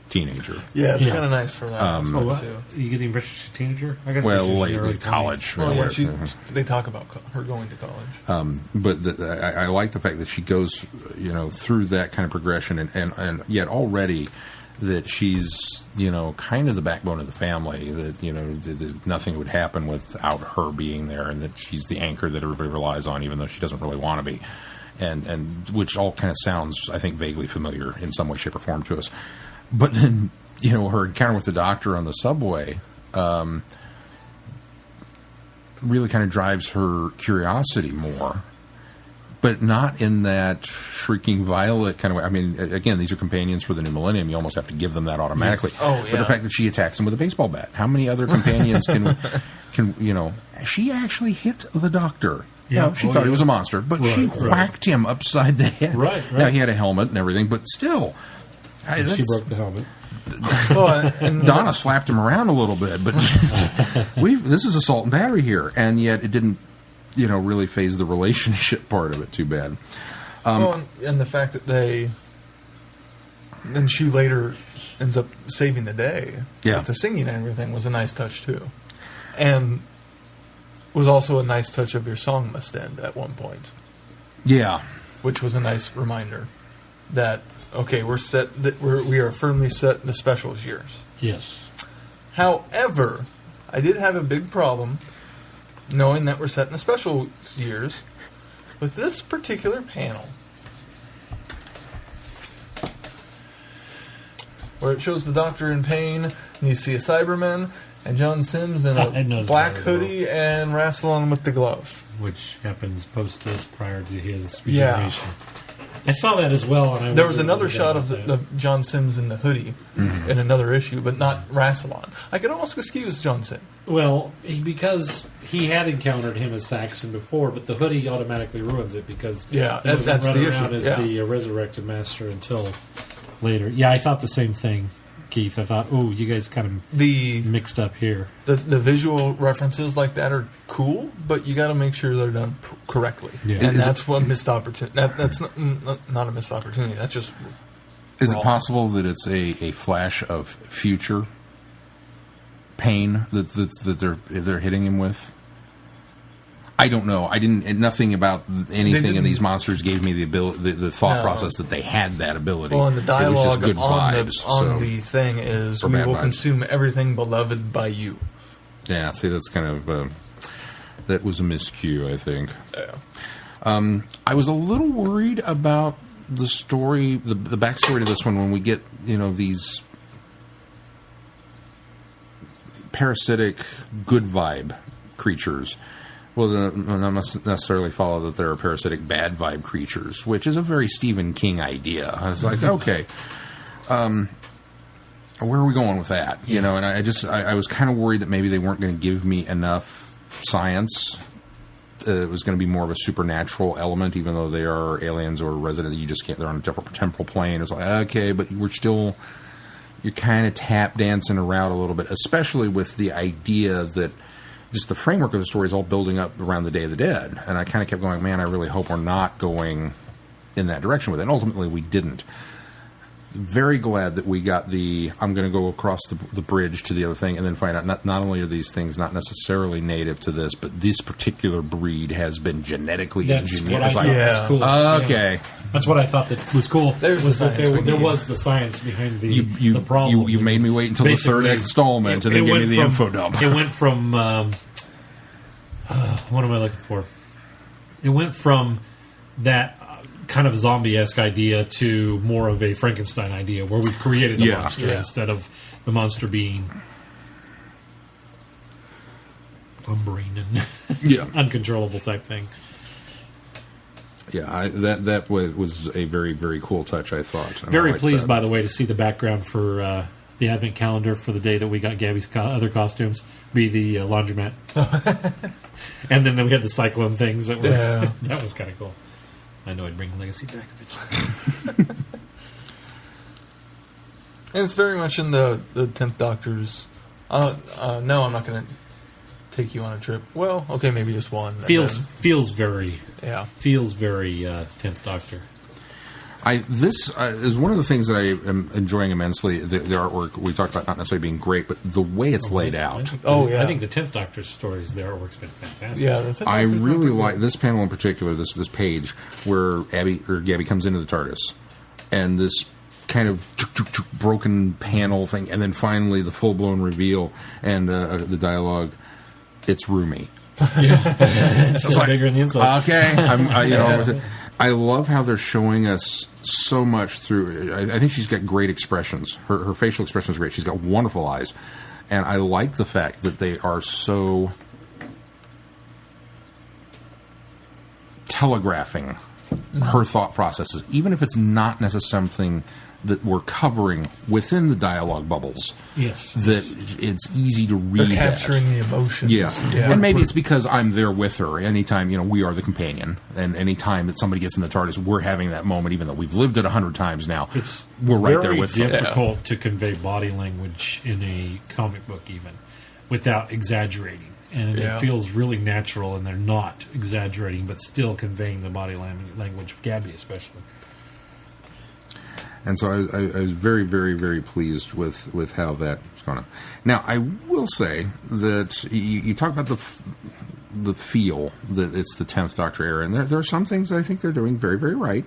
teenager. Yeah, it's kind of nice for that. Too. You get the impression she's a teenager? I guess Like college. Well, they talk about her going to college. But I like the fact that she goes, through that kind of progression, and yet already that she's, kind of the backbone of the family. That nothing would happen without her being there, and that she's the anchor that everybody relies on, even though she doesn't really want to be, and which all kind of sounds, I think, vaguely familiar in some way, shape, or form to us. But then, her encounter with the Doctor on the subway really kind of drives her curiosity more, but not in that shrieking violet kind of way. I mean, again, these are companions for the new millennium. You almost have to give them that automatically. Yes. Oh, yeah. But the fact that she attacks him with a baseball bat. How many other companions can she actually hit the Doctor. Yeah. No, she thought he was a monster, but she whacked him upside the head. Right. Now, he had a helmet and everything, but still... She broke the helmet. And Donna slapped him around a little bit, but this is assault and battery here, and yet it didn't, really phase the relationship part of it too bad. And the fact that then she later ends up saving the day. Yeah, with the singing and everything was a nice touch too, and was also a nice touch of your song must end at one point. Yeah, which was a nice reminder that. Okay, we are firmly set in the specials years. Yes. However, I did have a big problem knowing that we're set in the special years with this particular panel, where it shows the Doctor in pain, and you see a Cyberman and John Sims in a black hoodie and Rassilon with the glove, which happens post this, prior to his regeneration. I saw that as well. And there was another shot of the John Sims in the hoodie in another issue, but not Rassilon. I could almost excuse John Sims. Well, because he had encountered him as Saxon before, but the hoodie automatically ruins it because he wasn't running around as the resurrected master until later. Yeah, I thought the same thing. Keith. I thought, oh, you guys kind of The mixed up here. the visual references like that are cool, but you got to make sure they're done correctly. Yeah. And Is that's what missed opportunity. That's not a missed opportunity. That's just Is it wrong. possible that it's a flash of future pain that they're hitting him with? I don't know. I didn't. Nothing about anything in these monsters gave me the ability, the thought No. process that they had that ability. Well, and the It was just dialogue good on vibes. on the thing is, Or we bad will vibes. consume everything beloved by you. Yeah. See, that's kind of that was a miscue, I think. Yeah. I was a little worried about the story, the backstory to this one when we get these parasitic good vibe creatures. Well, that must necessarily follow that there are parasitic bad vibe creatures, which is a very Stephen King idea. I was like, okay, where are we going with that? And I was kind of worried that maybe they weren't going to give me enough science. It was going to be more of a supernatural element, even though they are aliens or resident. You just can't. They're on a different temporal plane. It's like, okay, but you're kind of tap dancing around a little bit, especially with the idea that just the framework of the story is all building up around the Day of the Dead. And I kind of kept going, man, I really hope we're not going in that direction with it. And ultimately, we didn't. Very glad that we got I'm going to go across the bridge to the other thing and then find out not only are these things not necessarily native to this, but this particular breed has been genetically engineered. That's what I thought was cool. Okay. Yeah. That's what I thought that was cool. There's was the that science we there need. was the science behind the problem. You made me wait until the third Basically, installment and then gave me the info dump. It went from what am I looking for? It went from that kind of zombie-esque idea to more of a Frankenstein idea, where we've created a monster instead of the monster being lumbering and uncontrollable type thing. Yeah, that was a very, very cool touch, I thought. And Very I liked pleased, that. by the way, to see the background for the advent calendar for the day that we got Gabby's other costumes be the laundromat. And then we had the cyclone things that were that was kind of cool. I know I'd bring Legacy back eventually. And it's very much in the 10th Doctor's. No, I'm not going to take you on a trip. Well, okay, maybe just one. and Feels then- very 10th Doctor. This is one of the things that I am enjoying immensely. The artwork we talked about not necessarily being great, but the way it's laid out. I think the 10th Doctor's stories, the artwork's been fantastic. Yeah, the 10th I Doctor's really pretty like cool. this panel in particular. This page where Gabby comes into the TARDIS, and this kind of broken panel thing, and then finally the full blown reveal and the dialogue. It's roomy. It's like, bigger in the inside. Okay, I love how they're showing us so much through. I think she's got great expressions. Her facial expression is great. She's got wonderful eyes, and I like the fact that they are so telegraphing her thought processes, even if it's not necessarily something that we're covering within the dialogue bubbles. Yes. That it's easy to read. They're capturing that. the emotions. Yeah. And maybe it's because I'm there with her. Anytime, we are the companion. And anytime that somebody gets in the TARDIS, we're having that moment, even though we've lived it 100 times now. We're right there with them. It's difficult to convey body language in a comic book, even, without exaggerating. And it feels really natural, and they're not exaggerating, but still conveying the body language of Gabby, especially. And so I was very, very, very pleased with how that's going on. Now, I will say that you talk about the feel that it's the 10th Doctor era, and there are some things that I think they're doing very, very right.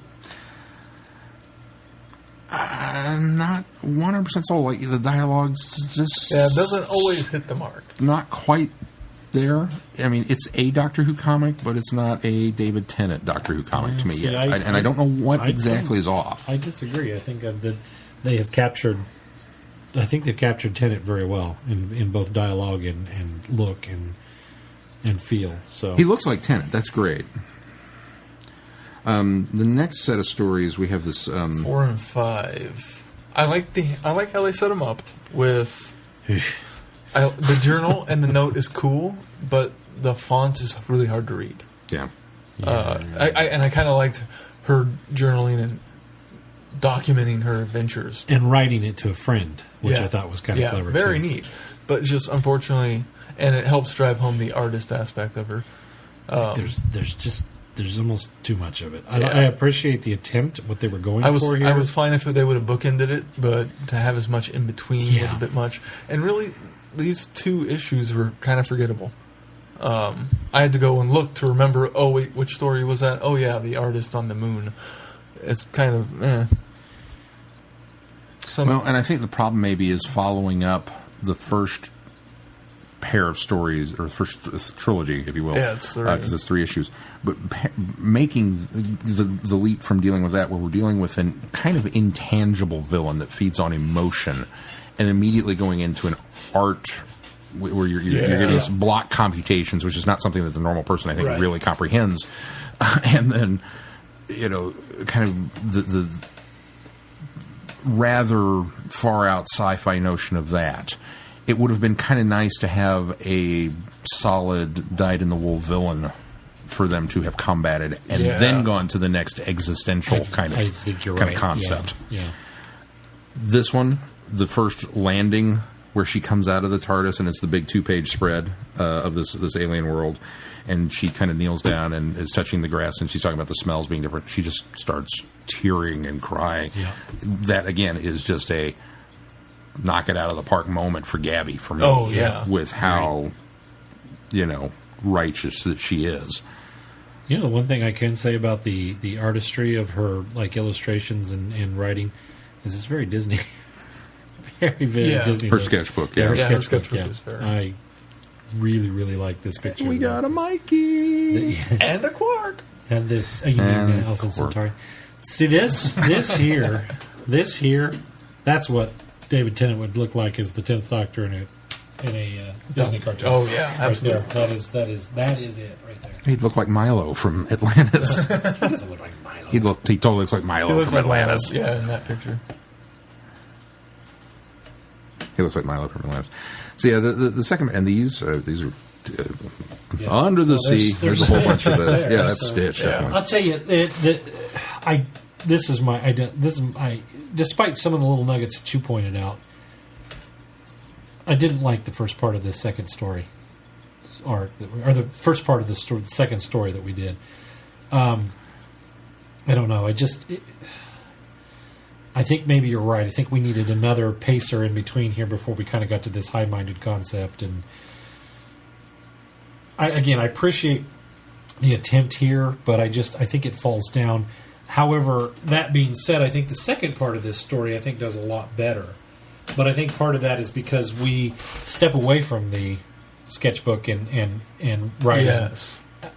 Not 100% sold. Like, the dialogue's just... Yeah, it doesn't always hit the mark. Not quite there. I mean, it's a Doctor Who comic, but it's not a David Tennant Doctor Who comic to me yet. And I don't know what exactly is off. I disagree. I think that they have captured... I think they've captured Tennant very well in both dialogue and look and feel. So he looks like Tennant. That's great. The next set of stories, we have this... 4 and 5. I like how they set them up with... the journal and the note is cool, but the font is really hard to read. Yeah. I kind of liked her journaling and documenting her adventures. And writing it to a friend, which I thought was kind of clever, very too. neat. But just unfortunately, and it helps drive home the artist aspect of her. There's almost too much of it. I appreciate the attempt, what they were going for here. I was fine if they would have bookended it, but to have as much in between was a bit much. And really, these 2 issues were kind of forgettable. I had to go and look to remember, oh, wait, which story was that? Oh, yeah, the artist on the moon. It's kind of, Well, and I think the problem maybe is following up the first pair of stories, or first trilogy, if you will. Yeah, it's 3. Because it's 3 issues. But making the leap from dealing with that, where we're dealing with a kind of intangible villain that feeds on emotion, and immediately going into an art where you're getting this block computations, which is not something that the normal person, I think, really comprehends. And then, kind of the rather far out sci-fi notion of that. It would have been kind of nice to have a solid dyed-in-the-wool villain for them to have combated, and then gone to the next existential kind of concept. Yeah. This one, the first landing where she comes out of the TARDIS, and it's the big 2-page spread of this alien world, and she kind of kneels down and is touching the grass, and she's talking about the smells being different. She just starts tearing and crying. Yeah. That, again, is just a knock it out of the park moment for Gabby, for me. Oh, yeah. With how, righteous that she is. The one thing I can say about the artistry of her illustrations and writing is it's very Disney. very Disney. Her sketchbook, her her sketchbook, sketchbook is very... I really, really like this picture. We got a Mikey. And a Quark. And this, you mean Alpha Centauri. See, this here, that's what David Tennant would look like as the 10th Doctor in a Disney cartoon. Oh, yeah, absolutely. Right there. That is it right there. He'd look like Milo from Atlantis. He doesn't look like Milo. He totally looks like Milo He looks from like Atlantis. Yeah, in that picture. He looks like Milo from Atlantis. So yeah, the second, and these are Under the Sea. There's a whole bunch of this. Yeah, that's Stitch. Definitely. I'll tell you, despite some of the little nuggets that you pointed out, I didn't like the first part of the second story arc, or the first part of the story, the second story that we did. I don't know. I think maybe you're right. I think we needed another pacer in between here before we kind of got to this high-minded concept. And I appreciate the attempt here, but I think it falls down. However, that being said, I think the second part of this story does a lot better. But I think part of that is because we step away from the sketchbook and writing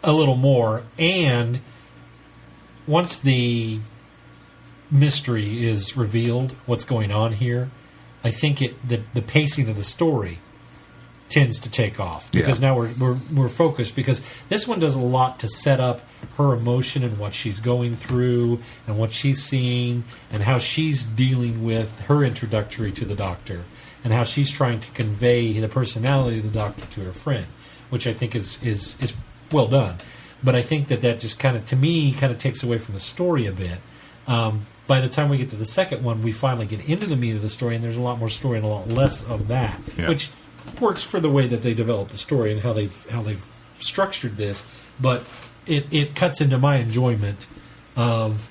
a little more. And once the mystery is revealed, what's going on here, I think the pacing of the story tends to take off because now we're focused, because this one does a lot to set up her emotion and what she's going through and what she's seeing and how she's dealing with her introductory to the Doctor and how she's trying to convey the personality of the Doctor to her friend, which I think is well done. But I think that just kind of, to me, kind of takes away from the story a bit. By the time we get to the second one, we finally get into the meat of the story, and there's a lot more story and a lot less of that, which works for the way that they develop the story and how they've structured this. But it cuts into my enjoyment of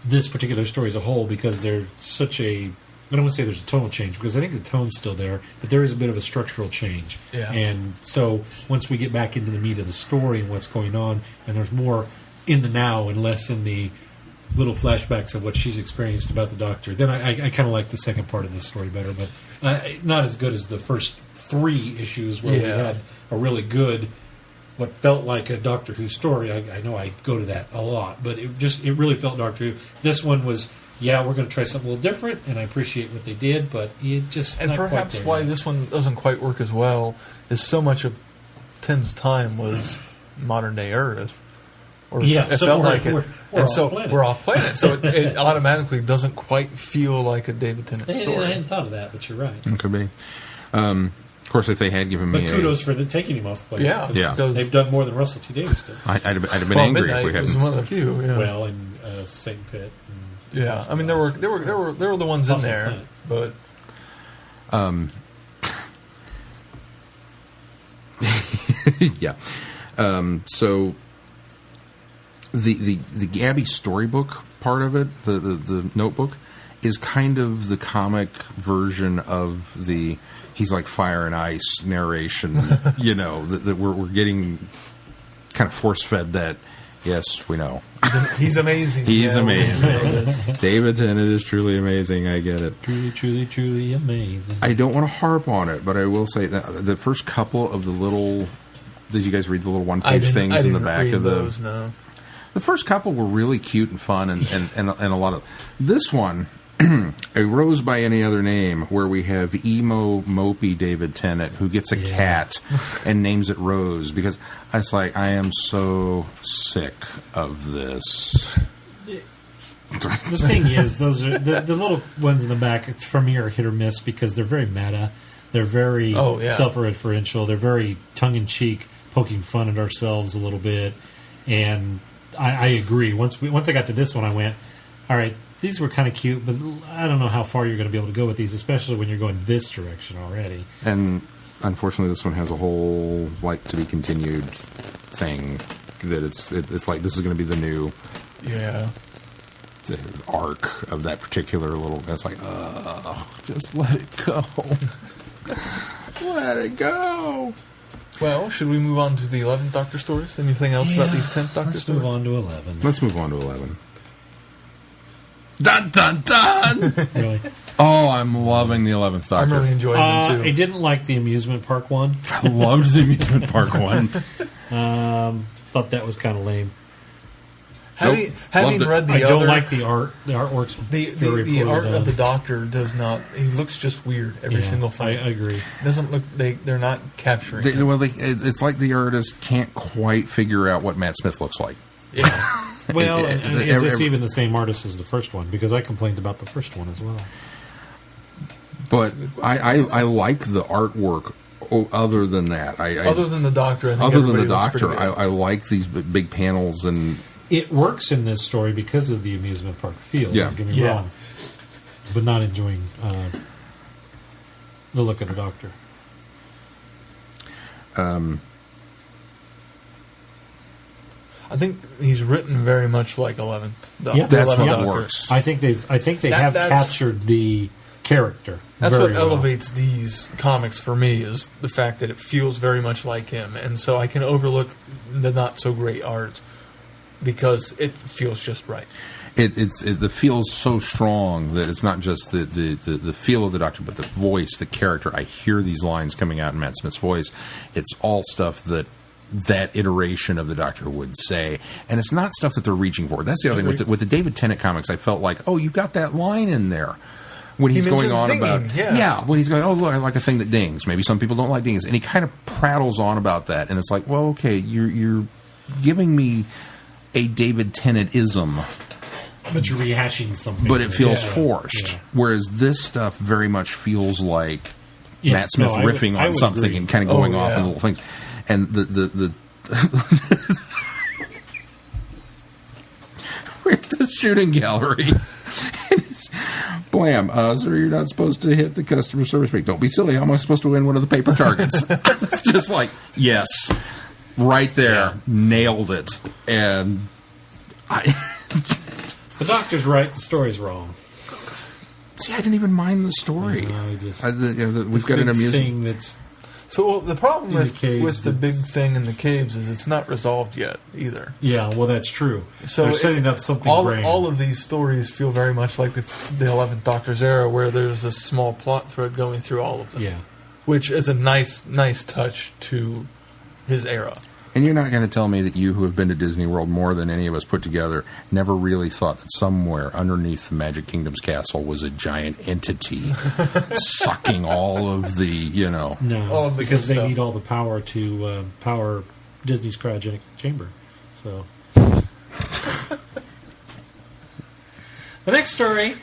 this particular story as a whole, because there's such a, I don't want to say there's a tonal change, because I think the tone's still there, but there is a bit of a structural change. Yeah. And so once we get back into the meat of the story and what's going on, and there's more in the now and less in the little flashbacks of what she's experienced about the Doctor, then I kind of like the second part of this story better, but not as good as the first 3 issues where we had a really good, what felt like a Doctor Who story. I know I go to that a lot, but it really felt Doctor Who. This one was, we're going to try something a little different, and I appreciate what they did, but it just and not perhaps quite there why yet. this one doesn't quite work as well is so much of Ten's time was modern day Earth. Or it so felt we're, like it. we're and off so planet. we're off planet. So it automatically doesn't quite feel like a David Tennant story. I hadn't thought of that, but you're right. It could be. Of course, if they had given me But kudos for taking him off planet. Yeah, because they've done more than Russell T. Davies did. I'd have been angry Midnight if we was hadn't. one of the few. Yeah. Well, and St. Pitt. Yeah, I mean there were the ones in there, but yeah. So the Gabby storybook part of it, the notebook, is kind of the comic version of the he's like fire and ice narration. You know that we're getting kind of force fed that. Yes, we know. He's amazing. He's amazing. David Tennant is truly amazing. I get it. Truly, truly, truly amazing. I don't want to harp on it, but I will say that the first couple of the little... Did you guys read the little one-page things in the back of the... those, no. The first couple were really cute and fun, and a lot of... This one, A Rose by Any Other Name, where we have emo, mopey David Tennant, who gets a cat and names it Rose, because it's like, I am so sick of this. The thing is, those are the little ones in the back for me are hit or miss because they're very meta. They're very self-referential. They're very tongue-in-cheek, poking fun at ourselves a little bit. And I agree. Once I got to this one, I went, all right, these were kind of cute, but I don't know how far you're going to be able to go with these, especially when you're going this direction already. And unfortunately, this one has a whole like to be continued thing that it's like this is going to be the new the arc of that particular little. It's like, just let it go, let it go. Well, should we move on to the 11th Doctor stories? Anything else about these 10th Doctor stories? Let's move on to 11. Let's move on to 11. Dun dun dun! Really? Oh, I'm loving the 11th Doctor. I'm really enjoying them too. I didn't like the amusement park one. I loved the amusement park one. Thought that was kind of lame. Having read the I other, don't like the art. The artwork's the art of the Doctor does not. He looks just weird every single frame. I agree. Doesn't look. They're not capturing. It's like the artist can't quite figure out what Matt Smith looks like. Yeah. Well, is this even the same artist as the first one? Because I complained about the first one as well. But I like the artwork. Other than that, other than the Doctor, I think other than the looks pretty Doctor, good. I like these big panels and. It works in this story because of the amusement park feel. Yeah. Don't get me wrong, but not enjoying the look of the Doctor. I think he's written very much like 11th. That's what works. I think they have captured the character. That's very what elevates these comics for me is the fact that it feels very much like him, and so I can overlook the not so great art because it feels just right. The feel's so strong that it's not just the feel of the Doctor, but the voice, the character. I hear these lines coming out in Matt Smith's voice. It's all stuff that iteration of the Doctor would say, and it's not stuff that they're reaching for. That's the other thing with the David Tennant comics. I felt like, oh, you've got that line in there when he's going on dinging, about when he's going, oh, look, I like a thing that dings. Maybe some people don't like dings, and he kind of prattles on about that, and it's like, well, okay, you're giving me a David Tennant-ism. But you're rehashing something. But it feels forced. Yeah. Whereas this stuff very much feels like Matt Smith riffing on something agree. And kind of going off on little things. And the we're at the shooting gallery. Blam, sir, you're not supposed to hit the customer service page. Don't be silly. How am I supposed to win one of the paper targets? It's just like, yes. Right there. Nailed it. And the Doctor's right, the story's wrong. See, I didn't even mind the story. We've got an amusing thing that's. So the problem with the big thing in the caves is it's not resolved yet either. Yeah, well, that's true. So they're setting up something. All of these stories feel very much like the 11th Doctor's era, where there's a small plot thread going through all of them. Yeah, which is a nice touch to his era. And you're not going to tell me that you, who have been to Disney World more than any of us put together, never really thought that somewhere underneath the Magic Kingdom's castle was a giant entity sucking all of the, No, because they need all the power to power Disney's cryogenic chamber. So, the next story,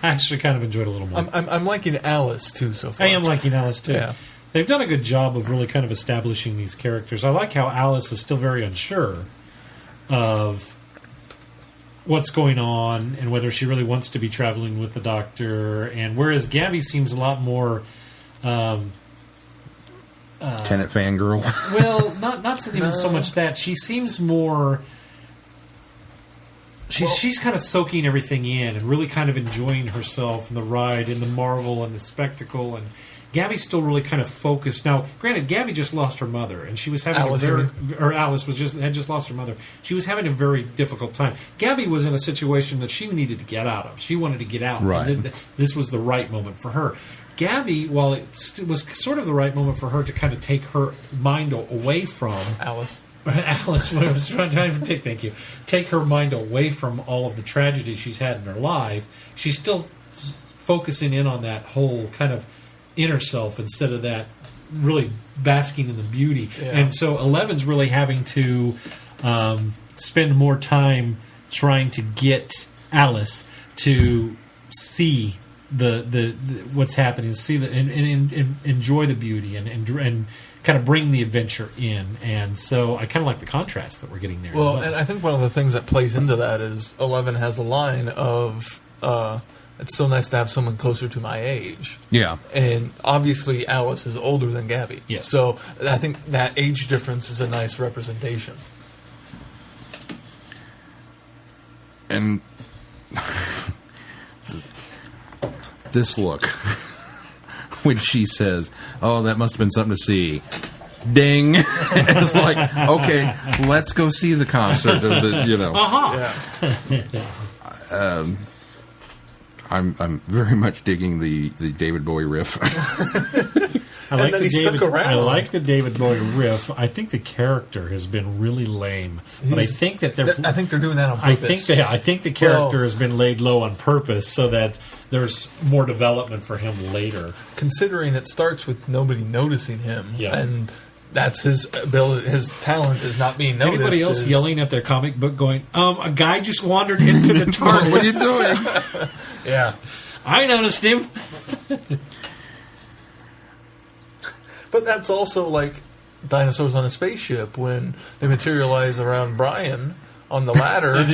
I actually kind of enjoyed a little more. I'm liking Alice too so far. I am liking Alice too. Yeah. They've done a good job of really kind of establishing these characters. I like how Alice is still very unsure of what's going on and whether she really wants to be traveling with the Doctor. And whereas Gabby seems a lot more Tenant fangirl. well, not even so much that. She seems more. She's kind of soaking everything in and really kind of enjoying herself and the ride and the marvel and the spectacle. And Gabby's still really kind of focused. Now, granted, Gabby just lost her mother, and she was having Alice, Alice had just lost her mother. She was having a very difficult time. Gabby was in a situation that she needed to get out of. She wanted to get out. Right. And this was the right moment for her. Gabby, while it was sort of the right moment for her to kind of take her mind away from Alice. Alice, what I was trying to take her mind away from all of the tragedy she's had in her life. She's still focusing in on that whole kind of inner self instead of that really basking in the beauty. Yeah. And so 11's really having to spend more time trying to get Alice to see the what's happening, see and enjoy the beauty and kind of bring the adventure in. And so I kind of like the contrast that we're getting there. Well, as well. and I think one of the things that plays into that is 11 has a line of, it's so nice to have someone closer to my age. Yeah. And obviously Alice is older than Gabby. Yes. So I think that age difference is a nice representation. And this look when she says, "Oh, that must have been something to see." Ding! It's like, okay, let's go see the concert of the, Yeah. I'm very much digging the David Bowie riff. I like then he stuck around. I like the David Bowie riff. I think the character has been really lame, but I think that I think they're doing that on purpose. I think the character has been laid low on purpose so that there's more development for him later. Considering it starts with nobody noticing him, Yeah. and that's his ability, his talent is not being noticed. Anybody else yelling at their comic book going, a guy just wandered into the TARDIS. What are you doing? Yeah. I noticed him. But that's also like dinosaurs on a spaceship when they materialize around Brian on the ladder, and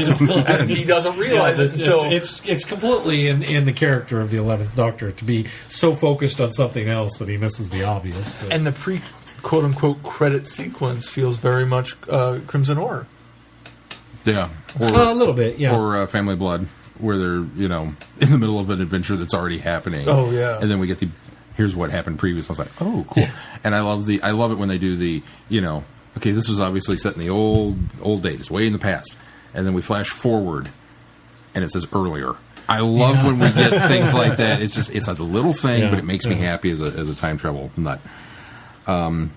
he doesn't realize it until it's completely in the character of the 11th Doctor to be so focused on something else that he misses the obvious. But. And the quote unquote credit sequence feels very much Crimson Horror. Yeah, a little bit, yeah. Or Family Blood, where they're in the middle of an adventure that's already happening. Oh yeah, and then we get here's what happened previously. I was like, oh, cool. And I love it when they do the, okay, this was obviously set in the old days, way in the past. And then we flash forward and it says earlier. I love when we get things like that. It's a little thing, but it makes me happy as a time travel nut. I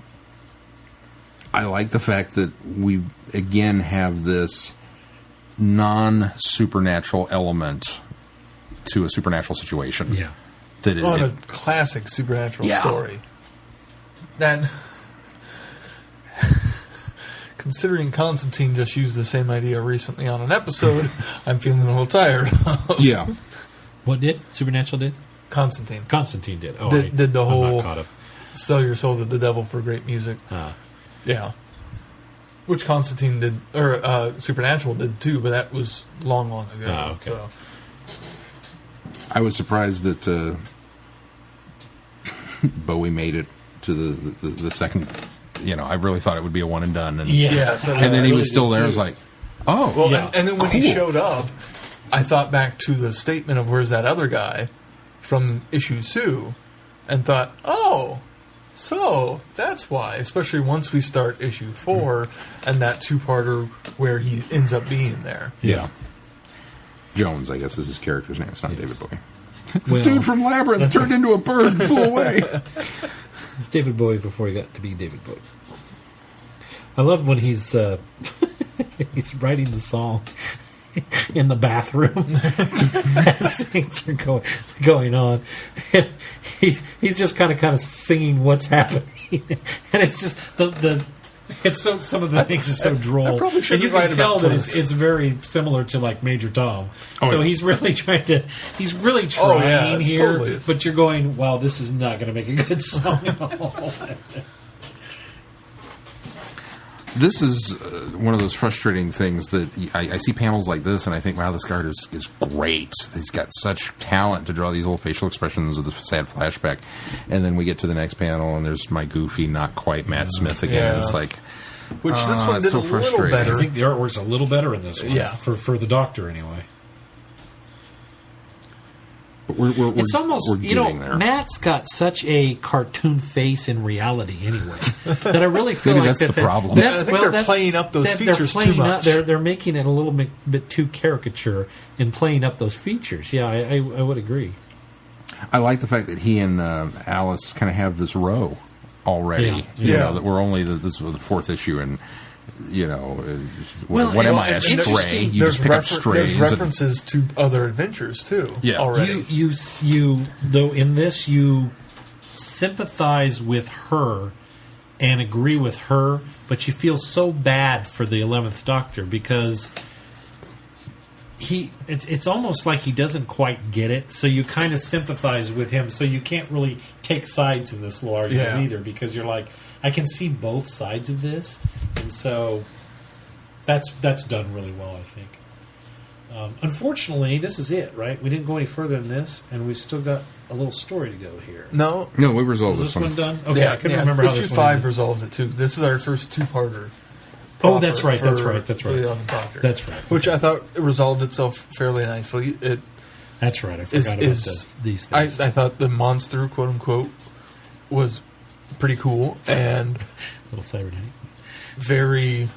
like the fact that we again have this non-supernatural element to a supernatural situation. Yeah. A classic supernatural story. That, considering Constantine just used the same idea recently on an episode, I'm feeling a little tired of. Yeah. What did? Supernatural did? Constantine did. Oh, did the I'm whole not caught up. sell your soul to the devil for great music. Yeah. Which Constantine did, or Supernatural did too, but that was long ago. Okay. So. I was surprised that Bowie made it to the second. I really thought it would be a one and done. And, and then he was still there. I was like, oh. Well, and then when he showed up, I thought back to the statement of where's that other guy from issue 2 and thought, oh, so that's why. Especially once we start issue 4 and that two-parter where he ends up being there. Yeah. Jones, I guess, is his character's name. It's not David Bowie. Well, Dude from Labyrinth turned into a bird and flew away. It's David Bowie before he got to be David Bowie. I love when he's he's writing the song in the bathroom as things are going on. And he's just kind of singing what's happening, and it's just it's so some of the things are so droll, and you can tell that it's very similar to like Major Tom. He's really trying here, totally but you're going, wow, this is not going to make a good song at all. This is one of those frustrating things that I see panels like this, and I think, wow, this guard is great. He's got such talent to draw these little facial expressions of the sad flashback. And then we get to the next panel, and there's my goofy, not quite Matt Smith again. Yeah. It's like, Which this one did so a little frustrating. better. I think the artwork's a little better in this one. Yeah. For the Doctor, anyway. But we're It's almost, we're getting there. Matt's got such a cartoon face in reality anyway that I really feel Maybe like that's the problem. I think they're playing up those features too much. They're making it a little bit too caricature in playing up those features. Yeah, I would agree. I like the fact that he and Alice kind of have this row already. Yeah. You Yeah. know, that we're only this was the fourth issue, and you know, Well, what am and- I, a and stray? interesting- You just pick up strays. There's references to other adventures too. Yeah. Already. You though in this you sympathize with her and agree with her, but you feel so bad for the 11th Doctor because it's almost like he doesn't quite get it, so you kind of sympathize with him, so you can't really take sides in this little argument either, because you're like, I can see both sides of this, and so that's done really well, I think. Unfortunately, this is it, right? We didn't go any further than this, and we've still got a little story to go here. No. No, we resolved Is this one done? Okay, Yeah, I couldn't remember how issue this one 5 ended. resolves it too. This is our first two-parter. Oh, that's right, that's for- right, that's for right. the 11th Doctor. That's right. Which I thought resolved itself fairly nicely. It That's right. I is, forgot about these things. I thought the monster, quote unquote, was pretty cool and Little cybernetic. very.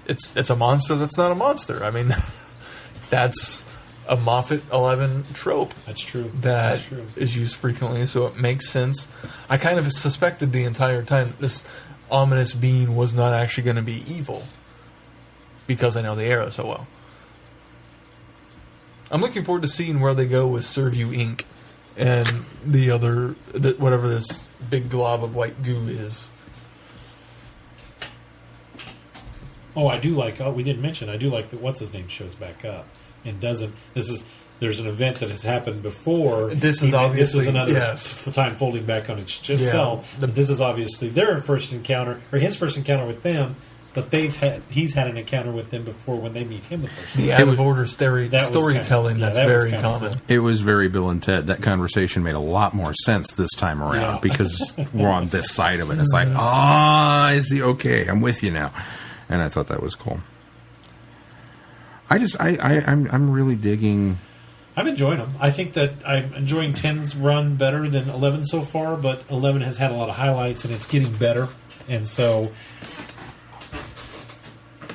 It's a monster that's not a monster. I mean, that's a Moffat 11 trope That's true. that That's true. is used frequently, so it makes sense. I kind of suspected the entire time this ominous being was not actually going to be evil because I know the era so well. I'm looking forward to seeing where they go with Serve You Inc. and the other, whatever this big glob of white goo is. Oh, I do like. Oh, we didn't mention. I do like that. What's his name shows back up and doesn't. There's an event that has happened before. This is This is obviously- another yes. time folding back on itself. the- But this is obviously their first encounter or his first encounter with them. But he's had an encounter with them before when they meet him the first time. The out of order That was storytelling kinda- that's that was very kinda common. cool. It was very Bill and Ted. That conversation made a lot more sense this time around Yeah. because we're on this side of it. It's like, I see. Okay, I'm with you now, and I thought that was cool. I'm really digging. I'm enjoying them. I think that I'm enjoying 10's run better than 11 so far, but 11 has had a lot of highlights and it's getting better. And so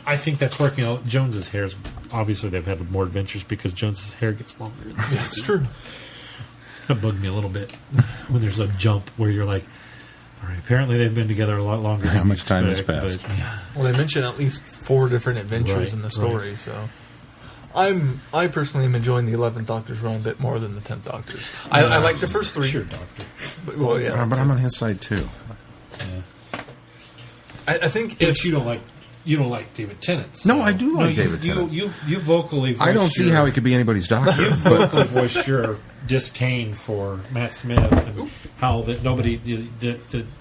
I think that's working out. Jones's hair's obviously they've had more adventures because Jones's hair gets longer. That's true. That bugged me a little bit when there's a jump where you're like, all right, apparently they've been together a lot longer. How than much you time has expect, passed? but, yeah. Well, they mention at least 4 different adventures Right, in the story, so I personally am enjoying the 11th Doctor's run a bit more than the 10th Doctor's. I like the first 3. Sure, Doctor. Well, yeah, But I'm on his side too. Yeah. I think But if you don't like David Tennant. No, I do like David Tennant. You vocally. I don't voiced see your- how he could be anybody's doctor. You but vocally voiced your disdain for Matt Smith and how that nobody, the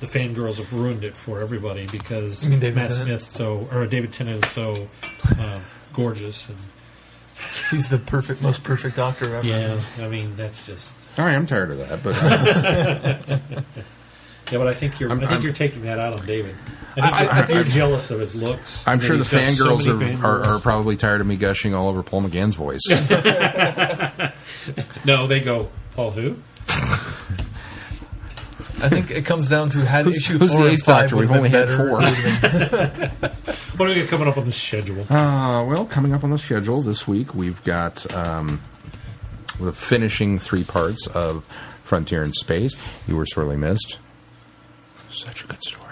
fangirls have ruined it for everybody because You mean David Matt Tennant? Smith David Tennant is so gorgeous and he's the most perfect Doctor ever. yeah, I mean that's just I am tired of that. But yeah, but I think you're taking that out on David. I think you're jealous of his looks. I'm That sure the he's got so fangirls many are fangirls. probably tired of me gushing all over Paul McGann's voice. No, they go, Paul who? I think it comes down to had issue who's 4 the and eighth 5 Doctor? would We've have been only had better. 4. What do we got coming up on the schedule? Well, coming up on the schedule this week, we've got we're finishing 3 parts of Frontier in Space. You Were Sorely Missed. Such a good story.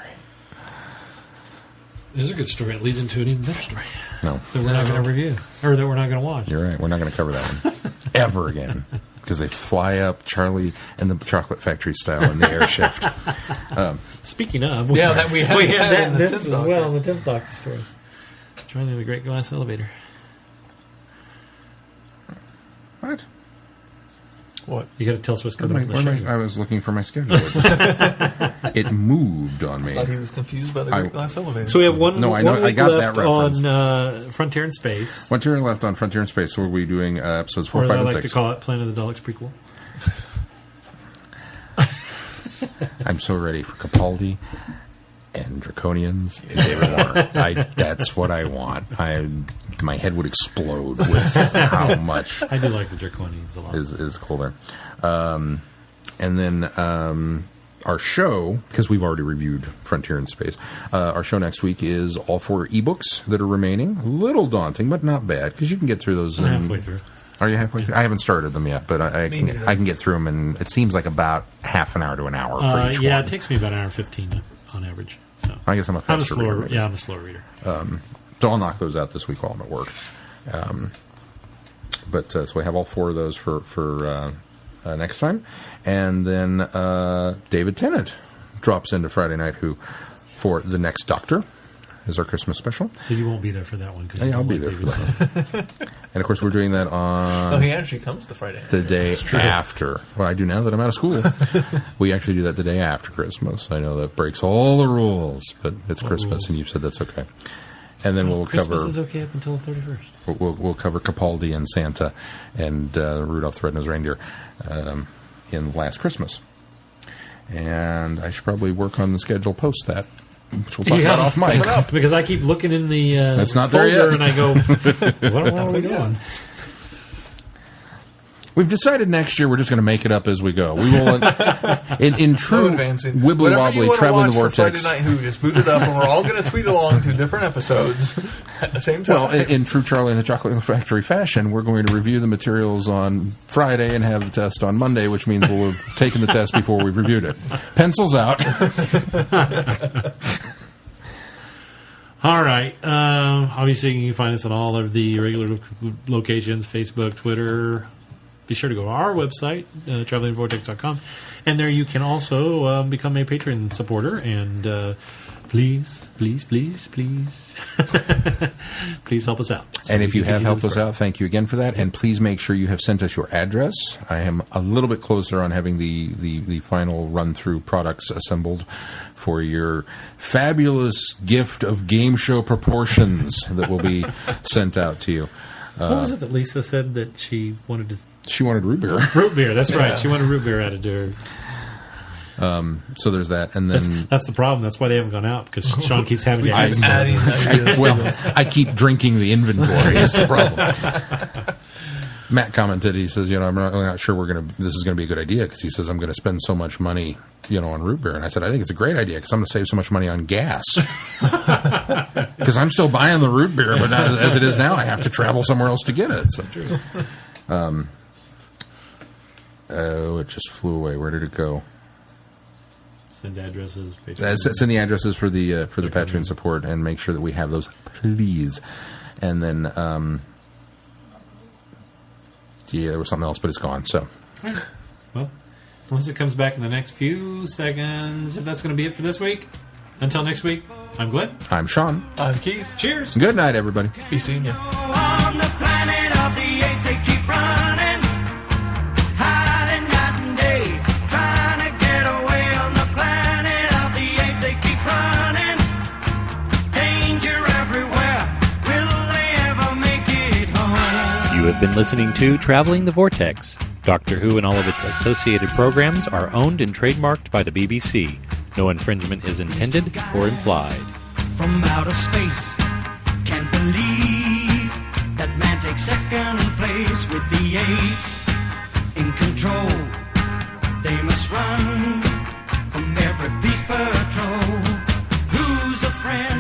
It is a good story. It leads into an even better story No, that we're not going to review or that we're not going to watch. you're right. We're not going to cover that one ever again because they fly up Charlie and the Chocolate Factory style in the air shift. Speaking of, Yeah, that we had that in the this 10th as Doctor. well in the 10th Doctor story. Charlie in the Great Glass Elevator. What? What? You got to tell us what's coming up. I was looking for my schedule. It moved on me. I thought he was confused by the Great Glass Elevator. So we have one. No, I one know. I week got left that reference. on Frontier in Space. One turn left on Frontier in Space. So we'll be doing episodes 4, Or as 5, I and like 6. to call it, Planet of the Daleks prequel. I'm so ready for Capaldi and Draconians and David Warner. That's what I want. My head would explode with how much I do like the Draconians a lot. is cool there. And then our show, because we've already reviewed Frontier in Space, our show next week is all 4 ebooks that are remaining. A little daunting, but not bad, because you can get through those. I'm halfway through. Are you halfway through? I haven't started them yet, but I can get through them, and it seems like about half an hour to an hour for each one. It takes me about an hour and 15 on average. So I guess I'm a faster reader. Yeah, I'm a slow reader. So I'll knock those out this week while I'm at work. So we have all 4 of those for next time. And then David Tennant drops into Friday Night Who for The Next Doctor is our Christmas special. So you won't be there for that one. I'll be there for that. And, of course, we're doing that on... No, he actually comes to Friday Night. The day after. Well, I do now that I'm out of school. We actually do that the day after Christmas. I know that breaks all the rules, but it's Christmas, rules? and you've said that's okay. And then we'll Christmas cover... is okay up until the 31st. We'll cover Capaldi and Santa and Rudolph the Red-Nosed Reindeer in Last Christmas. And I should probably work on the schedule post that, which we'll talk about off mic. Because I keep looking in the That's not folder there yet. and I go, what are we doing? We've decided next year we're just going to make it up as we go. We will, in true wibbly wobbly traveling the vortex. Friday Night Who, just boot it up, and we're all going to tweet along to different episodes at the same time. Well, in true Charlie and the Chocolate Factory fashion, we're going to review the materials on Friday and have the test on Monday, which means we'll have taken the test before we've reviewed it. Pencils out. All right. Obviously, you can find us on all of the regular locations, Facebook, Twitter. Be sure to go to our website, travelingvortex.com. And there you can also become a Patreon supporter. And please, please, please, please, please help us out. And if you have helped us out, thank you again for that. And please make sure you have sent us your address. I am a little bit closer on having the final run-through products assembled for your fabulous gift of game show proportions that will be sent out to you. What was it that Lisa said that she wanted to... She wanted root beer. Root beer, that's right. She wanted root beer added to her. So there's that, and then that's the problem. That's why they haven't gone out, because Sean keeps having to add stuff. I keep drinking the inventory. Is the problem. Matt commented. He says, "I'm not sure this is going to be a good idea," because he says I'm going to spend so much money, on root beer. And I said, I think it's a great idea because I'm going to save so much money on gas. Because I'm still buying the root beer, but as it is now, I have to travel somewhere else to get it. So. It just flew away. Where did it go? Send addresses. Send the addresses for the Patreon support, and make sure that we have those, please. And then, there was something else, but it's gone. So, well, unless it comes back in the next few seconds, if that's going to be it for this week. Until next week, I'm Glenn. I'm Sean. I'm Keith. Cheers. Good night, everybody. Be seeing you. On the planet of the apes, they keep running, hiding night and day, trying to get away. On the planet of the apes, they keep running, danger everywhere. Will they ever make it home? You have been listening to Traveling the Vortex. Doctor Who and all of its associated programs are owned and trademarked by the BBC. No infringement is intended or implied. From outer space, can't believe that man takes second place with the apes in control. They must run from every peace patrol. Who's a friend?